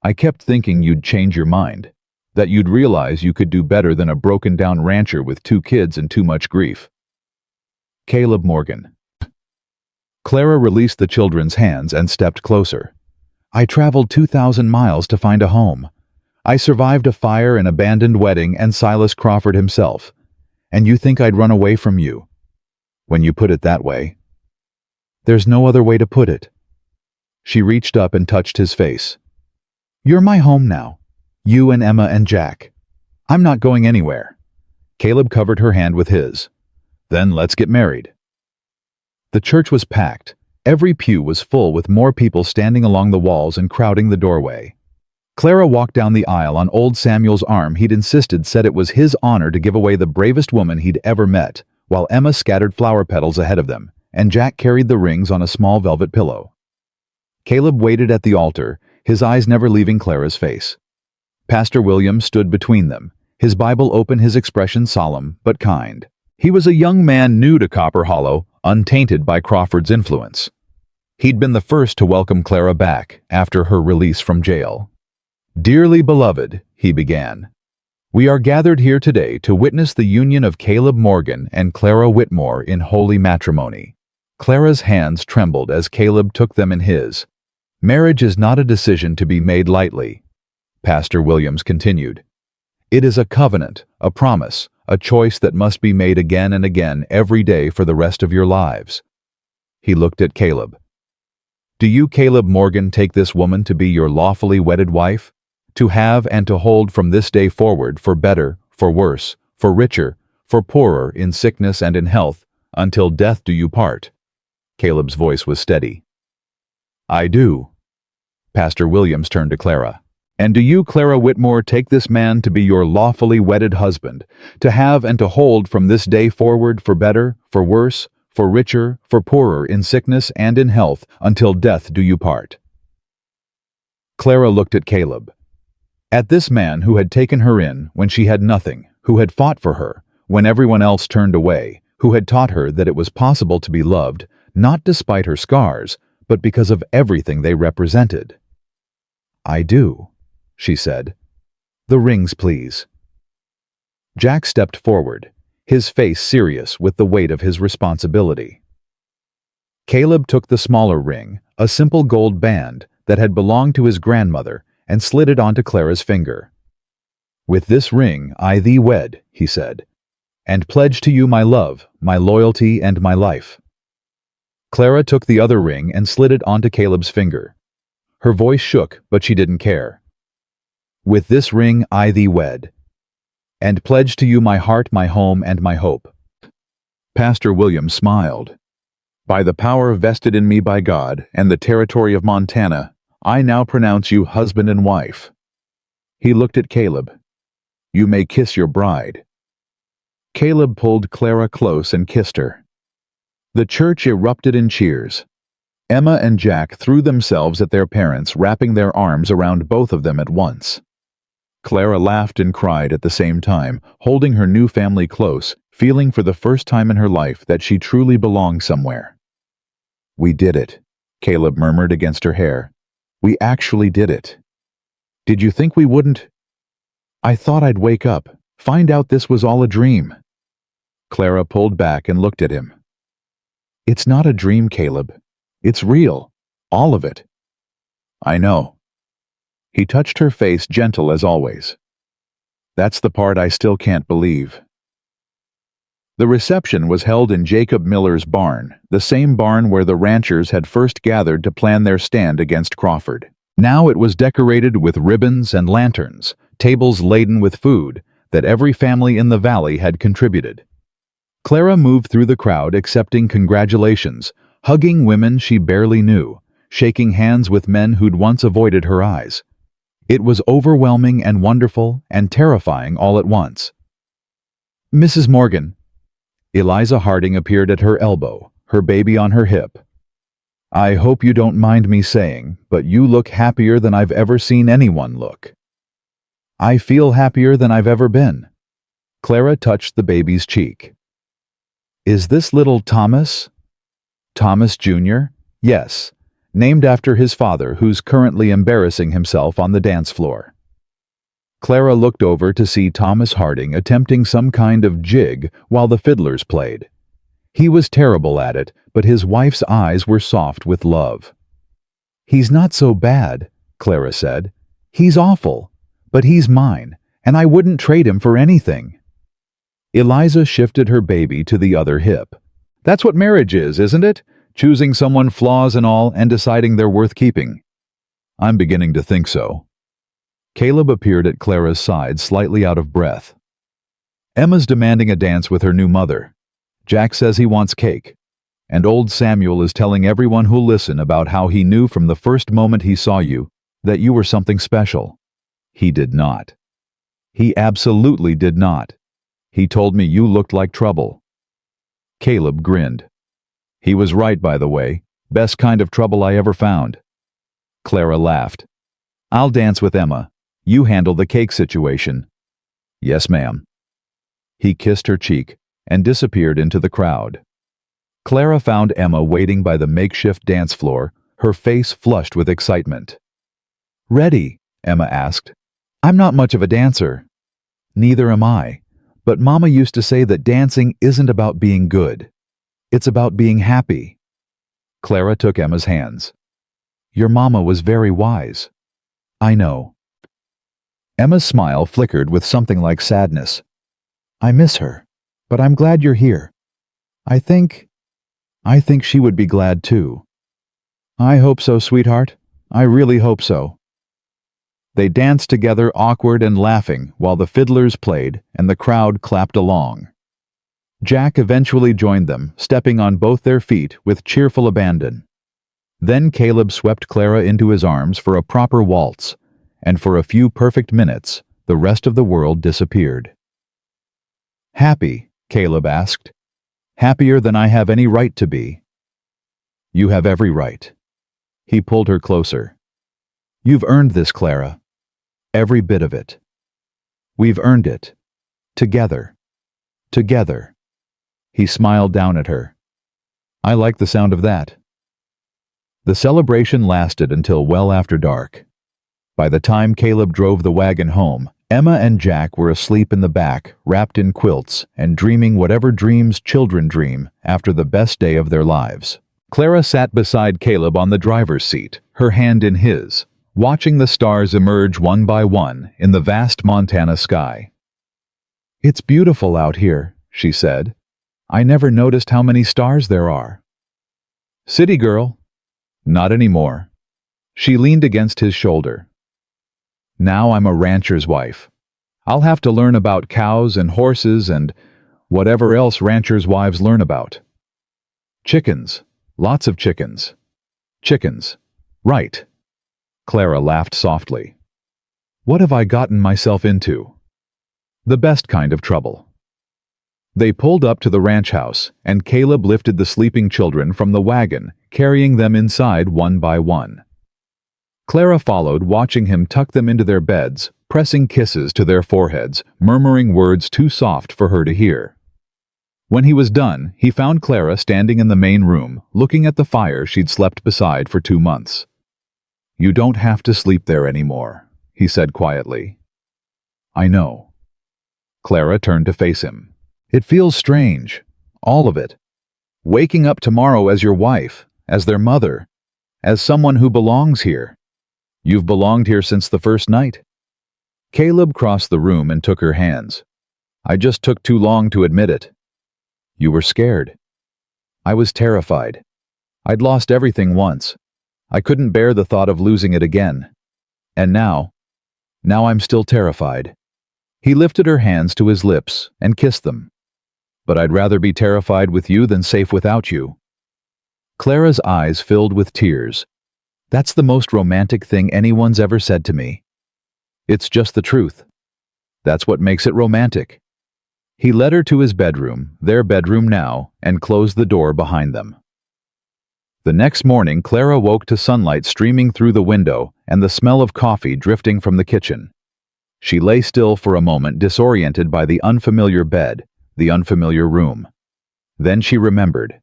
Speaker 1: I kept thinking you'd change your mind, that you'd realize you could do better than a broken-down rancher with 2 kids and too much grief. Caleb Morgan. Clara released the children's hands and stepped closer. I traveled 2,000 miles to find a home. I survived a fire, an abandoned wedding, and Silas Crawford himself. And you think I'd run away from you? When you put it that way. There's no other way to put it. She reached up and touched his face. You're my home now. You and Emma and Jack. I'm not going anywhere. Caleb covered her hand with his. Then let's get married. The church was packed. Every pew was full, with more people standing along the walls and crowding the doorway. Clara walked down the aisle on old Samuel's arm. He'd insisted, said it was his honor to give away the bravest woman he'd ever met, while Emma scattered flower petals ahead of them, and Jack carried the rings on a small velvet pillow. Caleb waited at the altar, his eyes never leaving Clara's face. Pastor William stood between them, his Bible open, his expression solemn but kind. He was a young man new to Copper Hollow, untainted by Crawford's influence. He'd been the first to welcome Clara back after her release from jail. Dearly beloved, he began, we are gathered here today to witness the union of Caleb Morgan and Clara Whitmore in holy matrimony. Clara's hands trembled as Caleb took them in his. Marriage is not a decision to be made lightly, Pastor Williams continued. It is a covenant, a promise, a choice that must be made again and again every day for the rest of your lives. He looked at Caleb. Do you, Caleb Morgan, take this woman to be your lawfully wedded wife? To have and to hold from this day forward, for better, for worse, for richer, for poorer, in sickness and in health, until death do you part? Caleb's voice was steady. I do. Pastor Williams turned to Clara. And do you, Clara Whitmore, take this man to be your lawfully wedded husband, to have and to hold from this day forward, for better, for worse, for richer, for poorer, in sickness and in health, until death do you part? Clara looked at Caleb. At this man who had taken her in when she had nothing, who had fought for her when everyone else turned away, who had taught her that it was possible to be loved, not despite her scars, but because of everything they represented. I do, she said. The rings, please. Jack stepped forward, his face serious with the weight of his responsibility. Caleb took the smaller ring, a simple gold band that had belonged to his grandmother, and slid it onto Clara's finger. "With this ring I thee wed," he said, "and pledge to you my love, my loyalty, and my life." Clara took the other ring and slid it onto Caleb's finger. Her voice shook, but she didn't care. "With this ring I thee wed, and pledge to you my heart, my home, and my hope." Pastor William smiled. "By the power vested in me by God and the territory of Montana, I now pronounce you husband and wife." He looked at Caleb. "You may kiss your bride." Caleb pulled Clara close and kissed her. The church erupted in cheers. Emma and Jack threw themselves at their parents, wrapping their arms around both of them at once. Clara laughed and cried at the same time, holding her new family close, feeling for the first time in her life that she truly belonged somewhere. "We did it," Caleb murmured against her hair. "We actually did it. Did you think we wouldn't? I thought I'd wake up, find out this was all a dream." Clara pulled back and looked at him. "It's not a dream, Caleb. It's real. All of it." "I know." He touched her face, gentle as always. "That's the part I still can't believe." The reception was held in Jacob Miller's barn, the same barn where the ranchers had first gathered to plan their stand against Crawford. Now it was decorated with ribbons and lanterns, tables laden with food that every family in the valley had contributed. Clara moved through the crowd accepting congratulations, hugging women she barely knew, shaking hands with men who'd once avoided her eyes. It was overwhelming and wonderful and terrifying all at once. "Mrs. Morgan." Eliza Harding appeared at her elbow, her baby on her hip. "I hope you don't mind me saying, but you look happier than I've ever seen anyone look." "I feel happier than I've ever been." Clara touched the baby's cheek. "Is this little Thomas?" "Thomas Jr.? Yes, named after his father, who's currently embarrassing himself on the dance floor." Clara looked over to see Thomas Harding attempting some kind of jig while the fiddlers played. He was terrible at it, but his wife's eyes were soft with love. "He's not so bad," Clara said. "He's awful, but he's mine, and I wouldn't trade him for anything." Eliza shifted her baby to the other hip. "That's what marriage is, isn't it? Choosing someone, flaws and all, and deciding they're worth keeping." "I'm beginning to think so." Caleb appeared at Clara's side, slightly out of breath. "Emma's demanding a dance with her new mother. Jack says he wants cake. And old Samuel is telling everyone who'll listen about how he knew from the first moment he saw you that you were something special. He did not. He absolutely did not. He told me you looked like trouble." Caleb grinned. "He was right, by the way. Best kind of trouble I ever found." Clara laughed. "I'll dance with Emma. You handle the cake situation." "Yes, ma'am." He kissed her cheek and disappeared into the crowd. Clara found Emma waiting by the makeshift dance floor, her face flushed with excitement. "Ready?" Emma asked. "I'm not much of a dancer." "Neither am I, but Mama used to say that dancing isn't about being good. It's about being happy." Clara took Emma's hands. "Your mama was very wise." "I know." Emma's smile flickered with something like sadness. "I miss her, but I'm glad you're here. I think she would be glad too." "I hope so, sweetheart. I really hope so." They danced together, awkward and laughing, while the fiddlers played and the crowd clapped along. Jack eventually joined them, stepping on both their feet with cheerful abandon. Then Caleb swept Clara into his arms for a proper waltz, and for a few perfect minutes, the rest of the world disappeared. "Happy?" Caleb asked. "Happier than I have any right to be." "You have every right." He pulled her closer. "You've earned this, Clara. Every bit of it. We've earned it. Together. Together." He smiled down at her. "I like the sound of that." The celebration lasted until well after dark. By the time Caleb drove the wagon home, Emma and Jack were asleep in the back, wrapped in quilts, and dreaming whatever dreams children dream after the best day of their lives. Clara sat beside Caleb on the driver's seat, her hand in his, watching the stars emerge one by one in the vast Montana sky. "It's beautiful out here," she said. "I never noticed how many stars there are." "City girl?" "Not anymore." She leaned against his shoulder. "Now I'm a rancher's wife. I'll have to learn about cows and horses and whatever else ranchers' wives learn about. Chickens. Lots of chickens. Chickens. Right." Clara laughed softly. "What have I gotten myself into?" "The best kind of trouble." They pulled up to the ranch house, and Caleb lifted the sleeping children from the wagon, carrying them inside one by one. Clara followed, watching him tuck them into their beds, pressing kisses to their foreheads, murmuring words too soft for her to hear. When he was done, he found Clara standing in the main room, looking at the fire she'd slept beside for 2 months. "You don't have to sleep there anymore," he said quietly. "I know." Clara turned to face him. "It feels strange. All of it. Waking up tomorrow as your wife, as their mother, as someone who belongs here. You've belonged here since the first night." Caleb crossed the room and took her hands. "I just took too long to admit it." "You were scared." "I was terrified. I'd lost everything once. I couldn't bear the thought of losing it again. And now I'm still terrified." He lifted her hands to his lips and kissed them. "But I'd rather be terrified with you than safe without you." Clara's eyes filled with tears. "That's the most romantic thing anyone's ever said to me." "It's just the truth. That's what makes it romantic." He led her to his bedroom, their bedroom now, and closed the door behind them. The next morning, Clara woke to sunlight streaming through the window and the smell of coffee drifting from the kitchen. She lay still for a moment, disoriented by the unfamiliar bed, the unfamiliar room. Then she remembered.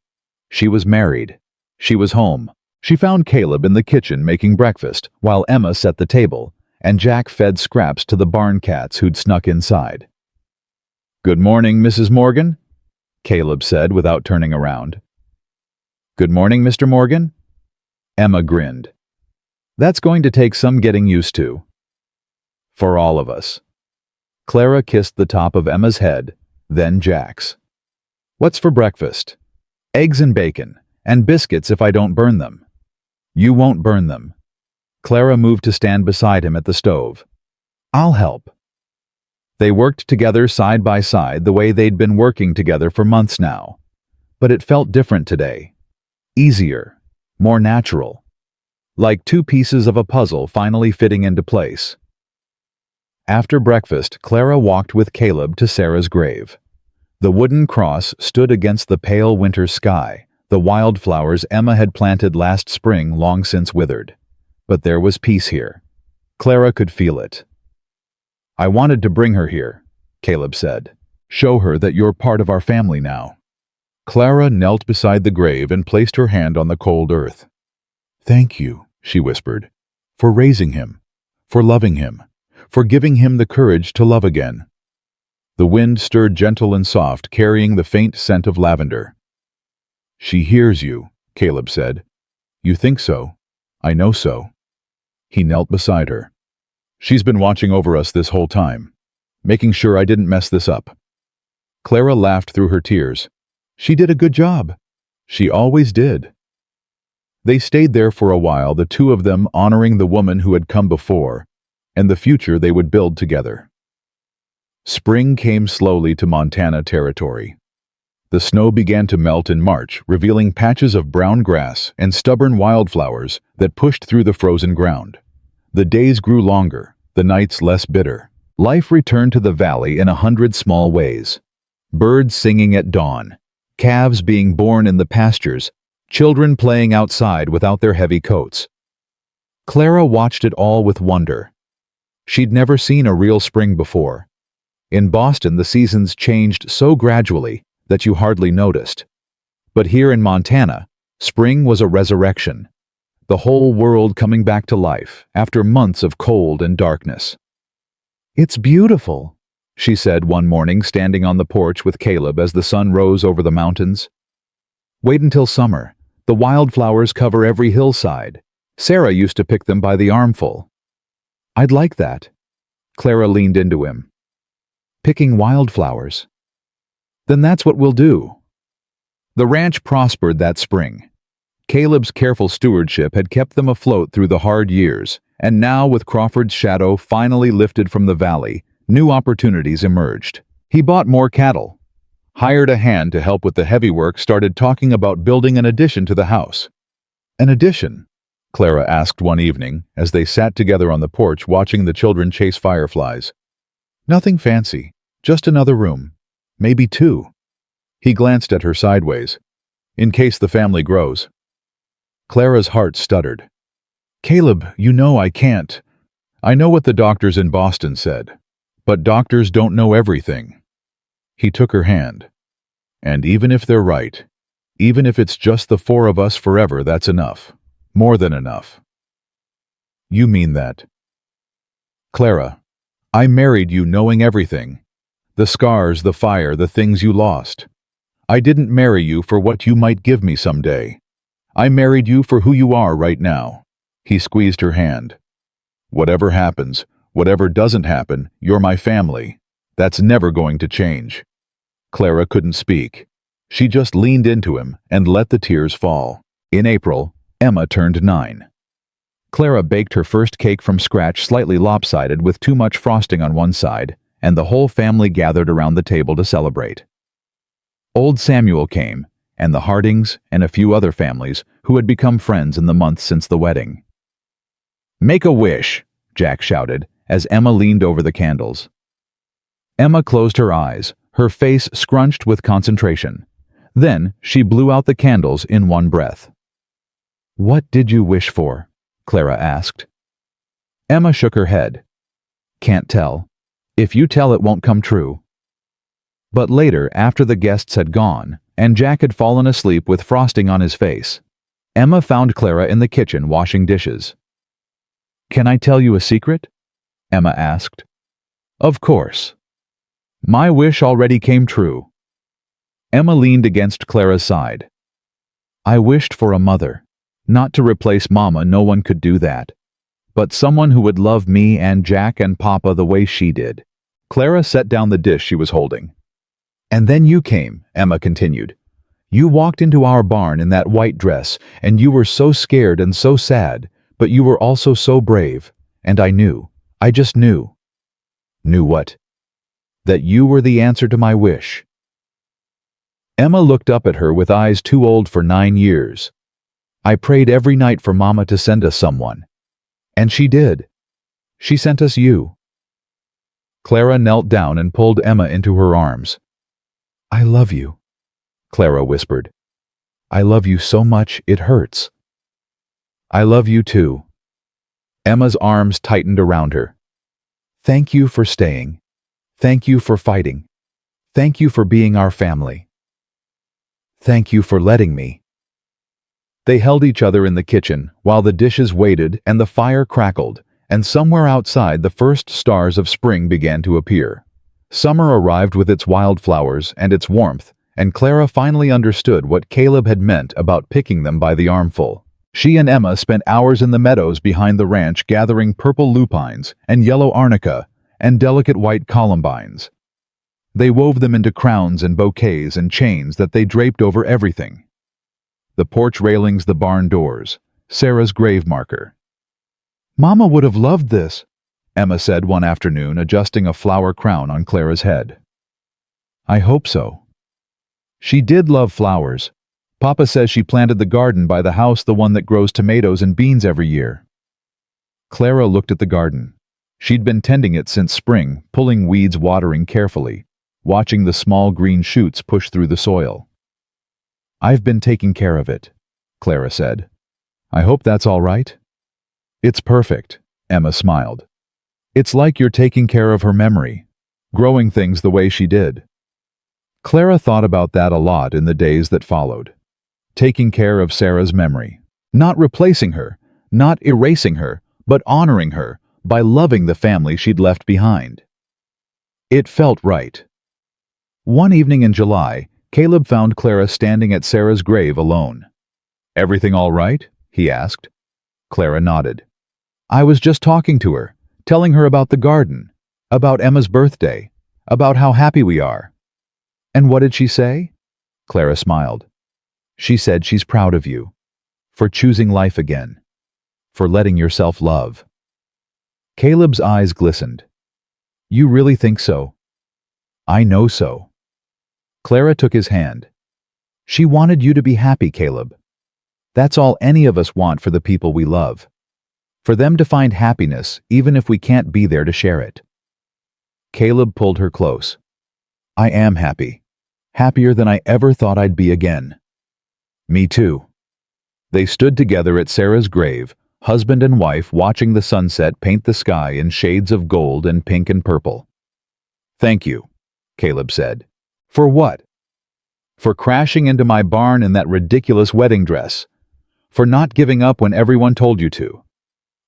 Speaker 1: She was married. She was home. She found Caleb in the kitchen making breakfast, while Emma set the table, and Jack fed scraps to the barn cats who'd snuck inside. "Good morning, Mrs. Morgan," Caleb said without turning around. "Good morning, Mr. Morgan." Emma grinned. "That's going to take some getting used to." "For all of us." Clara kissed the top of Emma's head, then Jack's. "What's for breakfast?" "Eggs and bacon, and biscuits if I don't burn them." "You won't burn them." Clara moved to stand beside him at the stove. "I'll help." They worked together side by side the way they'd been working together for months now. But it felt different today. Easier, more natural. Like 2 pieces of a puzzle finally fitting into place. After breakfast, Clara walked with Caleb to Sarah's grave. The wooden cross stood against the pale winter sky, the wildflowers Emma had planted last spring long since withered. But there was peace here. Clara could feel it. "I wanted to bring her here," Caleb said. "Show her that you're part of our family now." Clara knelt beside the grave and placed her hand on the cold earth. "Thank you," she whispered, "for raising him, for loving him, for giving him the courage to love again." The wind stirred gentle and soft, carrying the faint scent of lavender. "She hears you," Caleb said. "You think so. I know so." He knelt beside her. "She's been watching over us this whole time, making sure I didn't mess this up." Clara laughed through her tears. "She did a good job. She always did." They stayed there for a while, the 2 of them honoring the woman who had come before, and the future they would build together. Spring came slowly to Montana territory. The snow began to melt in March, revealing patches of brown grass and stubborn wildflowers that pushed through the frozen ground. The days grew longer, the nights less bitter. Life returned to the valley in 100 small ways. Birds singing at dawn, calves being born in the pastures, children playing outside without their heavy coats. Clara watched it all with wonder. She'd never seen a real spring before. In Boston, the seasons changed so gradually that you hardly noticed. But here in Montana, spring was a resurrection. The whole world coming back to life after months of cold and darkness. "It's beautiful," she said one morning, standing on the porch with Caleb as the sun rose over the mountains. "Wait until summer. The wildflowers cover every hillside. Sarah used to pick them by the armful." "I'd like that." Clara leaned into him. "Picking wildflowers." "Then that's what we'll do." The ranch prospered that spring. Caleb's careful stewardship had kept them afloat through the hard years, and now, with Crawford's shadow finally lifted from the valley, new opportunities emerged. He bought more cattle, hired a hand to help with the heavy work, started talking about building an addition to the house. "An addition?" Clara asked one evening as they sat together on the porch watching the children chase fireflies. "Nothing fancy, just another room. Maybe two." He glanced at her sideways. "In case the family grows." Clara's heart stuttered. "Caleb, you know I can't. I know what the doctors in Boston said, but doctors don't know everything." He took her hand. "And even if they're right, even if it's just the four of us forever, that's enough. More than enough." "You mean that?" "Clara, I married you knowing everything. The scars, the fire, the things you lost. I didn't marry you for what you might give me someday. I married you for who you are right now." He squeezed her hand. "Whatever happens, whatever doesn't happen, you're my family. That's never going to change." Clara couldn't speak. She just leaned into him and let the tears fall. In April, Emma turned 9. Clara baked her first cake from scratch, slightly lopsided with too much frosting on one side, and the whole family gathered around the table to celebrate. Old Samuel came, and the Hardings and a few other families who had become friends in the months since the wedding. "Make a wish," Jack shouted as Emma leaned over the candles. Emma closed her eyes, her face scrunched with concentration. Then she blew out the candles in one breath. "What did you wish for?" Clara asked. Emma shook her head. "Can't tell. If you tell, it won't come true." But later, after the guests had gone, and Jack had fallen asleep with frosting on his face, Emma found Clara in the kitchen washing dishes. "Can I tell you a secret?" Emma asked. "Of course." "My wish already came true." Emma leaned against Clara's side. "I wished for a mother. Not to replace Mama, no one could do that. But someone who would love me and Jack and Papa the way she did." Clara set down the dish she was holding. "And then you came," Emma continued. "You walked into our barn in that white dress, and you were so scared and so sad, but you were also so brave, and I knew. I just knew." "Knew what?" "That you were the answer to my wish." Emma looked up at her with eyes too old for 9 years. "I prayed every night for Mama to send us someone. And she did. She sent us you." Clara knelt down and pulled Emma into her arms. "I love you," Clara whispered. "I love you so much it hurts." "I love you too." Emma's arms tightened around her. "Thank you for staying. Thank you for fighting. Thank you for being our family. Thank you for letting me." They held each other in the kitchen while the dishes waited and the fire crackled, and somewhere outside the first stars of spring began to appear. Summer arrived with its wildflowers and its warmth, and Clara finally understood what Caleb had meant about picking them by the armful. She and Emma spent hours in the meadows behind the ranch gathering purple lupines and yellow arnica and delicate white columbines. They wove them into crowns and bouquets and chains that they draped over everything. The porch railings, the barn doors, Sarah's grave marker. "Mama would have loved this," Emma said one afternoon, adjusting a flower crown on Clara's head. "I hope so." She did love flowers. Papa says she planted the garden by the house, the one that grows tomatoes and beans every year. Clara looked at the garden. She'd been tending it since spring, pulling weeds, watering carefully, watching the small green shoots push through the soil. "I've been taking care of it," Clara said. "I hope that's all right." "It's perfect," Emma smiled. "It's like you're taking care of her memory, growing things the way she did." Clara thought about that a lot in the days that followed. Taking care of Sarah's memory. Not replacing her, not erasing her, but honoring her by loving the family she'd left behind. It felt right. One evening in July, Caleb found Clara standing at Sarah's grave alone. Everything all right? He asked. Clara nodded. I was just talking to her, telling her about the garden, about Emma's birthday, about how happy we are. And what did she say? Clara smiled. She said she's proud of you, for choosing life again, for letting yourself love. Caleb's eyes glistened. You really think so? I know so. Clara took his hand. She wanted you to be happy, Caleb. That's all any of us want for the people we love. For them to find happiness, even if we can't be there to share it. Caleb pulled her close. I am happy. Happier than I ever thought I'd be again. Me too. They stood together at Sarah's grave, husband and wife, watching the sunset paint the sky in shades of gold and pink and purple. Thank you, Caleb said. For what? For crashing into my barn in that ridiculous wedding dress. For not giving up when everyone told you to.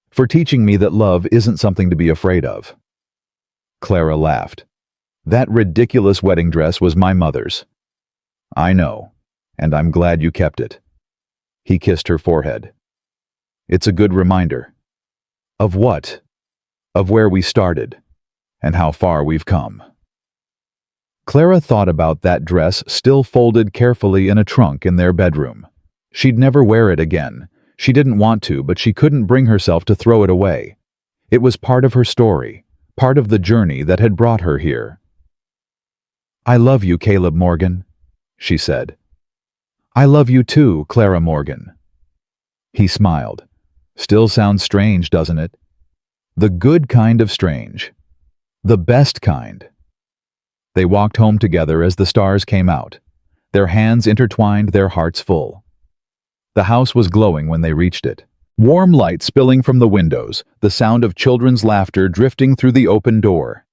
Speaker 1: For teaching me that love isn't something to be afraid of. Clara laughed. That ridiculous wedding dress was my mother's. I know, and I'm glad you kept it. He kissed her forehead. It's a good reminder. Of what? Of where we started, and how far we've come. Clara thought about that dress still folded carefully in a trunk in their bedroom. She'd never wear it again. She didn't want to, but she couldn't bring herself to throw it away. It was part of her story, part of the journey that had brought her here. I love you, Caleb Morgan, she said. I love you too, Clara Morgan. He smiled. Still sounds strange, doesn't it? The good kind of strange. The best kind. They walked home together as the stars came out, their hands intertwined, their hearts full. The house was glowing when they reached it. Warm light spilling from the windows, the sound of children's laughter drifting through the open door.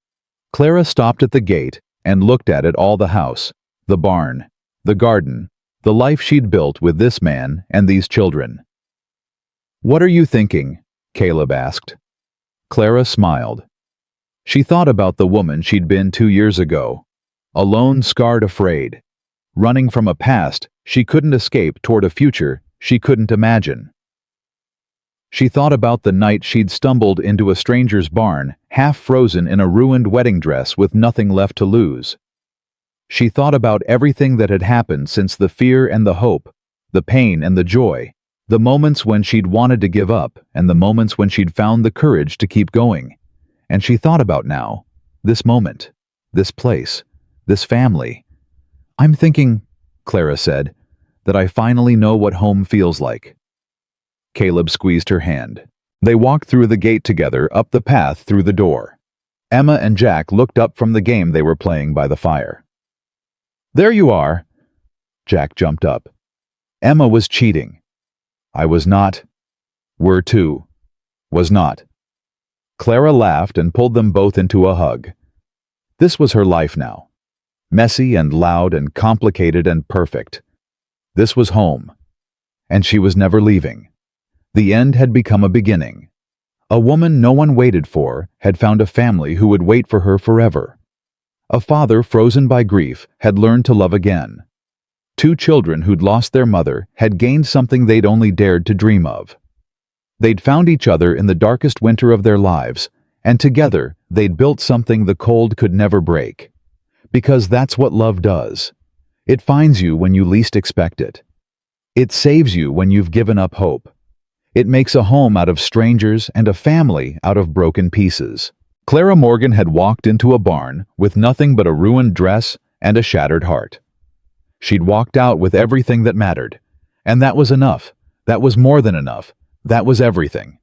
Speaker 1: Clara stopped at the gate and looked at it all, the house, the barn, the garden, the life she'd built with this man and these children. What are you thinking? Caleb asked. Clara smiled. She thought about the woman she'd been 2 years ago, alone, scarred, afraid, running from a past she couldn't escape toward a future she couldn't imagine. She thought about the night she'd stumbled into a stranger's barn, half frozen in a ruined wedding dress with nothing left to lose. She thought about everything that had happened since, the fear and the hope, the pain and the joy, the moments when she'd wanted to give up and the moments when she'd found the courage to keep going. And she thought about now, this moment, this place, this family. I'm thinking, Clara said, that I finally know what home feels like. Caleb squeezed her hand. They walked through the gate together, up the path through the door. Emma and Jack looked up from the game they were playing by the fire. There you are. Jack jumped up. Emma was cheating. I was not. Were too. Was not. Clara laughed and pulled them both into a hug. This was her life now. Messy and loud and complicated and perfect. This was home. And she was never leaving. The end had become a beginning. A woman no one waited for had found a family who would wait for her forever. A father frozen by grief had learned to love again. 2 children who'd lost their mother had gained something they'd only dared to dream of. They'd found each other in the darkest winter of their lives, and together they'd built something the cold could never break. Because that's what love does. It finds you when you least expect it. It saves you when you've given up hope. It makes a home out of strangers and a family out of broken pieces. Clara Morgan had walked into a barn with nothing but a ruined dress and a shattered heart. She'd walked out with everything that mattered, and that was enough. That was more than enough. That was everything.